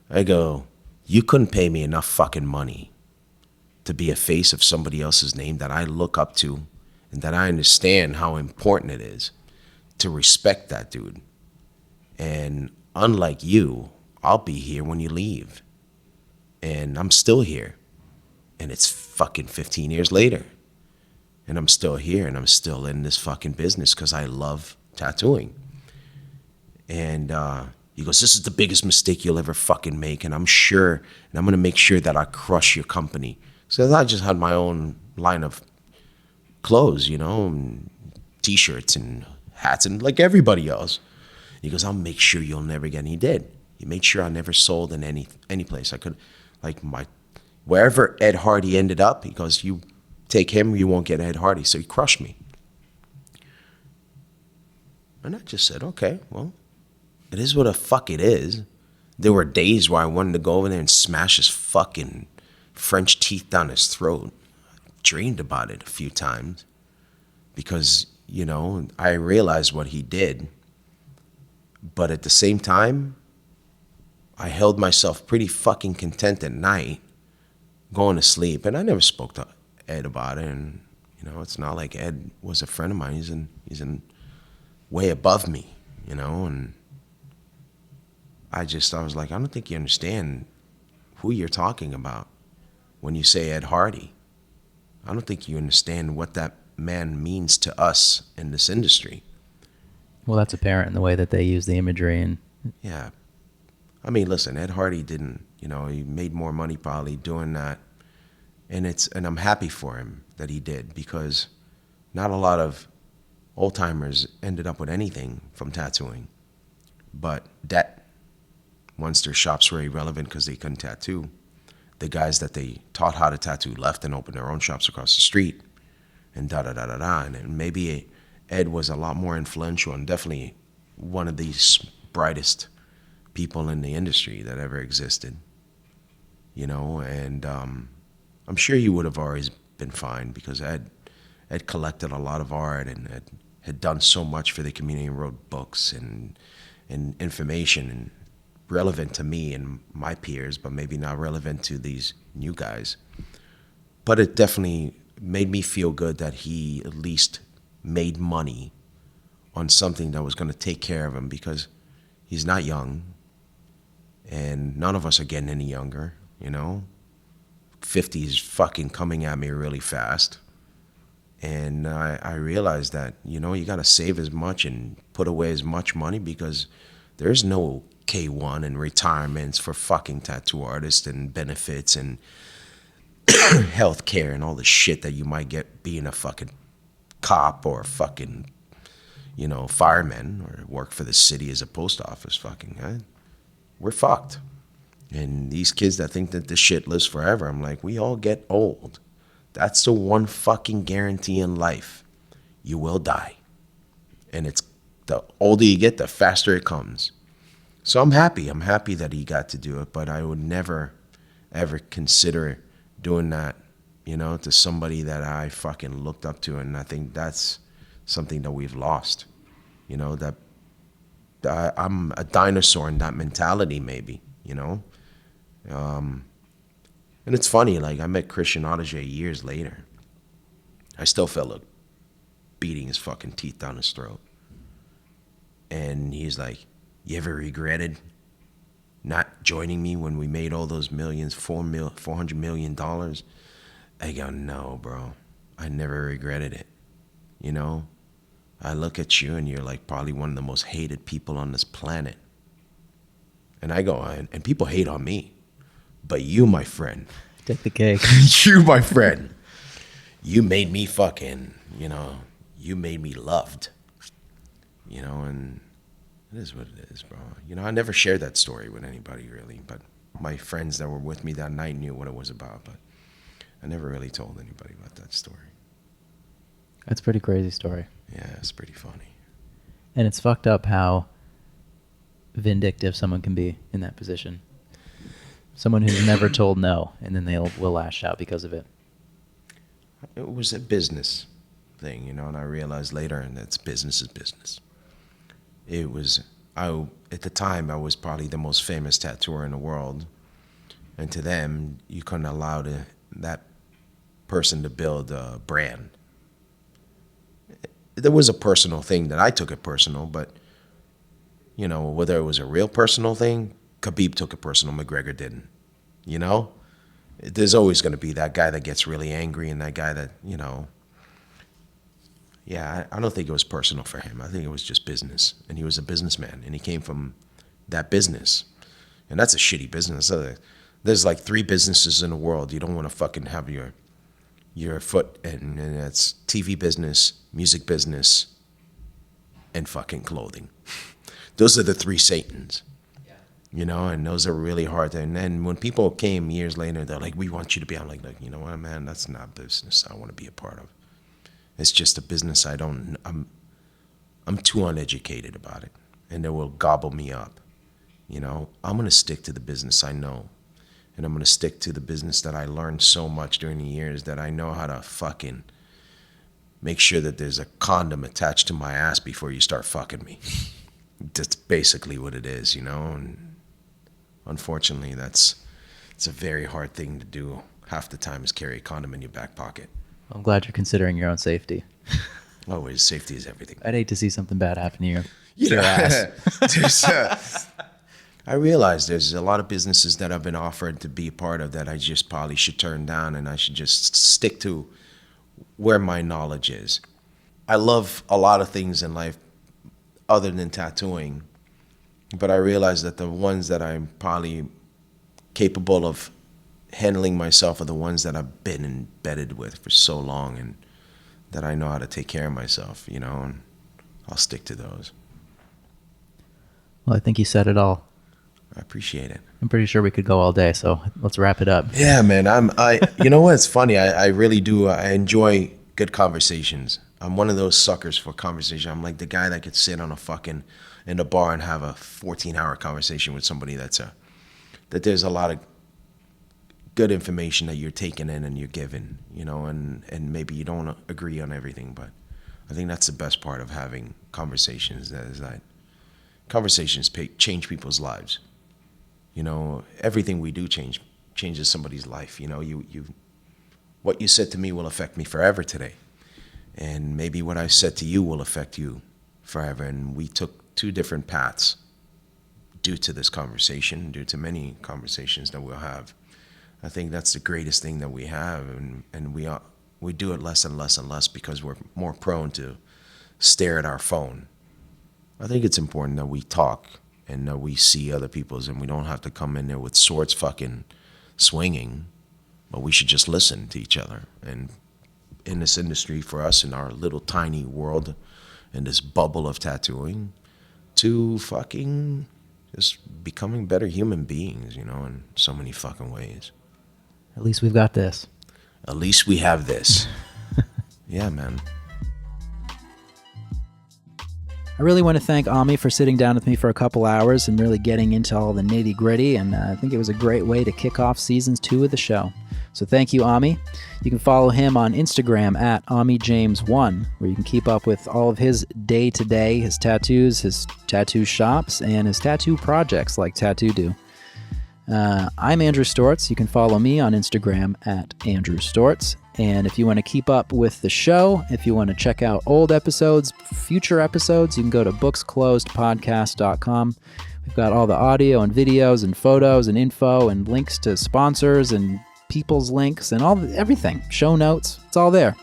I go, you couldn't pay me enough fucking money to be a face of somebody else's name that I look up to and that I understand how important it is to respect that dude. And unlike you, I'll be here when you leave. And I'm still here. And it's fucking 15 years later. And I'm still here and I'm still in this fucking business because I love tattooing. And he goes, this is the biggest mistake you'll ever fucking make. And I'm sure, and I'm going to make sure that I crush your company. So I just had my own line of clothes, and T-shirts and hats and like everybody else. He goes, I'll make sure you'll never get, and he did. He made sure I never sold in any place. I could, like wherever Ed Hardy ended up, he goes, you take him, you won't get Ed Hardy. So he crushed me. And I just said, okay, well, it is what the fuck it is. There were days where I wanted to go over there and smash his fucking French teeth down his throat. I dreamed about it a few times because, I realized what he did. But at the same time, I held myself pretty fucking content at night, going to sleep. And I never spoke to Ed about it. And, it's not like Ed was a friend of mine. He's in way above me, and I was like, I don't think you understand who you're talking about when you say Ed Hardy. I don't think you understand what that man means to us in this industry. Well, that's apparent in the way that they use the imagery. And yeah. I mean, listen, Ed Hardy didn't, he made more money probably doing that. And I'm happy for him that he did, because not a lot of old timers ended up with anything from tattooing. But that, once their shops were irrelevant because they couldn't tattoo, the guys that they taught how to tattoo left and opened their own shops across the street, and da-da-da-da-da. And maybe Ed was a lot more influential and definitely one of the brightest people in the industry that ever existed, and I'm sure he would have always been fine, because Ed collected a lot of art and had done so much for the community and wrote books and information and relevant to me and my peers, but maybe not relevant to these new guys. But it definitely made me feel good that he at least made money on something that was going to take care of him, because he's not young and none of us are getting any younger, 50 is fucking coming at me really fast. And I realized that, you got to save as much and put away as much money, because there's no K1 and retirements for fucking tattoo artists and benefits and health care and all the shit that you might get being a fucking cop or a fucking, fireman or work for the city as a post office. We're fucked. And these kids that think that this shit lives forever, I'm like, we all get old. That's the one fucking guarantee in life. You will die. And it's the older you get, the faster it comes. So I'm happy. I'm happy that he got to do it, but I would never, ever consider doing that, to somebody that I fucking looked up to. And I think that's something that we've lost. That I'm a dinosaur in that mentality, maybe, And it's funny, like, I met Christian Audiger years later. I still felt like beating his fucking teeth down his throat. And he's like, you ever regretted not joining me when we made all those millions, $400 million? I go, no, bro. I never regretted it. I look at you and you're like probably one of the most hated people on this planet. And I go, and people hate on me. But you, my friend. Take the cake. You, my friend. You made me fucking, you made me loved. And it is what it is, bro. I never shared that story with anybody, really. But my friends that were with me that night knew what it was about. But I never really told anybody about that story. That's a pretty crazy story. Yeah, it's pretty funny. And it's fucked up how vindictive someone can be in that position. Someone who's never told no, and then will lash out because of it. It was a business thing, you know, and I realized later that business is business. At the time, I was probably the most famous tattooer in the world, and to them, you couldn't allow that person to build a brand. There was a personal thing that I took it personal, but, you know, whether it was a real personal thing, Khabib took it personal, McGregor didn't, you know? There's always going to be that guy that gets really angry and that guy that, you know, yeah, I don't think it was personal for him. I think it was just business, and he was a businessman, and he came from that business, and that's a shitty business. There's like 3 businesses in the world you don't want to fucking have your foot in, and that's TV business, music business, and fucking clothing. Those are the 3 Satans. You know, and those are really hard. And then when people came years later, they're like, we want you to be. I'm like, you know what, man, that's not business I want to be a part of. It's just a business I'm too uneducated about it. And it will gobble me up. You know, I'm going to stick to the business I know. And I'm going to stick to the business that I learned so much during the years that I know how to fucking make sure that there's a condom attached to my ass before you start fucking me. That's basically what it is, you know, and unfortunately, it's a very hard thing to do. Half the time is carry a condom in your back pocket. I'm glad you're considering your own safety. Always, safety is everything. I'd hate to see something bad happen to you. Your ass. I realize there's a lot of businesses that I've been offered to be a part of that I just probably should turn down, and I should just stick to where my knowledge is. I love a lot of things in life other than tattooing. But I realize that the ones that I'm probably capable of handling myself are the ones that I've been embedded with for so long, and that I know how to take care of myself, you know, and I'll stick to those. Well, I think you said it all. I appreciate it. I'm pretty sure we could go all day, so let's wrap it up. Yeah, man. You know what? It's funny. I really do. I enjoy good conversations. I'm one of those suckers for conversation. I'm like the guy that could sit on in a bar and have a 14-hour conversation with somebody that there's a lot of good information that you're taking in and you're giving, you know, and maybe you don't agree on everything, but I think that's the best part of having conversations, that conversations change people's lives. You know, everything we do changes somebody's life. You know, what you said to me will affect me forever today. And maybe what I said to you will affect you forever. And we took 2 different paths due to this conversation, due to many conversations that we'll have. I think that's the greatest thing that we have, and we do it less and less and less because we're more prone to stare at our phone. I think it's important that we talk and that we see other people's, and we don't have to come in there with swords fucking swinging, but we should just listen to each other. And in this industry, for us, in our little tiny world, in this bubble of tattooing, to fucking just becoming better human beings, you know, in so many fucking ways. At least we've got this. At least we have this. Yeah, man. I really want to thank Ami for sitting down with me for a couple hours and really getting into all the nitty gritty, and I think it was a great way to kick off seasons 2 of the show. So thank you, Ami. You can follow him on Instagram at AmiJames1, where you can keep up with all of his day-to-day, his tattoos, his tattoo shops, and his tattoo projects like Tattoo Do. I'm Andrew Stortz. You can follow me on Instagram at Andrew Stortz. And if you want to keep up with the show, if you want to check out old episodes, future episodes, you can go to booksclosedpodcast.com. We've got all the audio and videos and photos and info and links to sponsors and people's links and everything. Show notes. It's all there.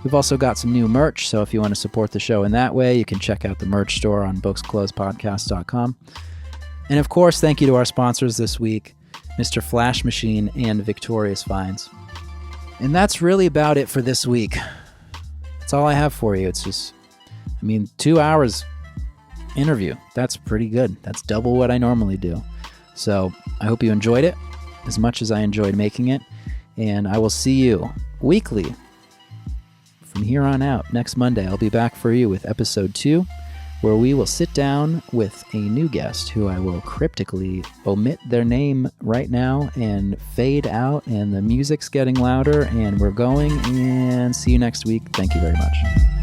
We've also got some new merch, so if you want to support the show in that way, you can check out the merch store on booksclosedpodcast.com. And of course, thank you to our sponsors this week, Mr. Flash Machine and Victorious Finds. And that's really about it for this week. That's all I have for you. It's just, 2 hours interview. That's pretty good. That's double what I normally do. So I hope you enjoyed it as much as I enjoyed making it. And I will see you weekly from here on out. Next Monday, I'll be back for you with episode 2. where we will sit down with a new guest who I will cryptically omit their name right now and fade out, and the music's getting louder, and we're going, and see you next week. Thank you very much.